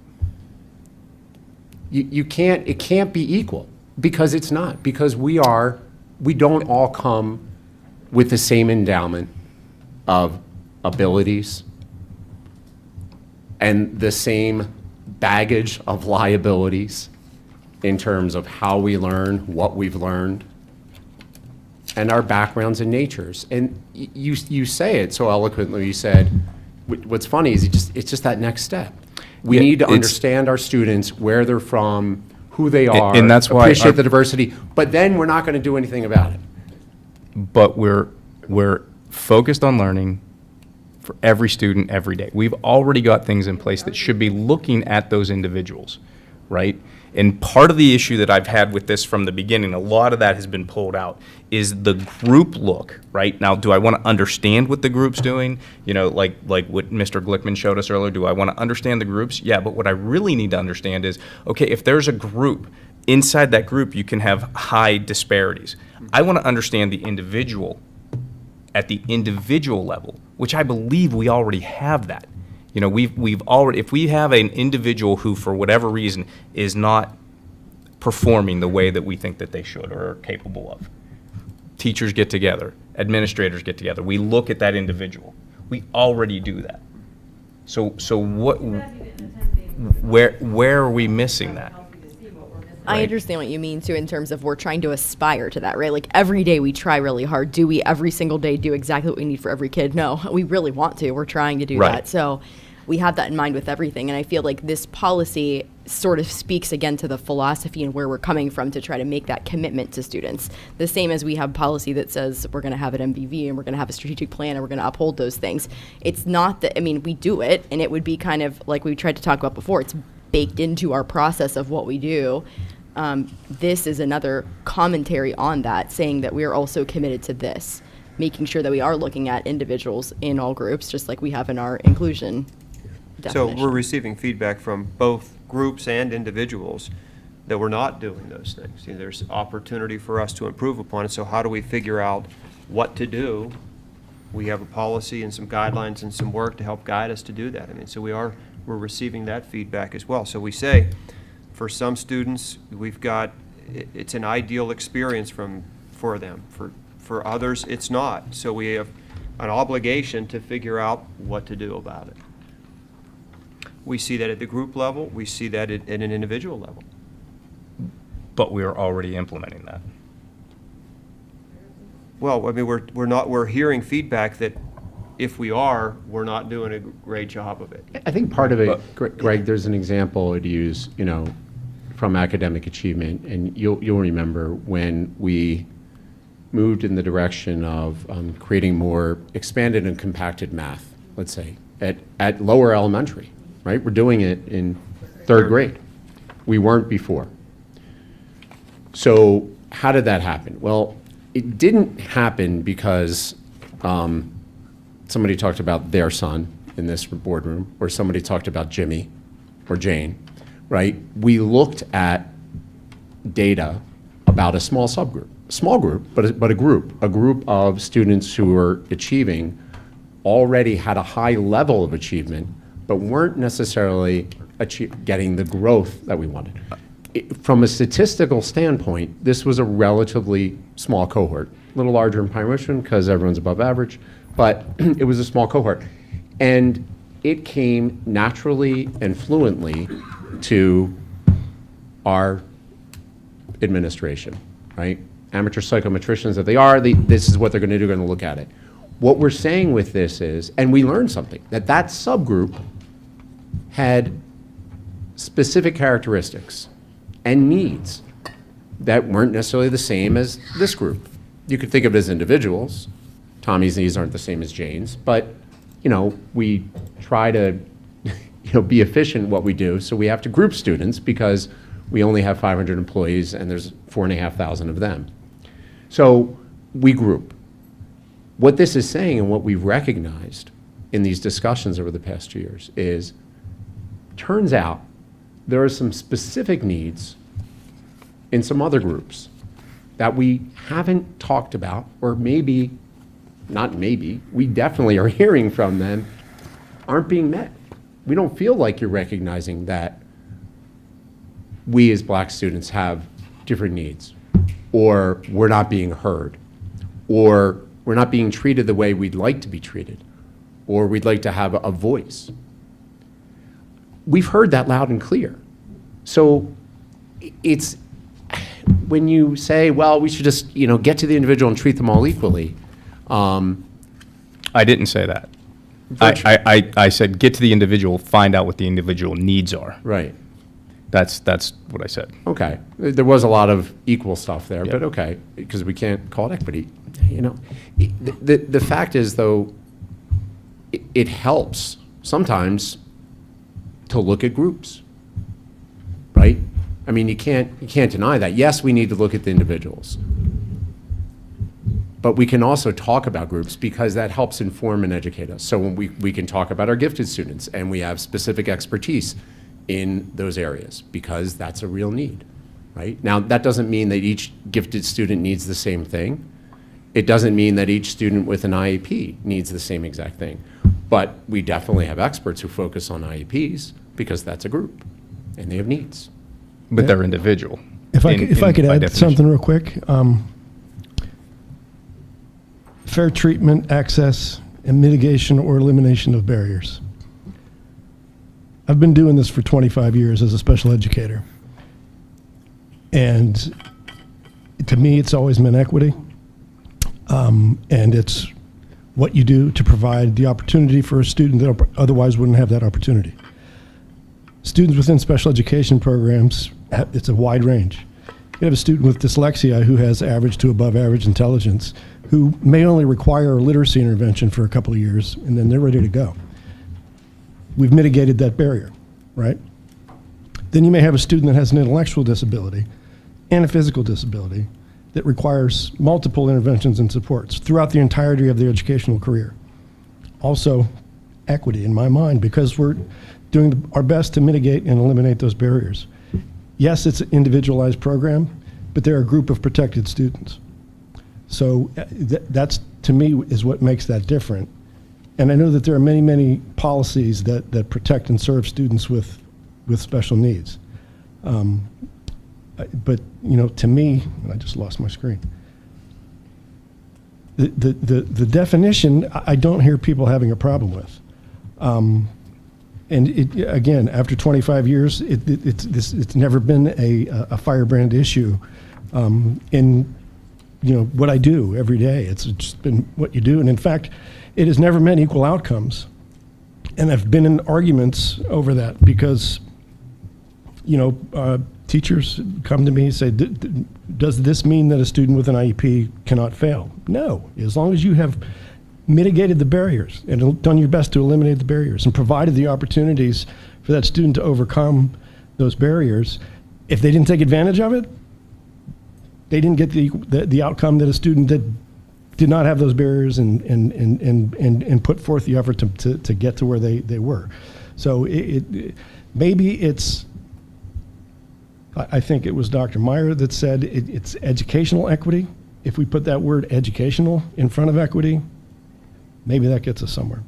S15: You can't, it can't be equal, because it's not, because we don't all come with the same endowment of abilities and the same baggage of liabilities in terms of how we learn, what we've learned, and our backgrounds and natures. And you say it so eloquently. You said, what's funny is it's just that next step. We need to understand our students, where they're from, who they are,
S1: and that's why
S15: appreciate the diversity, but then we're not going to do anything about it.
S1: But we're focused on learning for every student every day. We've already got things in place that should be looking at those individuals, right? And part of the issue that I've had with this from the beginning, a lot of that has been pulled out, is the group look, right? Now, do I want to understand what the group's doing? You know, like what Mr. Glickman showed us earlier, do I want to understand the groups? Yeah, but what I really need to understand is, okay, if there's a group, inside that group you can have high disparities. I want to understand the individual at the individual level, which I believe we already have that. You know, we've already, if we have an individual who, for whatever reason, is not performing the way that we think that they should or are capable of, teachers get together, administrators get together, we look at that individual. We already do that. So what, where are we missing that?
S6: I understand what you mean too, in terms of we're trying to aspire to that, right? Like every day we try really hard. Do we every single day do exactly what we need for every kid? No, we really want to. We're trying to do
S1: Right.
S6: that. So we have that in mind with everything. And I feel like this policy sort of speaks again to the philosophy and where we're coming from to try to make that commitment to students. The same as we have policy that says we're going to have an MVV and we're going to have a strategic plan and we're going to uphold those things. It's not that, I mean, we do it and it would be kind of like we tried to talk about before. It's baked into our process of what we do. This is another commentary on that, saying that we are also committed to this, making sure that we are looking at individuals in all groups, just like we have in our inclusion definition.
S7: So we're receiving feedback from both groups and individuals that we're not doing those things. You know, there's opportunity for us to improve upon it, so how do we figure out what to do? We have a policy and some guidelines and some work to help guide us to do that. I mean, so we're receiving that feedback as well. So we say, for some students, it's an ideal experience for them. For others, it's not. So we have an obligation to figure out what to do about it. We see that at the group level. We see that at an individual level.
S1: But we are already implementing that.
S7: Well, I mean, we're hearing feedback that if we are, we're not doing a great job of it.
S15: I think part of it, Greg, there's an example I'd use, you know, from academic achievement, and you'll remember when we moved in the direction of creating more expanded and compacted math, let's say, at lower elementary, right? We're doing it in third grade. We weren't before. So how did that happen? Well, it didn't happen because somebody talked about their son in this boardroom, or somebody talked about Jimmy or Jane, right? We looked at data about a small subgroup, small group, but a group of students who were achieving, already had a high level of achievement, but weren't necessarily getting the growth that we wanted. From a statistical standpoint, this was a relatively small cohort, a little larger in Pine-Richland because everyone's above average, but it was a small cohort. And it came naturally and fluently to our administration, right? Amateur psychometricians that they are, this is what they're going to do, they're going to look at it. What we're saying with this is, and we learned something, that subgroup had specific characteristics and needs that weren't necessarily the same as this group. You could think of it as individuals. Tommy's needs aren't the same as Jane's, but, we try to, be efficient in what we do, so we have to group students because we only have 500 employees and there's 4,500 of them. So we group. What this is saying and what we've recognized in these discussions over the past 2 years is, turns out there are some specific needs in some other groups that we haven't talked about, or maybe, not maybe, we definitely are hearing from them, aren't being met. We don't feel like you're recognizing that we as black students have different needs, or we're not being heard, or we're not being treated the way we'd like to be treated, or we'd like to have a voice. We've heard that loud and clear. So it's, when you say, well, we should just, get to the individual and treat them all equally.
S1: I didn't say that. I said, get to the individual, find out what the individual needs are.
S15: Right.
S1: That's what I said.
S15: Okay. There was a lot of equal stuff there,
S1: Yep.
S15: but okay, because we can't call it equity. The fact is, though, it helps sometimes to look at groups, right? I mean, you can't deny that. Yes, we need to look at the individuals, but we can also talk about groups because that helps inform and educate us. So when we can talk about our gifted students, and we have specific expertise in those areas because that's a real need, right? Now, that doesn't mean that each gifted student needs the same thing. It doesn't mean that each student with an IEP needs the same exact thing. But we definitely have experts who focus on IEPs because that's a group and they have needs.
S1: But they're individual.
S19: If I could
S1: by
S19: add
S1: definition.
S19: something real quick. Fair treatment, access, and mitigation or elimination of barriers. I've been doing this for 25 years as a special educator. And to me, it's always meant equity. And it's what you do to provide the opportunity for a student that otherwise wouldn't have that opportunity. Students within special education programs, it's a wide range. You have a student with dyslexia who has average to above average intelligence, who may only require a literacy intervention for a couple of years, and then they're ready to go. We've mitigated that barrier, right? Then you may have a student that has an intellectual disability and a physical disability that requires multiple interventions and supports throughout the entirety of their educational career. Also, equity in my mind, because we're doing our best to mitigate and eliminate those barriers. Yes, it's an individualized program, but they're a group of protected students. So that's, to me, is what makes that different. And I know that there are many, many policies that protect and serve students with special needs. But, to me, I just lost my screen. The definition, I don't hear people having a problem with. And again, after 25 years, it's never been a firebrand issue in what I do every day. It's just been what you do. And in fact, it has never meant equal outcomes. And I've been in arguments over that because, teachers come to me and say, does this mean that a student with an IEP cannot fail? No, as long as you have mitigated the barriers and done your best to eliminate the barriers and provided the opportunities for that student to overcome those barriers. If they didn't take advantage of it, they didn't get the outcome that a student that did not have those barriers and put forth the effort to get to where they were. So maybe it's, I think it was Dr. Meyer that said it's educational equity. If we put that word educational in front of equity, maybe that gets us somewhere.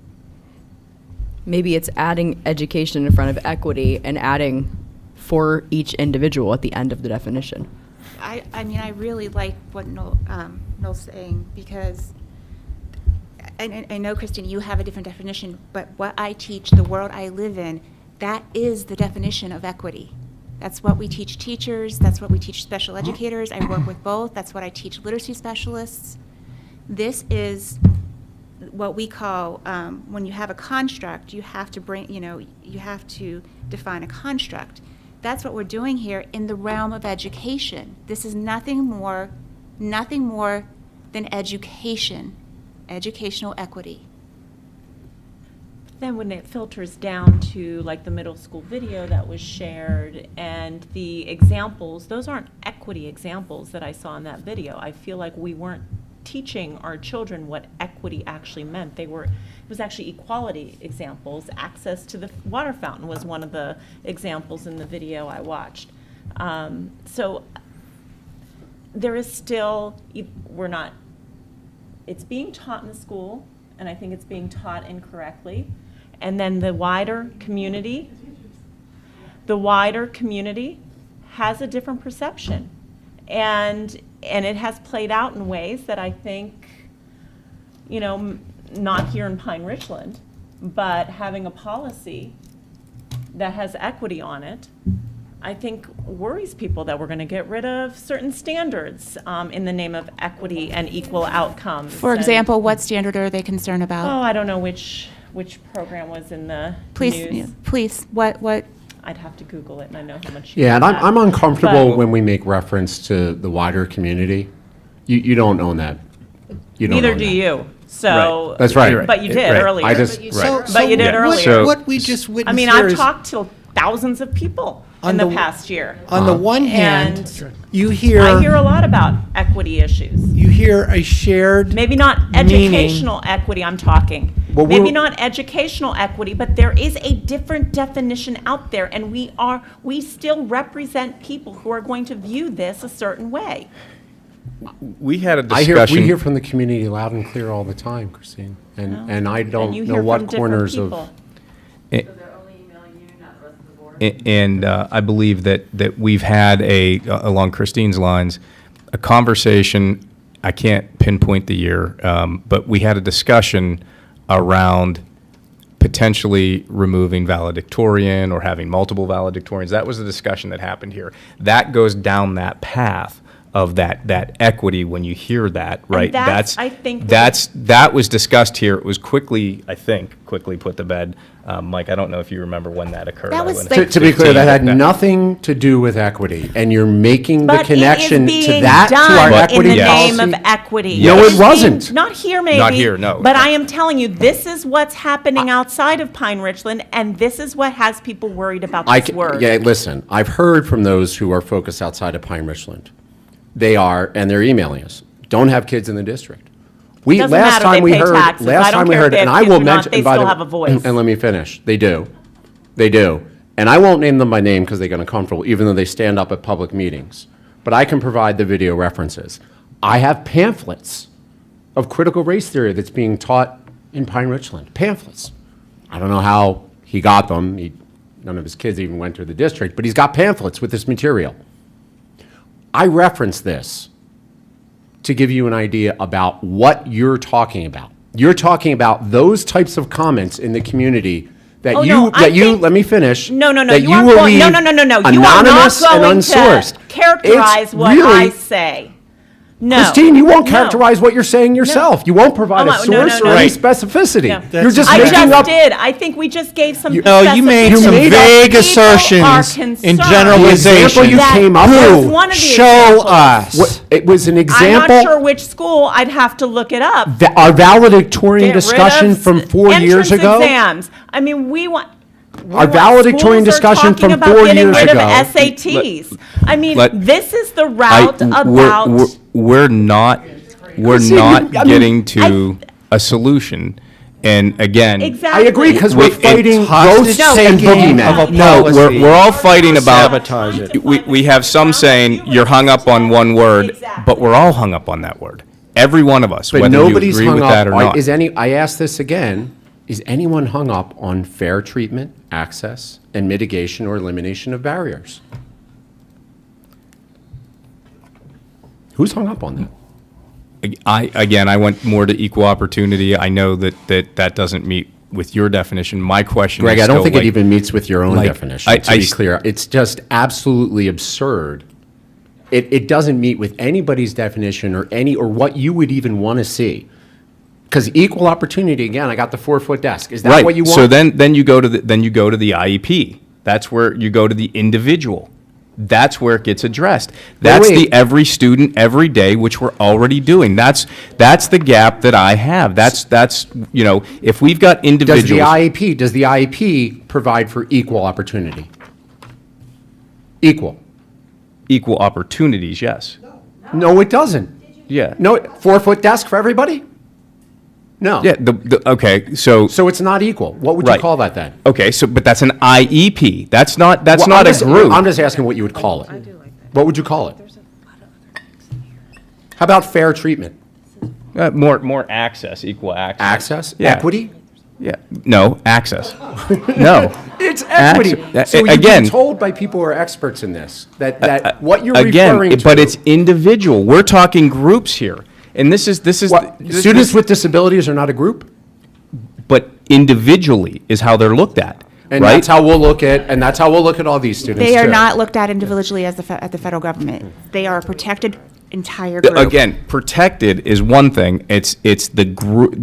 S6: Maybe it's adding education in front of equity and adding for each individual at the end of the definition.
S18: I mean, I really like what Noel's saying, because I know, Christine, you have a different definition, but what I teach, the world I live in, that is the definition of equity. That's what we teach teachers, that's what we teach special educators. I work with both. That's what I teach literacy specialists. This is what we call, when you have a construct, you have to you have to define a construct. That's what we're doing here in the realm of education. This is nothing more than education, educational equity.
S12: Then when it filters down to like the middle school video that was shared and the examples, those aren't equity examples that I saw in that video. I feel like we weren't teaching our children what equity actually meant. It was actually equality examples. Access to the water fountain was one of the examples in the video I watched. So there is still, it's being taught in the school, and I think it's being taught incorrectly. And then the wider community has a different perception. And it has played out in ways that I think, not here in Pine-Richland, but having a policy that has equity on it, I think worries people that we're going to get rid of certain standards in the name of equity and equal outcomes.
S18: For example, what standard are they concerned about?
S12: Oh, I don't know which program was in the news.
S18: Please, what?
S12: I'd have to Google it, and I know how much.
S15: Yeah, and I'm uncomfortable
S12: But-
S15: when we make reference to the wider community. You don't own that. You don't
S12: Neither
S15: own
S12: do
S15: that.
S12: you. So.
S15: That's right.
S12: But you did
S15: Right.
S12: earlier.
S15: I just,
S12: But you did earlier.
S1: So-
S17: What we just
S12: I
S17: witnessed
S12: mean,
S17: here
S12: I've
S17: is,
S12: talked to thousands of people
S17: On
S12: in the
S17: the-
S12: past year.
S17: on the one hand,
S12: And
S17: you hear
S12: I hear a lot about equity issues.
S17: you hear a shared
S12: Maybe not
S17: meaning.
S12: educational equity, I'm talking.
S15: Well,
S12: Maybe
S15: we're-
S12: not educational equity, but there is a different definition out there, and we still represent people who are going to view this a certain way.
S1: We had a
S15: we
S1: discussion.
S15: hear from the community loud and clear all the time, Christine, and I
S12: And
S15: don't
S12: you
S15: know
S12: hear
S15: what
S12: from different
S15: corners of.
S12: people.
S1: And I believe that we've had along Christine's lines, a conversation, I can't pinpoint the year, but we had a discussion around potentially removing valedictorian or having multiple valedictorians. That was the discussion that happened here. That goes down that path of that equity when you hear that, right?
S12: that's, I think,
S1: that was discussed here. It was quickly put to bed. Mike, I don't know if you remember when that occurred.
S18: That
S1: I
S18: was
S1: went
S18: like-
S15: To be clear, that had
S1: That-
S15: nothing to do with equity, and you're making the
S12: But
S15: connection
S12: it is
S15: to
S12: being
S15: that, to our
S12: done
S15: equity
S12: in the name
S15: policy.
S12: of equity.
S15: No,
S12: It
S15: it
S12: is
S15: wasn't.
S12: being- Not here, maybe.
S1: Not here, no.
S12: But I am telling you, this is what's happening outside of Pine-Richland, and this is what has people worried about this word.
S15: Yeah, listen, I've heard from those who are focused outside of Pine-Richland. They are, and they're emailing us, don't have kids in the district.
S12: Doesn't matter, they pay taxes. I
S15: Last
S12: don't
S15: time we
S12: care if
S15: heard,
S12: they
S15: and
S12: have
S15: I
S12: kids
S15: will
S12: or not,
S15: mention.
S12: they
S15: and by
S12: still
S15: the-
S12: have a voice.
S15: And let me finish. They do. And I won't name them by name because they get uncomfortable, even though they stand up at public meetings. But I can provide the video references. I have pamphlets of critical race theory that's being taught in Pine-Richland. Pamphlets. I don't know how he got them. None of his kids even went to the district, but he's got pamphlets with this material. I reference this to give you an idea about what you're talking about. You're talking about those types of comments in the community that
S12: Oh, no, I think-
S15: let me finish.
S12: No,
S15: that
S12: you aren't
S15: will
S12: going, no,
S15: leave
S12: no, no, no, no. You are not
S15: anonymous and
S12: going
S15: unsourced.
S12: to characterize
S15: It's
S12: what
S15: really-
S12: I say. No.
S15: Christine, you won't
S12: No.
S15: characterize what you're saying yourself. You won't provide a
S12: Oh, no,
S15: source
S12: no,
S15: or
S12: no.
S15: any specificity.
S12: No.
S15: You're just
S12: I
S15: making
S12: just
S15: up.
S12: did. I think we just gave some.
S17: No, you made some
S12: specificity.
S17: vague
S12: People are
S17: assertions and
S12: concerned.
S17: generalizations.
S15: The example you
S12: That
S15: came up
S12: was
S15: with.
S12: one of the
S17: Show
S12: examples.
S17: us.
S15: It was an
S12: I'm
S15: example.
S12: not sure which school. I'd have to look it up.
S15: Our valedictorian
S12: Get rid
S15: discussion
S12: of
S15: from 4 years
S12: entrance
S15: ago.
S12: Exams. I mean, we want.
S15: Our valedictorian discussion from 4 years
S12: Getting rid
S15: ago.
S12: of SATs. I mean,
S1: Let-
S12: this is the route about.
S1: We're not
S15: Christine, I mean-
S1: getting to a solution. And again,
S12: Exactly.
S15: I agree, because we're
S1: It-
S15: fighting
S17: hostage
S15: ghosts and
S17: taking
S15: boogeymen.
S17: of a
S1: no,
S17: policy.
S1: we're all fighting about.
S17: Sabotage it.
S1: We have some saying you're hung up on one word,
S12: Exactly.
S1: but we're all hung up on that word. Every one of us,
S15: But
S1: whether you
S15: nobody's
S1: agree
S15: hung
S1: with
S15: up.
S1: that or not.
S15: I ask this again, is anyone hung up on fair treatment, access, and mitigation or elimination of barriers? Who's hung up on that?
S1: I went more to equal opportunity. I know that doesn't meet with your definition. My question
S15: Greg,
S1: is
S15: I don't
S1: still,
S15: think
S1: like,
S15: it even meets with your own
S1: like,
S15: definition, to be clear. It's just absolutely absurd. It doesn't meet with anybody's definition or what you would even want to see. Because equal opportunity, again, I got the 4-foot desk. Is that
S1: right.
S15: what you want?
S1: So then you go to the IEP. That's where you go to the individual. That's where it gets addressed. That's
S15: wait.
S1: the every student, every day, which we're already doing. That's the gap that I have. That's if we've got individuals.
S15: Does the IEP provide for equal opportunity? Equal opportunities, yes. No, it doesn't.
S1: Yeah.
S15: No, 4-foot desk for everybody? No.
S1: Yeah. Okay. So
S15: it's not equal. What would you call that then?
S1: Okay. But that's an IEP. That's not
S15: Well,
S1: not
S15: I'm
S1: a group.
S15: I'm just asking what you would call it. What would you call it? How about fair treatment?
S1: More access, equal access.
S15: Access?
S1: Yeah.
S15: Equity?
S1: Yeah. No, access. No.
S15: It's equity. So you've
S1: again,
S15: been told by people who are experts in this that what you're referring to.
S1: But it's individual. We're talking groups here. And this is
S15: students with disabilities are not a group?
S1: But individually is how they're looked at.
S15: And
S1: right?
S15: that's how we'll look at all these students
S18: They are
S15: too.
S18: not looked at individually at the federal government. They are a protected entire group.
S1: Again, protected is one thing. It's the group.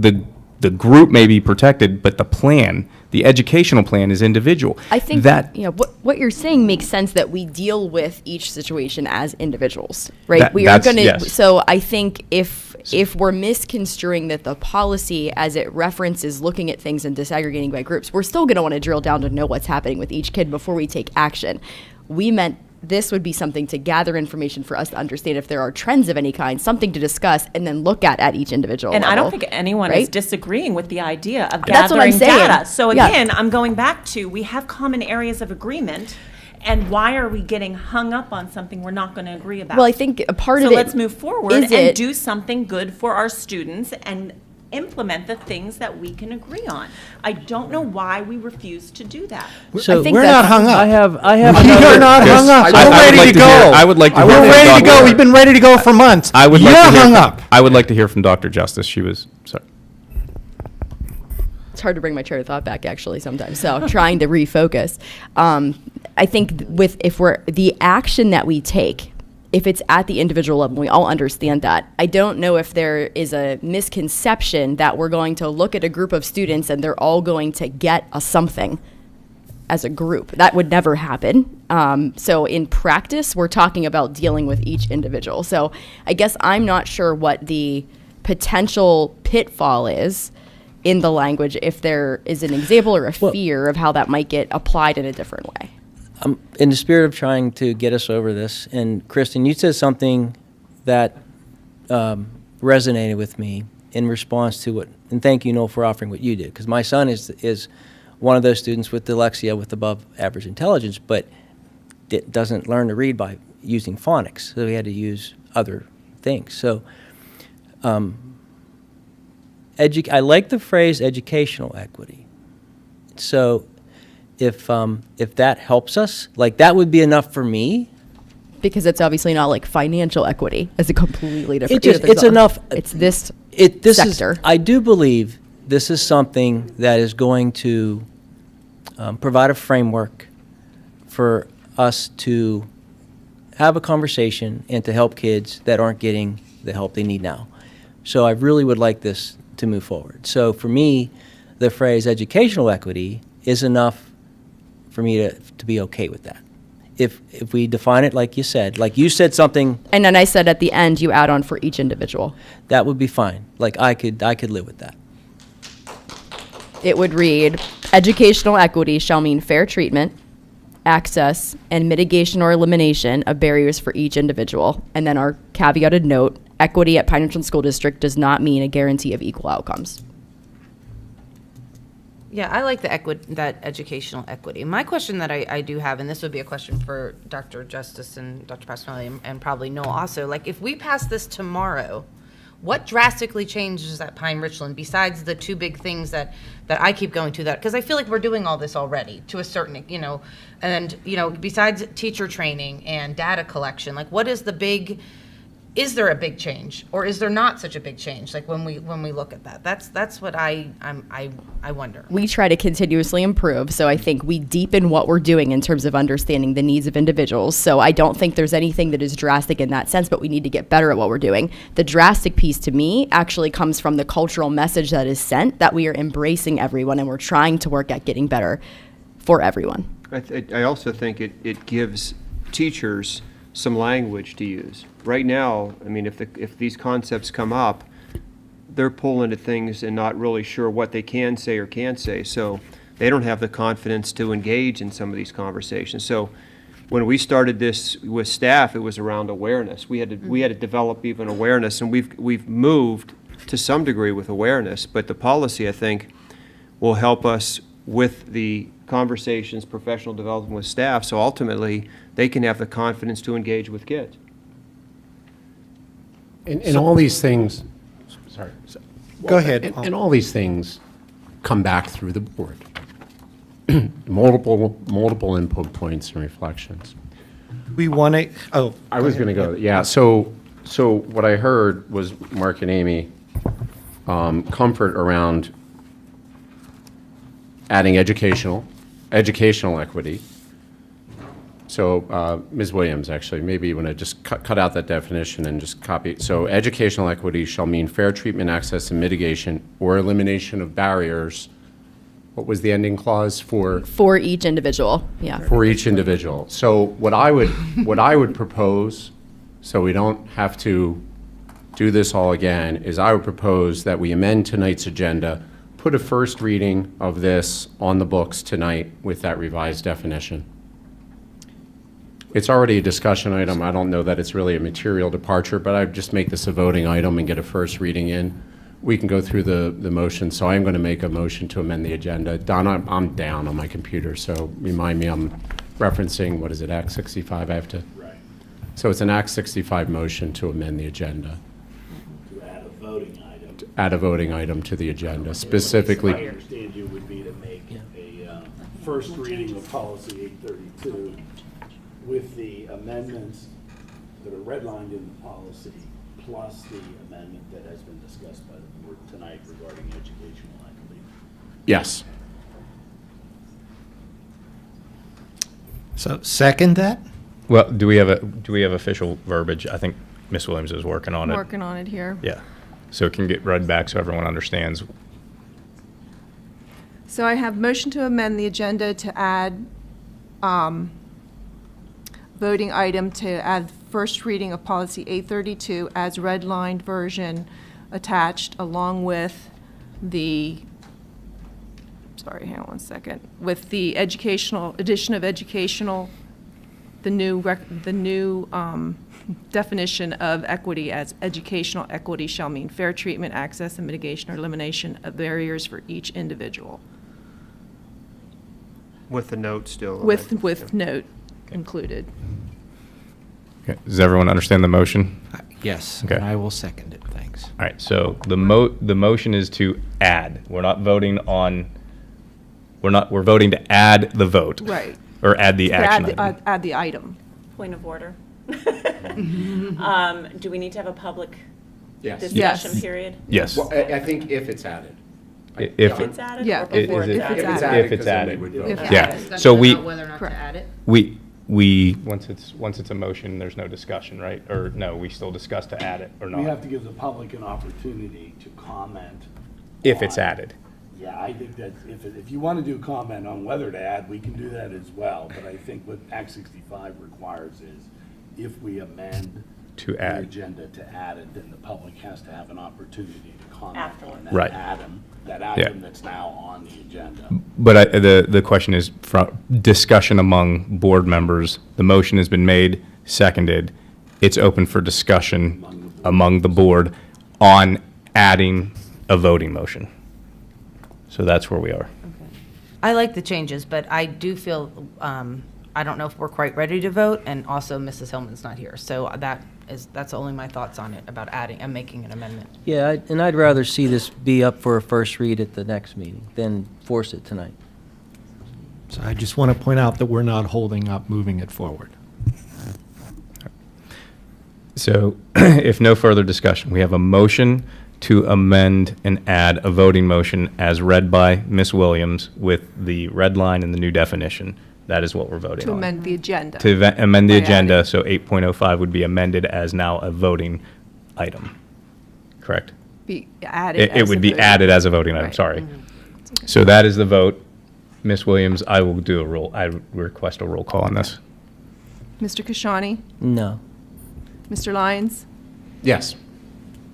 S1: The group may be protected, but the plan, the educational plan, is individual.
S6: I think
S1: that
S6: what you're saying makes sense, that we deal with each situation as individuals, right?
S1: Yes.
S6: So I think if we're misconstruing that the policy as it references looking at things and disaggregating by groups, we're still going to want to drill down to know what's happening with each kid before we take action. We meant this would be something to gather information for us to understand if there are trends of any kind, something to discuss, and then look at each individual
S12: And
S6: level,
S12: I don't think anyone
S6: right?
S12: is disagreeing with the idea of
S6: That's what I'm
S12: gathering
S6: saying.
S12: data. So
S6: Yeah.
S12: again, I'm going back to, we have common areas of agreement, and why are we getting hung up on something we're not going to agree about?
S6: Well, I think a part of
S12: So
S6: it
S12: let's move forward
S6: is
S12: and
S6: it-
S12: do something good for our students and implement the things that we can agree on. I don't know why we refuse to do that.
S4: So
S6: think
S17: We're
S6: that's-
S17: not hung up.
S4: I have
S17: We
S4: another-
S17: are not hung up.
S1: I
S17: We're
S1: would
S17: ready
S1: like
S17: to
S1: to
S17: go.
S1: hear- I would like to hear
S17: We're
S1: from
S17: ready to go.
S1: Dr.
S17: We've been ready to go for months.
S1: I would
S17: You're
S1: like to hear
S17: hung
S1: from,
S17: up.
S1: I would like to hear from Dr. Justice. She was sorry.
S6: It's hard to bring my train of thought back actually sometimes. So trying to refocus. I think if we're the action that we take, if it's at the individual level, we all understand that. I don't know if there is a misconception that we're going to look at a group of students and they're all going to get a something as a group. That would never happen. So in practice, we're talking about dealing with each individual. So I guess I'm not sure what the potential pitfall is in the language, if there is an example or a fear of how that might get applied in a different way.
S4: In the spirit of trying to get us over this, and Kristen, you said something that resonated with me in response to what, and thank you, Noel, for offering what you did, because my son is one of those students with dyslexia with above average intelligence, but doesn't learn to read by using phonics, so he had to use other things. So I like the phrase educational equity. So if that helps us, like that would be enough for me.
S6: Because it's obviously not like financial equity. It's a completely different.
S4: It's enough.
S6: It's this sector.
S4: I do believe this is something that is going to provide a framework for us to have a conversation and to help kids that aren't getting the help they need now. So I really would like this to move forward. So for me, the phrase educational equity is enough for me to be okay with that. If we define it like you said something.
S6: And then I said at the end, you add on for each individual.
S4: That would be fine. Like I could live with that.
S6: It would read, educational equity shall mean fair treatment, access, and mitigation or elimination of barriers for each individual. And then our caveated note, equity at Pine-Richland School District does not mean a guarantee of equal outcomes.
S16: Yeah, I like that educational equity. My question that I do have, and this would be a question for Dr. Justice and Dr. Pasquale and probably Noel also, like if we pass this tomorrow, what drastically changes at Pine-Richland besides the two big things that I keep going to that, because I feel like we're doing all this already to a certain, and besides teacher training and data collection, like what is the big is there a big change or is there not such a big change? Like when we look at that, that's what I wonder.
S6: We try to continuously improve. So I think we deepen what we're doing in terms of understanding the needs of individuals. So I don't think there's anything that is drastic in that sense, but we need to get better at what we're doing. The drastic piece to me actually comes from the cultural message that is sent that we are embracing everyone and we're trying to work at getting better for everyone.
S7: I also think it gives teachers some language to use. Right now, I mean, if these concepts come up, they're pulling at things and not really sure what they can say or can't say. So they don't have the confidence to engage in some of these conversations. So when we started this with staff, it was around awareness. We had to develop even awareness, and we've moved to some degree with awareness. But the policy, I think, will help us with the conversations, professional development with staff, so ultimately they can have the confidence to engage with kids.
S15: And all these things, sorry.
S17: Go ahead.
S15: And all these things come back through the board. Multiple input points and reflections.
S17: We want to,
S15: I was going to go, yeah. So what I heard was Mark and Amy, comfort around adding educational equity. So Ms. Williams, actually, maybe you want to just cut out that definition and just copy it. So educational equity shall mean fair treatment, access, and mitigation or elimination of barriers. What was the ending clause for?
S6: For each individual, yeah.
S15: For each individual. So what I would propose, so we don't have to do this all again, is I would propose that we amend tonight's agenda, put a first reading of this on the books tonight with that revised definition. It's already a discussion item. I don't know that it's really a material departure, but I'd just make this a voting item and get a first reading in. We can go through the motion, so I'm going to make a motion to amend the agenda. Don, I'm down on my computer, so remind me I'm referencing, what is it, Act 65? I have to.
S10: Right.
S15: So it's an Act 65 motion to amend the agenda.
S10: To add a voting item.
S15: To add a voting item to the agenda, specifically.
S10: I understand you would be to make a first reading of policy 832 with the amendments that are redlined in the policy, plus the amendment that has been discussed by the board tonight regarding educational equity.
S15: Yes.
S17: so second that?
S1: Well, do we have official verbiage? I think Ms. Williams is working on it.
S3: Working on it here.
S1: Yeah. So it can get read back so everyone understands.
S3: So I have motion to amend the agenda to add voting item to add first reading of policy 832 as redlined version attached along with the, sorry, hang on one second, with the educational, addition of educational, the new definition of equity as educational equity shall mean fair treatment, access, and mitigation or elimination of barriers for each individual.
S7: With the note still.
S3: With note included.
S1: Okay. Does everyone understand the motion?
S17: Yes,
S1: Okay.
S17: and I will second it, thanks.
S1: All right, so the motion is to add. We're not voting on, we're voting to add the vote.
S3: Right.
S1: Or add the action item.
S3: Add the item.
S12: Point of order. Do we need to have a public
S15: Yes.
S12: discussion
S3: Yes.
S12: period?
S1: Yes.
S15: Well, I think if it's added.
S1: If
S12: If it's added
S3: Yeah.
S12: or before
S1: Is
S12: it's
S1: it-
S12: added?
S3: If it's
S1: If it's
S15: because then they
S1: added.
S15: would vote.
S3: If-
S1: Yeah.
S16: Discussion
S1: So we,
S16: about whether or not
S3: Correct.
S16: to add it.
S1: we, once it's a motion, there's no discussion, right? Or no, we still discuss to add it or
S10: We have
S1: not?
S10: to give the public an opportunity to comment.
S1: If it's
S10: on-
S1: added.
S10: Yeah, I think that if you want to do comment on whether to add, we can do that as well. But I think what Act 65 requires is if we amend
S1: To
S10: the
S1: add.
S10: agenda to add it, then the public has to have an opportunity to comment on that
S1: Right.
S10: item,
S1: Yeah.
S10: that's now on the agenda.
S1: But the question is from discussion among board members. The motion has been made, seconded. It's open for discussion among the board on adding a voting motion. So that's where we are.
S16: I like the changes, but I do feel, I don't know if we're quite ready to vote, and also Mrs. Hillman's not here. So that's only my thoughts on it, about adding and making an amendment.
S4: Yeah, and I'd rather see this be up for a first read at the next meeting than force it tonight.
S17: So I just want to point out that we're not holding up moving it forward.
S1: So if no further discussion, we have a motion to amend and add a voting motion as read by Ms. Williams with the red line and the new definition. That is what we're voting
S3: To
S1: on.
S3: amend the agenda.
S1: To amend the
S3: By
S1: agenda,
S3: adding.
S1: so 8.05 would be amended as now a voting item. Correct?
S3: Be added
S1: It
S3: as
S1: would
S3: a
S1: be
S3: voting-
S1: added as a voting item,
S3: Right.
S1: sorry. So that is the vote. Ms. Williams, I will do a roll, I request a roll call on this.
S3: Mr. Kashani?
S4: No.
S3: Mr. Lyons?
S15: Yes.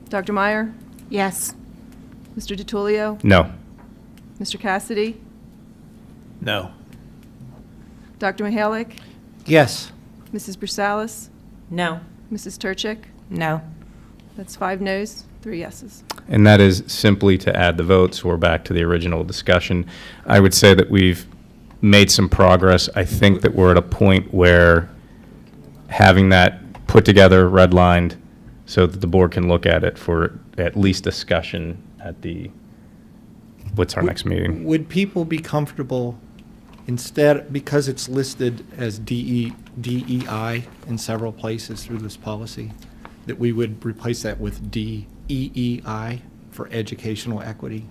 S3: Dr. Meyer?
S18: Yes.
S3: Mr. DiTullio?
S1: No.
S3: Mr. Cassidy?
S13: No.
S3: Dr. Mahalik?
S9: Yes.
S3: Mrs. Brusalis?
S12: No.
S3: Mrs. Turchick?
S16: No.
S3: That's 5 noes, 3 yeses.
S1: And that is simply to add the vote, so we're back to the original discussion. I would say that we've made some progress. I think that we're at a point where having that put together, redlined, so that the board can look at it for at least discussion at the, what's our next meeting?
S17: Would people be comfortable instead, because it's listed as DEI in several places through this policy, that we would replace that with DEEI for educational equity?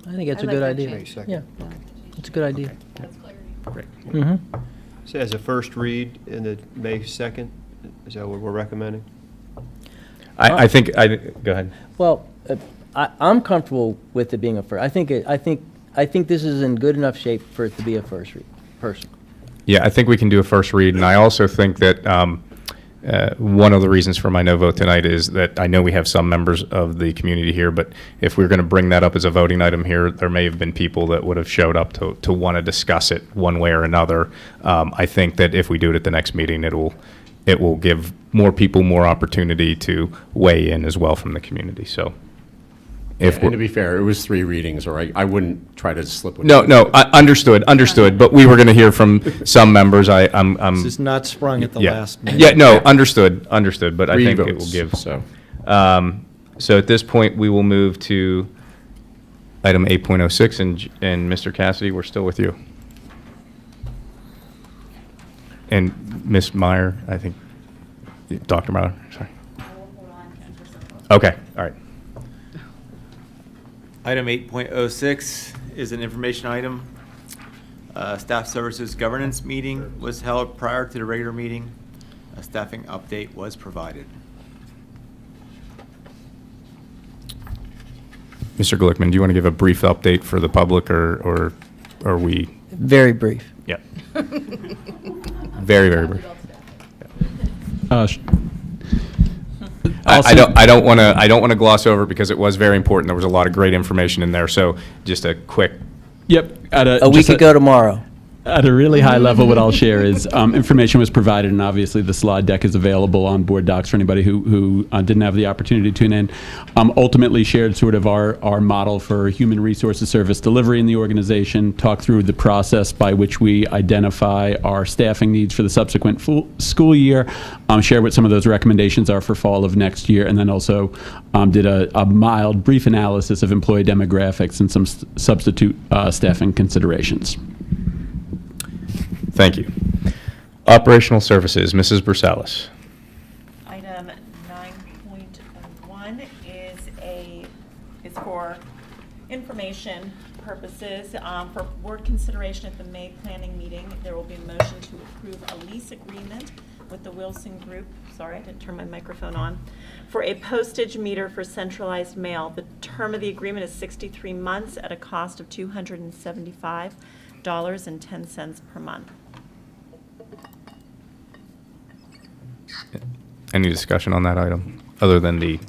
S4: I think it's
S3: I
S4: a
S3: like
S4: good
S3: that
S4: idea.
S3: change.
S4: Yeah, it's a good idea.
S7: Great.
S4: Mm-hmm.
S7: So as a first read in the May 2nd, is that what we're recommending?
S1: I think, go ahead.
S4: Well, I'm comfortable with it being a first. I think this is in good enough shape for it to be a first read, personally.
S1: Yeah, I think we can do a first read, and I also think that one of the reasons for my no vote tonight is that I know we have some members of the community here, but if we're going to bring that up as a voting item here, there may have been people that would have showed up to want to discuss it one way or another. I think that if we do it at the next meeting, it will give more people more opportunity to weigh in as well from the community, so. If
S15: And to be fair, it was 3 readings, or I wouldn't try to slip one.
S1: No, understood, but we were going to hear from some members. I'm
S17: This is not sprung at the
S1: yeah.
S17: last minute.
S1: Yeah, no, understood, but I
S15: 3
S1: think it
S15: votes,
S1: will give.
S15: so.
S1: So at this point, we will move to item 8.06, and Mr. Cassidy, we're still with you. And Ms. Meyer, I think, Dr. Meyer, sorry. Okay, all right.
S13: Item 8.06 is an information item. Staff Services Governance meeting was held prior to the regular meeting. A staffing update was provided.
S1: Mr. Glickman, do you want to give a brief update for the public, or are we?
S4: Very brief.
S1: Yeah. Very, very brief. I don't want to gloss over, because it was very important. There was a lot of great information in there. So just a quick.
S20: Yep.
S4: A week ago tomorrow.
S20: At a really high level, what I'll share is information was provided, and obviously the slide deck is available on board docs for anybody who didn't have the opportunity to tune in. Ultimately shared sort of our model for human resources service delivery in the organization, talk through the process by which we identify our staffing needs for the subsequent school year, share what some of those recommendations are for fall of next year, and then also did a mild, brief analysis of employee demographics and some substitute staffing considerations.
S1: Thank you. Operational Services, Mrs. Brusalis.
S12: Item 9.1 is for information purposes. For board consideration at the May planning meeting, there will be a motion to approve a lease agreement with the Wilson Group, sorry, I didn't turn my microphone on, for a postage meter for centralized mail. The term of the agreement is 63 months at a cost of $275.10 per month.
S1: Any discussion on that item, other than the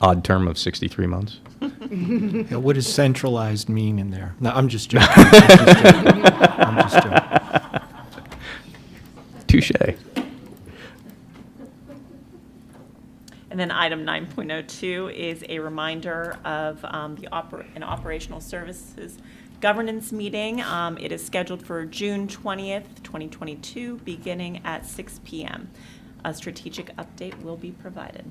S1: odd term of 63 months?
S17: Yeah, what does centralized mean in there? No, I'm just joking. I'm just joking.
S1: Touche.
S12: And then item 9.02 is a reminder of an operational services governance meeting. It is scheduled for June 20th, 2022, beginning at 6 p.m. A strategic update will be provided.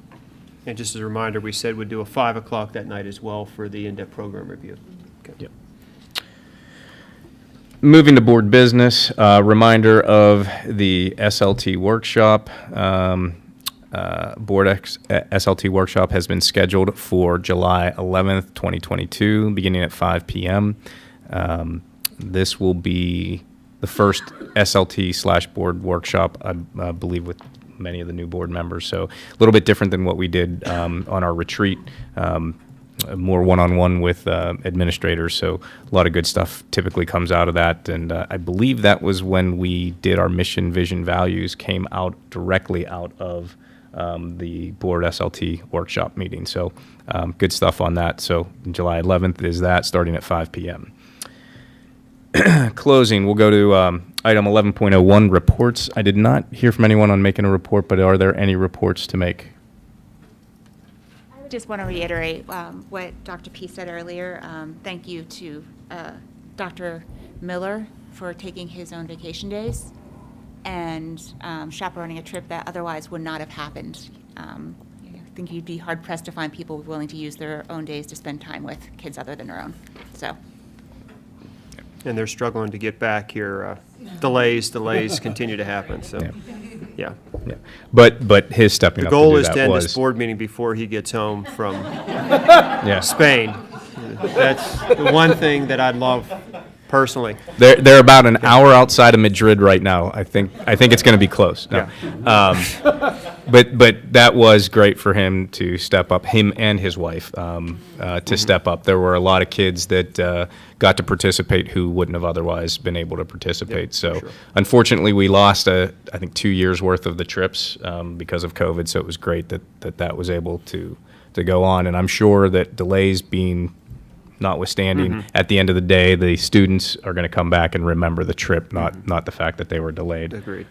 S7: And just as a reminder, we said we'd do a 5 o'clock that night as well for the in-depth program review. Okay.
S1: Yep. Moving to board business, reminder of the SLT workshop. SLT workshop has been scheduled for July 11th, 2022, beginning at 5 p.m. This will be the first SLT/board workshop, I believe, with many of the new board members. So a little bit different than what we did on our retreat. More one-on-one with administrators, so a lot of good stuff typically comes out of that. And I believe that was when we did our mission, vision, values, came out directly out of the board SLT workshop meeting. So good stuff on that. So July 11th is that, starting at 5 p.m. Closing, we'll go to item 11.01, reports. I did not hear from anyone on making a report, but are there any reports to make?
S18: I just want to reiterate what Dr. P said earlier. Thank you to Dr. Miller for taking his own vacation days and chaperoning a trip that otherwise would not have happened. I think you'd be hard-pressed to find people willing to use their own days to spend time with kids other than their own. So.
S7: And they're struggling to get back here. Delays continue to happen, so, yeah.
S1: But his stepping up
S7: The
S1: to
S7: goal
S1: do
S7: is
S1: that
S7: to end
S1: was-
S7: this board meeting before he gets home from
S1: Yeah.
S7: Spain. That's the one thing that I'd love personally.
S1: They're about an hour outside of Madrid right now. I think it's going to be close. No. But that was great for him to step up, him and his wife, to step up. There were a lot of kids that got to participate who wouldn't have otherwise been able to participate. So unfortunately, we lost, I think, 2 years worth of the trips because of COVID. So it was great that was able to go on. And I'm sure that delays being notwithstanding, at the end of the day, the students are going to come back and remember the trip, not the fact that they were delayed.
S7: Agreed.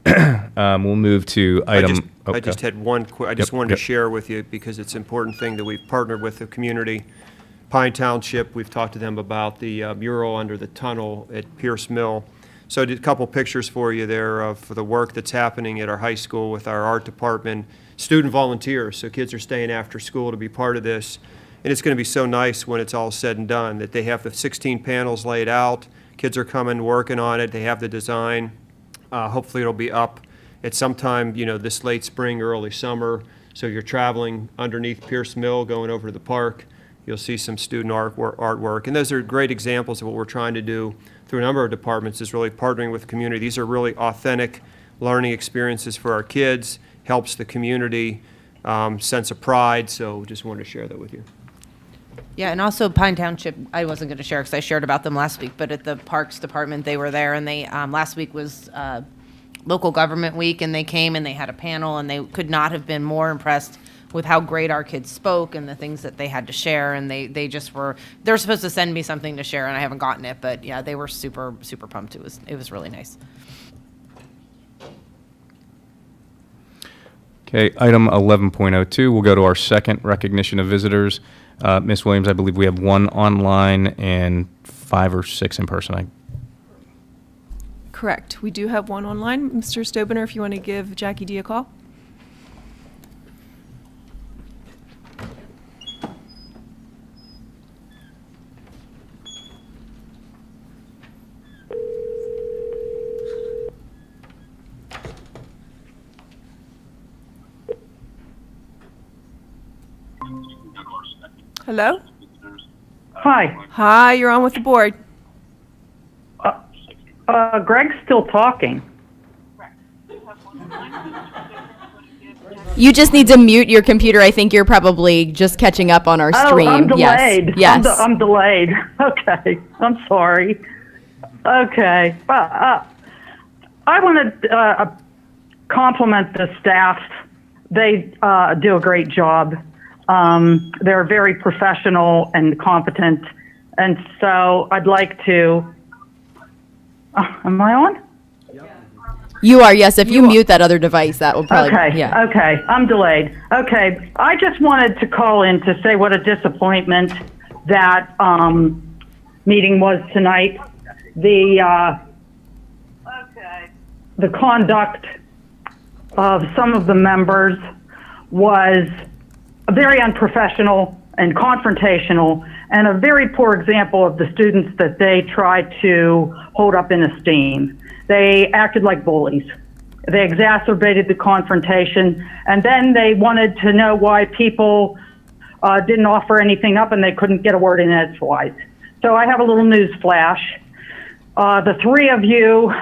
S1: We'll move to item.
S7: I just had one. I just wanted to share with you, because it's an important thing that we've partnered with the community. Pine Township, we've talked to them about the mural under the tunnel at Pierce Mill. So I did a couple pictures for you there of the work that's happening at our high school with our art department, student volunteers. So kids are staying after school to be part of this. And it's going to be so nice when it's all said and done that they have the 16 panels laid out. Kids are coming, working on it. They have the design. Hopefully it'll be up at some time, this late spring, early summer. So you're traveling underneath Pierce Mill, going over to the park. You'll see some student artwork. And those are great examples of what we're trying to do through a number of departments, is really partnering with the community. These are really authentic learning experiences for our kids, helps the community, sense of pride. So just wanted to share that with you.
S16: Yeah, and also Pine Township, I wasn't going to share because I shared about them last week, but at the Parks Department, they were there, and they, last week was local government week, and they came and they had a panel, and they could not have been more impressed with how great our kids spoke and the things that they had to share, and they just were, they're supposed to send me something to share, and I haven't gotten it, but yeah, they were super, super pumped. It was really nice.
S1: Okay, item 11.02, we'll go to our second recognition of visitors. Ms. Williams, I believe we have one online and 5 or 6 in person.
S3: Correct. We do have one online. Mr. Stobener, if you want to give Jackie D a call. Hello?
S21: Hi.
S3: Hi, you're on with the board.
S21: Greg's still talking.
S6: You just need to mute your computer. I think you're probably just catching up on our stream.
S21: Oh, I'm delayed.
S6: Yes.
S21: I'm delayed. Okay. I'm sorry. Okay. I want to compliment the staff. They do a great job. They're very professional and competent. And so I'd like to, am I on?
S6: You are, yes. If you mute that other device, that will probably,
S21: okay.
S6: yeah.
S21: Okay, I'm delayed. Okay, I just wanted to call in to say what a disappointment that meeting was tonight. The conduct of some of the members was very unprofessional and confrontational, and a very poor example of the students that they tried to hold up in esteem. They acted like bullies. They exacerbated the confrontation, and then they wanted to know why people didn't offer anything up and they couldn't get a word in edgewise. So I have a little news flash. The three of you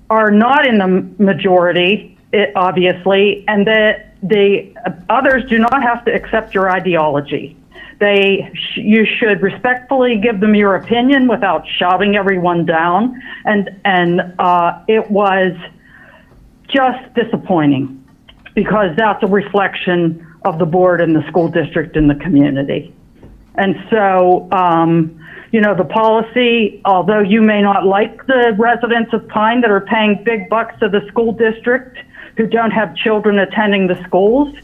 S21: are not in the majority, obviously, and the others do not have to accept your ideology. You should respectfully give them your opinion without shouting everyone down, and it was just disappointing because that's a reflection of the board and the school district and the community. And so, the policy, although you may not like the residents of Pine that are paying big bucks to the school district who don't have children attending the schools,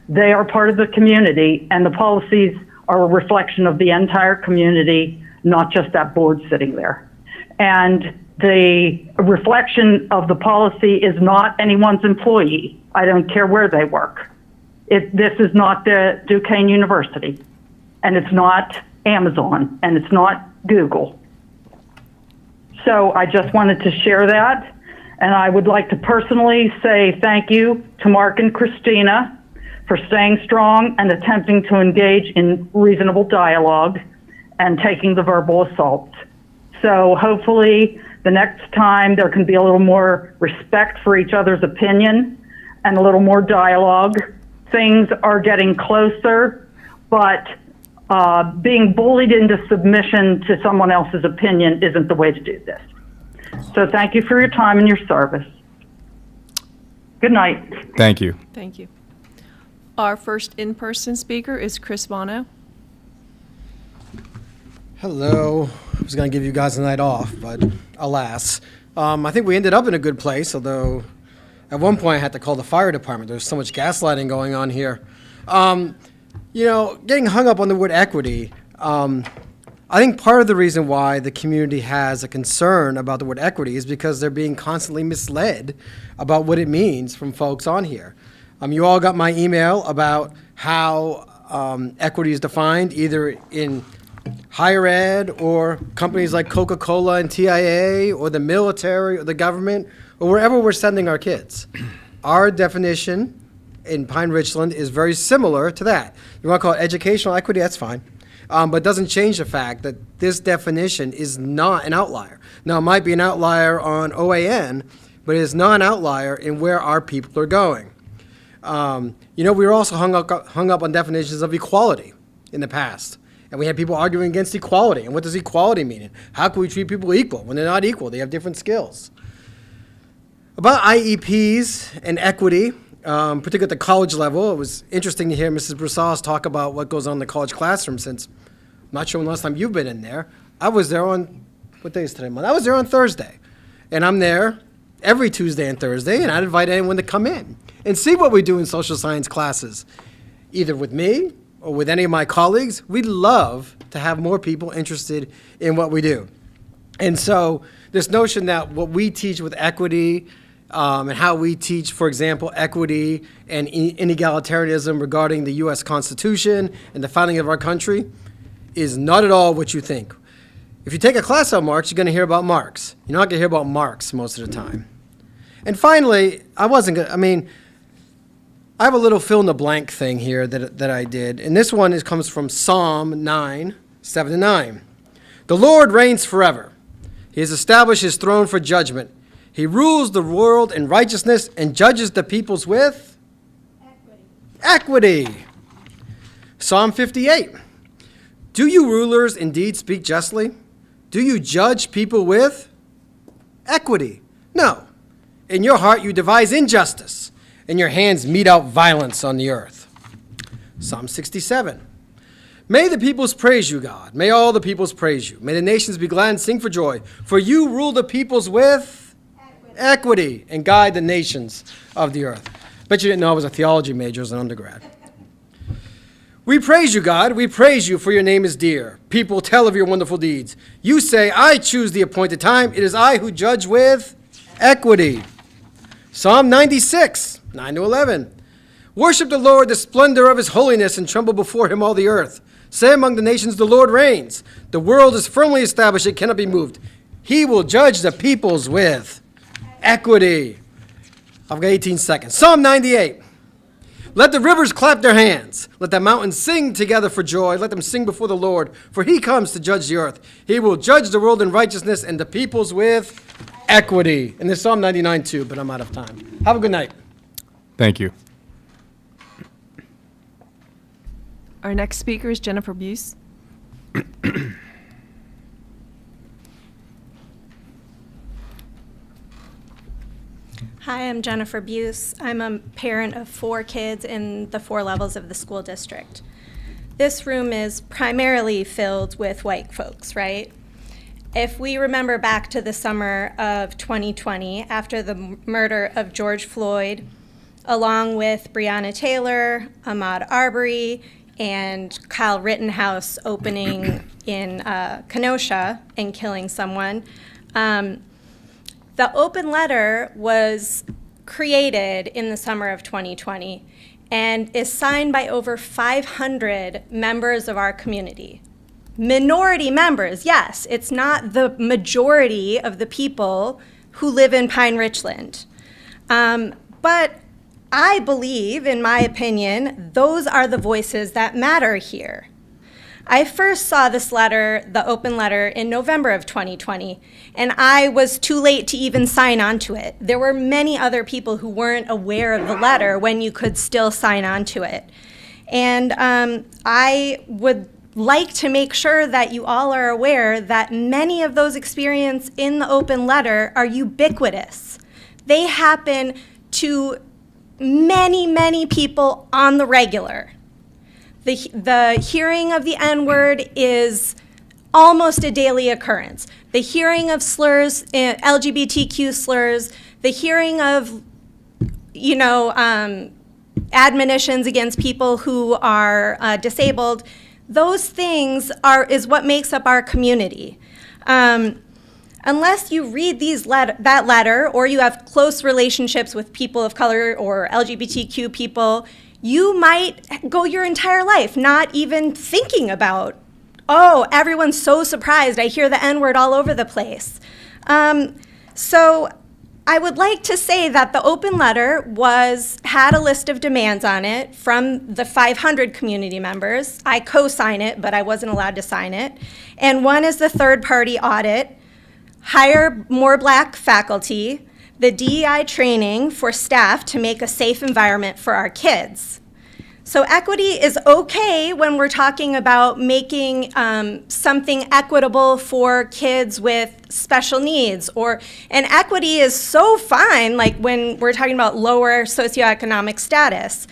S21: they are part of the community, and the policies are a reflection of the entire community, not just that board sitting there. And the reflection of the policy is not anyone's employee. I don't care where they work. This is not the Duquesne University, and it's not Amazon, and it's not Google. So I just wanted to share that, and I would like to personally say thank you to Mark and Christina for staying strong and attempting to engage in reasonable dialogue and taking the verbal assault. So hopefully the next time there can be a little more respect for each other's opinion and a little more dialogue. Things are getting closer, but being bullied into submission to someone else's opinion isn't the way to do this. So thank you for your time and your service. Good night.
S1: Thank you.
S3: Thank you. Our first in-person speaker is Chris Bono.
S5: Hello. I was going to give you guys a night off, but alas. I think we ended up in a good place, although at one point I had to call the fire department. There's so much gaslighting going on here. Getting hung up on the word equity, I think part of the reason why the community has a concern about the word equity is because they're being constantly misled about what it means from folks on here. You all got my email about how equity is defined either in higher ed or companies like Coca-Cola and TIA or the military or the government or wherever we're sending our kids. Our definition in Pine-Richland is very similar to that. You want to call it educational equity, that's fine. But doesn't change the fact that this definition is not an outlier. Now, it might be an outlier on OAN, but it is not an outlier in where our people are going. We were also hung up on definitions of equality in the past. And we had people arguing against equality. And what does equality mean? How can we treat people equal when they're not equal? They have different skills. About IEPs and equity, particularly at the college level, it was interesting to hear Mrs. Broussard talk about what goes on in the college classroom, since I'm not sure when the last time you've been in there. I was there on, what day is today? I was there on Thursday. And I'm there every Tuesday and Thursday, and I'd invite anyone to come in and see what we do in social science classes, either with me or with any of my colleagues. We'd love to have more people interested in what we do. And so this notion that what we teach with equity and how we teach, for example, equity and inegalitarianism regarding the U.S. Constitution and the founding of our country is not at all what you think. If you take a class on Marx, you're going to hear about Marx. You're not going to hear about Marx most of the time. And finally, I have a little fill-in-the-blank thing here that I did, and this one comes from Psalm 9, 7-9. The Lord reigns forever. He has established his throne for judgment. He rules the world in righteousness and judges the peoples with equity. Psalm 58. Do you rulers indeed speak justly? Do you judge people with equity? No. In your heart you devise injustice, and your hands mete out violence on the earth. Psalm 67. May the peoples praise you, God. May all the peoples praise you. May the nations be glad and sing for joy. For you rule the peoples with equity and guide the nations of the earth. Bet you didn't know I was a theology major as an undergrad. We praise you, God. We praise you, for your name is dear. People tell of your wonderful deeds. You say, I choose the appointed time. It is I who judge with equity. Psalm 96, 9-11. Worship the Lord, the splendor of his holiness, and tremble before him all the earth. Say among the nations, the Lord reigns. The world is firmly established, it cannot be moved. He will judge the peoples with equity. I've got 18 seconds. Psalm 98. Let the rivers clap their hands. Let the mountains sing together for joy. Let them sing before the Lord, for he comes to judge the earth. He will judge the world in righteousness and the peoples with equity. And there's Psalm 99 too, but I'm out of time. Have a good night.
S1: Thank you.
S3: Our next speaker is Jennifer Buse.
S2: Hi, I'm Jennifer Buse. I'm a parent of 4 kids in the 4 levels of the school district. This room is primarily filled with white folks, right? If we remember back to the summer of 2020, after the murder of George Floyd, along with Breonna Taylor, Ahmaud Arbery, and Kyle Rittenhouse opening in Kenosha and killing someone, the open letter was created in the summer of 2020 and is signed by over 500 members of our community. Minority members, yes, it's not the majority of the people who live in Pine-Richland. But I believe, in my opinion, those are the voices that matter here. I first saw this letter, the open letter, in November of 2020, and I was too late to even sign on to it. There were many other people who weren't aware of the letter when you could still sign on to it. And I would like to make sure that you all are aware that many of those experiences in the open letter are ubiquitous. They happen to many, many people on the regular. The hearing of the N-word is almost a daily occurrence. The hearing of slurs, LGBTQ slurs, the hearing of, admonitions against people who are disabled, those things is what makes up our community. Unless you read that letter or you have close relationships with people of color or LGBTQ people, you might go your entire life not even thinking about, oh, everyone's so surprised, I hear the N-word all over the place. So I would like to say that the open letter had a list of demands on it from the 500 community members. I co-sign it, but I wasn't allowed to sign it. And one is the third-party audit, hire more Black faculty, the DEI training for staff to make a safe environment for our kids. So equity is okay when we're talking about making something equitable for kids with special needs, and equity is so fine, like when we're talking about lower socioeconomic status.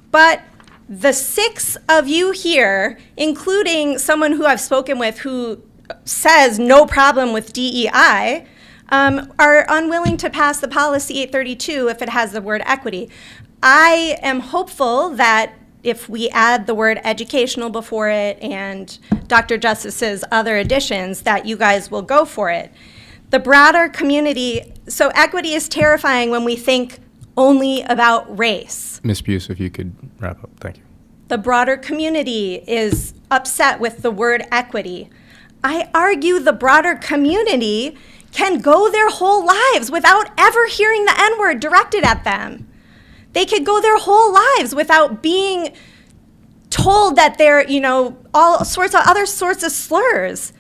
S2: But the 6 of you here, including someone who I've spoken with who says no problem with DEI, are unwilling to pass the policy 832 if it has the word equity. I am hopeful that if we add the word educational before it and Dr. Justice's other additions, that you guys will go for it. The broader community, so equity is terrifying when we think only about race.
S1: Ms. Buse, if you could wrap up. Thank you.
S2: The broader community is upset with the word equity. I argue the broader community can go their whole lives without ever hearing the N-word directed at them. They could go their whole lives without being told that they're, all sorts of other sorts of slurs.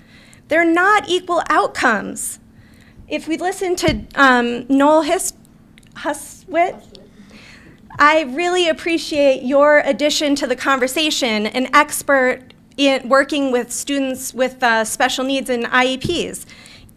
S2: They're not equal outcomes. If we listen to Noel Huswit, I really appreciate your addition to the conversation, an expert in working with students with special needs and IEPs.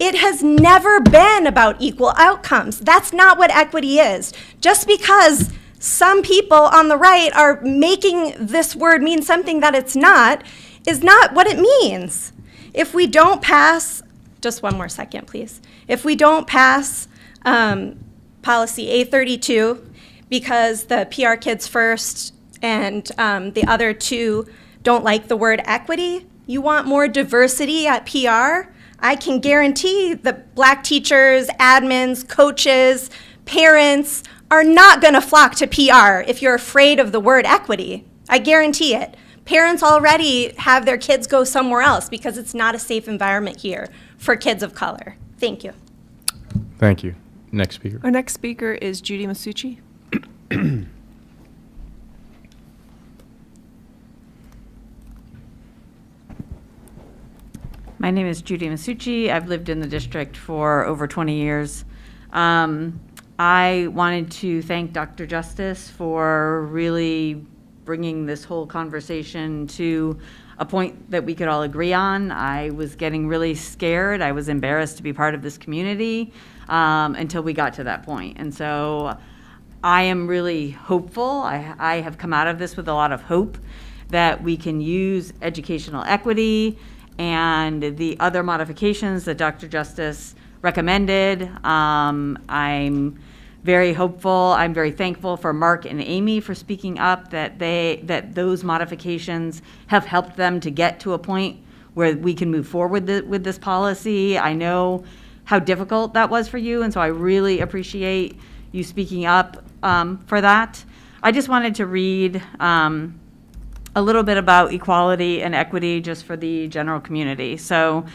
S2: It has never been about equal outcomes. That's not what equity is. Just because some people on the right are making this word mean something that it's not, is not what it means. If we don't pass, just one more second, please. If we don't pass policy 832, because the PR Kids First and the other 2 don't like the word equity, you want more diversity at PR, I can guarantee that Black teachers, admins, coaches, parents are not going to flock to PR if you're afraid of the word equity. I guarantee it. Parents already have their kids go somewhere else because it's not a safe environment here for kids of color. Thank you.
S1: Thank you. Next speaker.
S3: Our next speaker is Judy Masucci.
S8: My name is Judy Masucci. I've lived in the district for over 20 years. I wanted to thank Dr. Justice for really bringing this whole conversation to a point that we could all agree on. I was getting really scared. I was embarrassed to be part of this community until we got to that point. And so I am really hopeful. I have come out of this with a lot of hope that we can use educational equity and the other modifications that Dr. Justice recommended. I'm very hopeful. I'm very thankful for Mark and Amy for speaking up, that those modifications have helped them to get to a point where we can move forward with this policy. I know how difficult that was for you, and so I really appreciate you speaking up for that. I just wanted to read a little bit about equality and equity just for the general community. So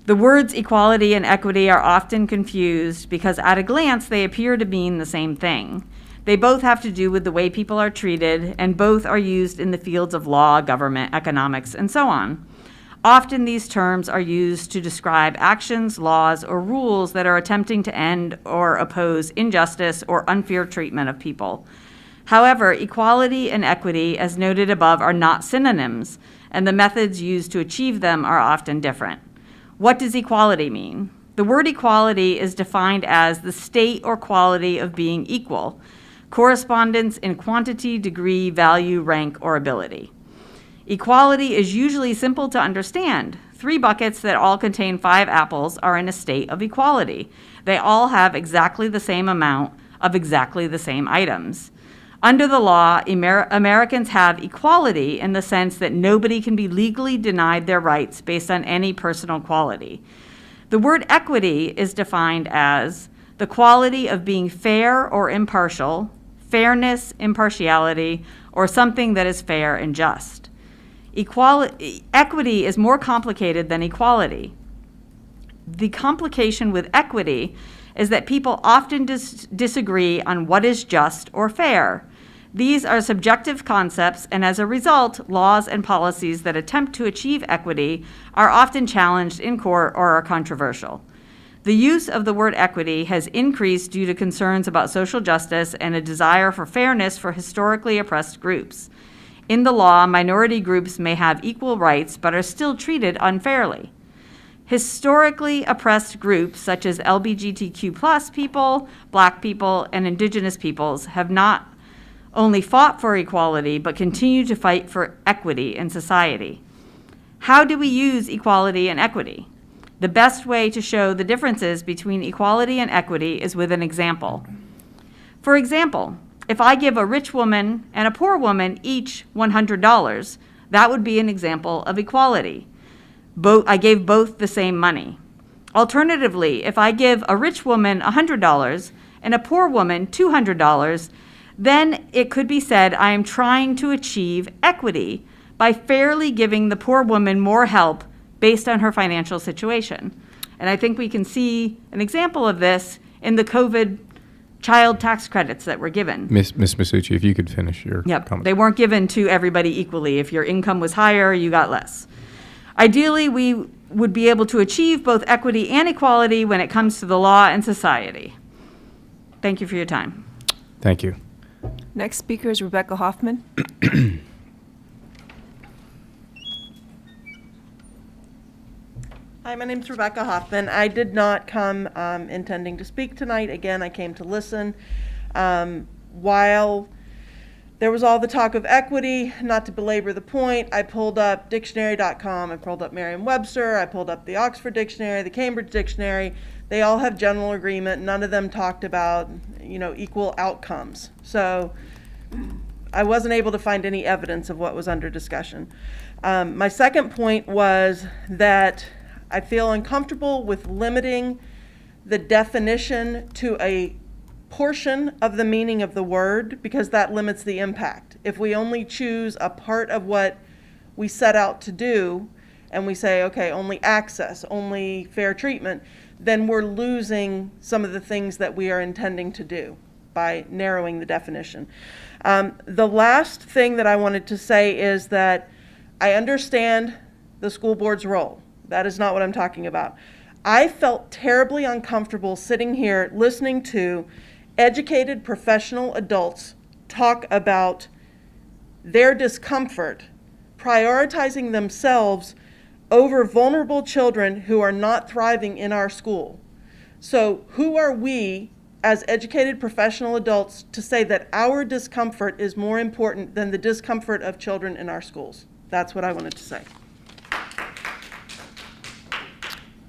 S8: the words equality and equity are often confused because at a glance they appear to mean the same thing. They both have to do with the way people are treated, and both are used in the fields of law, government, economics, and so on. Often these terms are used to describe actions, laws, or rules that are attempting to end or oppose injustice or unfair treatment of people. However, equality and equity, as noted above, are not synonyms, and the methods used to achieve them are often different. What does equality mean? The word equality is defined as the state or quality of being equal, correspondence in quantity, degree, value, rank, or ability. Equality is usually simple to understand. 3 buckets that all contain 5 apples are in a state of equality. They all have exactly the same amount of exactly the same items. Under the law, Americans have equality in the sense that nobody can be legally denied their rights based on any personal quality. The word equity is defined as the quality of being fair or impartial, fairness, impartiality, or something that is fair and just. Equity is more complicated than equality. The complication with equity is that people often disagree on what is just or fair. These are subjective concepts, and as a result, laws and policies that attempt to achieve equity are often challenged in court or are controversial. The use of the word equity has increased due to concerns about social justice and a desire for fairness for historically oppressed groups. In the law, minority groups may have equal rights but are still treated unfairly. Historically oppressed groups such as LGBTQ+ people, Black people, and Indigenous peoples have not only fought for equality, but continue to fight for equity in society. How do we use equality and equity? The best way to show the differences between equality and equity is with an example. For example, if I give a rich woman and a poor woman each $100, that would be an example of equality. I gave both the same money. Alternatively, if I give a rich woman $100 and a poor woman $200, then it could be said I am trying to achieve equity by fairly giving the poor woman more help based on her financial situation. And I think we can see an example of this in the COVID child tax credits that were given.
S1: Ms. Masucci, if you could finish your comment.
S8: They weren't given to everybody equally. If your income was higher, you got less. Ideally, we would be able to achieve both equity and equality when it comes to the law and society. Thank you for your time.
S1: Thank you.
S3: Next speaker is Rebecca Hoffman.
S22: Hi, my name's Rebecca Hoffman. I did not come intending to speak tonight. Again, I came to listen. While there was all the talk of equity, not to belabor the point, I pulled up dictionary.com, I pulled up Merriam-Webster, I pulled up the Oxford Dictionary, the Cambridge Dictionary. They all have general agreement. None of them talked about, equal outcomes. So I wasn't able to find any evidence of what was under discussion. My second point was that I feel uncomfortable with limiting the definition to a portion of the meaning of the word because that limits the impact. If we only choose a part of what we set out to do and we say, okay, only access, only fair treatment, then we're losing some of the things that we are intending to do by narrowing the definition. The last thing that I wanted to say is that I understand the school board's role. That is not what I'm talking about. I felt terribly uncomfortable sitting here listening to educated professional adults talk about their discomfort, prioritizing themselves over vulnerable children who are not thriving in our school. So who are we as educated professional adults to say that our discomfort is more important than the discomfort of children in our schools? That's what I wanted to say.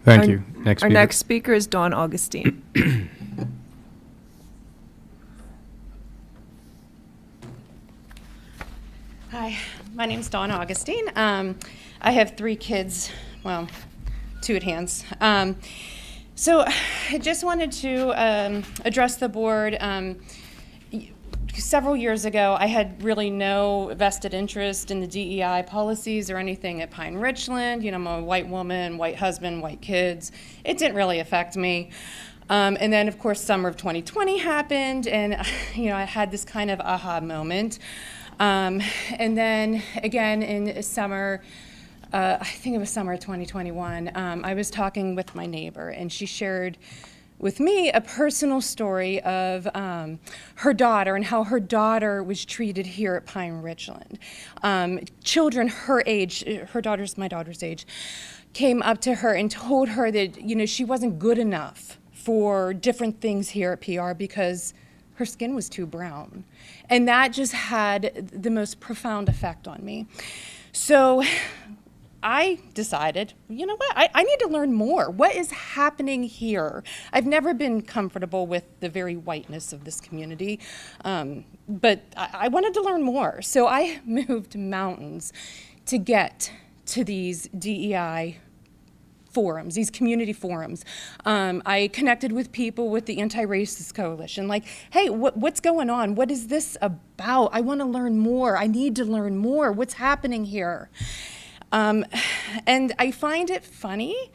S1: Thank you. Next
S3: Our
S1: speaker.
S3: next speaker is Dawn Augustine.
S11: Hi, my name's Dawn Augustine. I have 3 kids, well, 2 at hands. So I just wanted to address the board. Several years ago, I had really no vested interest in the DEI policies or anything at Pine-Richland. You know, I'm a white woman, white husband, white kids. It didn't really affect me. And then, of course, summer of 2020 happened, and you know, I had this kind of aha moment. And then again in summer, I think it was summer of 2021, I was talking with my neighbor, and she shared with me a personal story of her daughter and how her daughter was treated here at Pine-Richland. Children her age, my daughter's age, came up to her and told her that, you know, she wasn't good enough for different things here at PR because her skin was too brown. And that just had the most profound effect on me. So I decided, you know what, I need to learn more. What is happening here? I've never been comfortable with the very whiteness of this community, but I wanted to learn more. So I moved mountains to get to these DEI forums, these community forums. I connected with people with the Anti-Racist Coalition, like, hey, what's going on? What is this about? I want to learn more. I need to learn more. What's happening here? And I find it funny,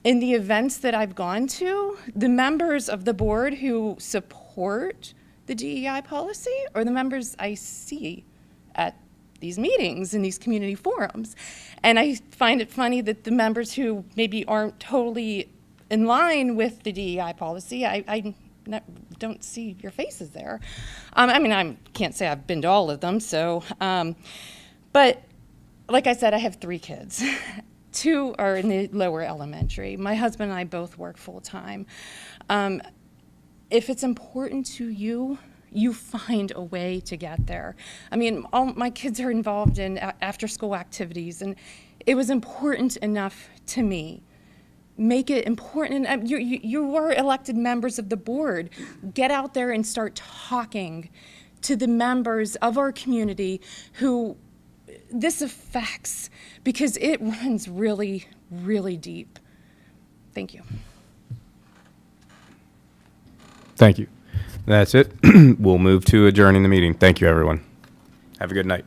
S11: in the events that I've gone to, the members of the board who support the DEI policy are the members I see at these meetings and these community forums. And I find it funny that the members who maybe aren't totally in line with the DEI policy, I don't see your faces there. I mean, I can't say I've been to all of them, so, but like I said, I have 3 kids. 2 are in the lower elementary. My husband and I both work full-time. If it's important to you, you find a way to get there. I mean, all my kids are involved in after-school activities, and it was important enough to me. Make it important. You were elected members of the board. Get out there and start talking to the members of our community who this affects, because it runs really, really deep. Thank you.
S1: Thank you. That's it. We'll move to adjourning the meeting. Thank you, everyone. Have a good night.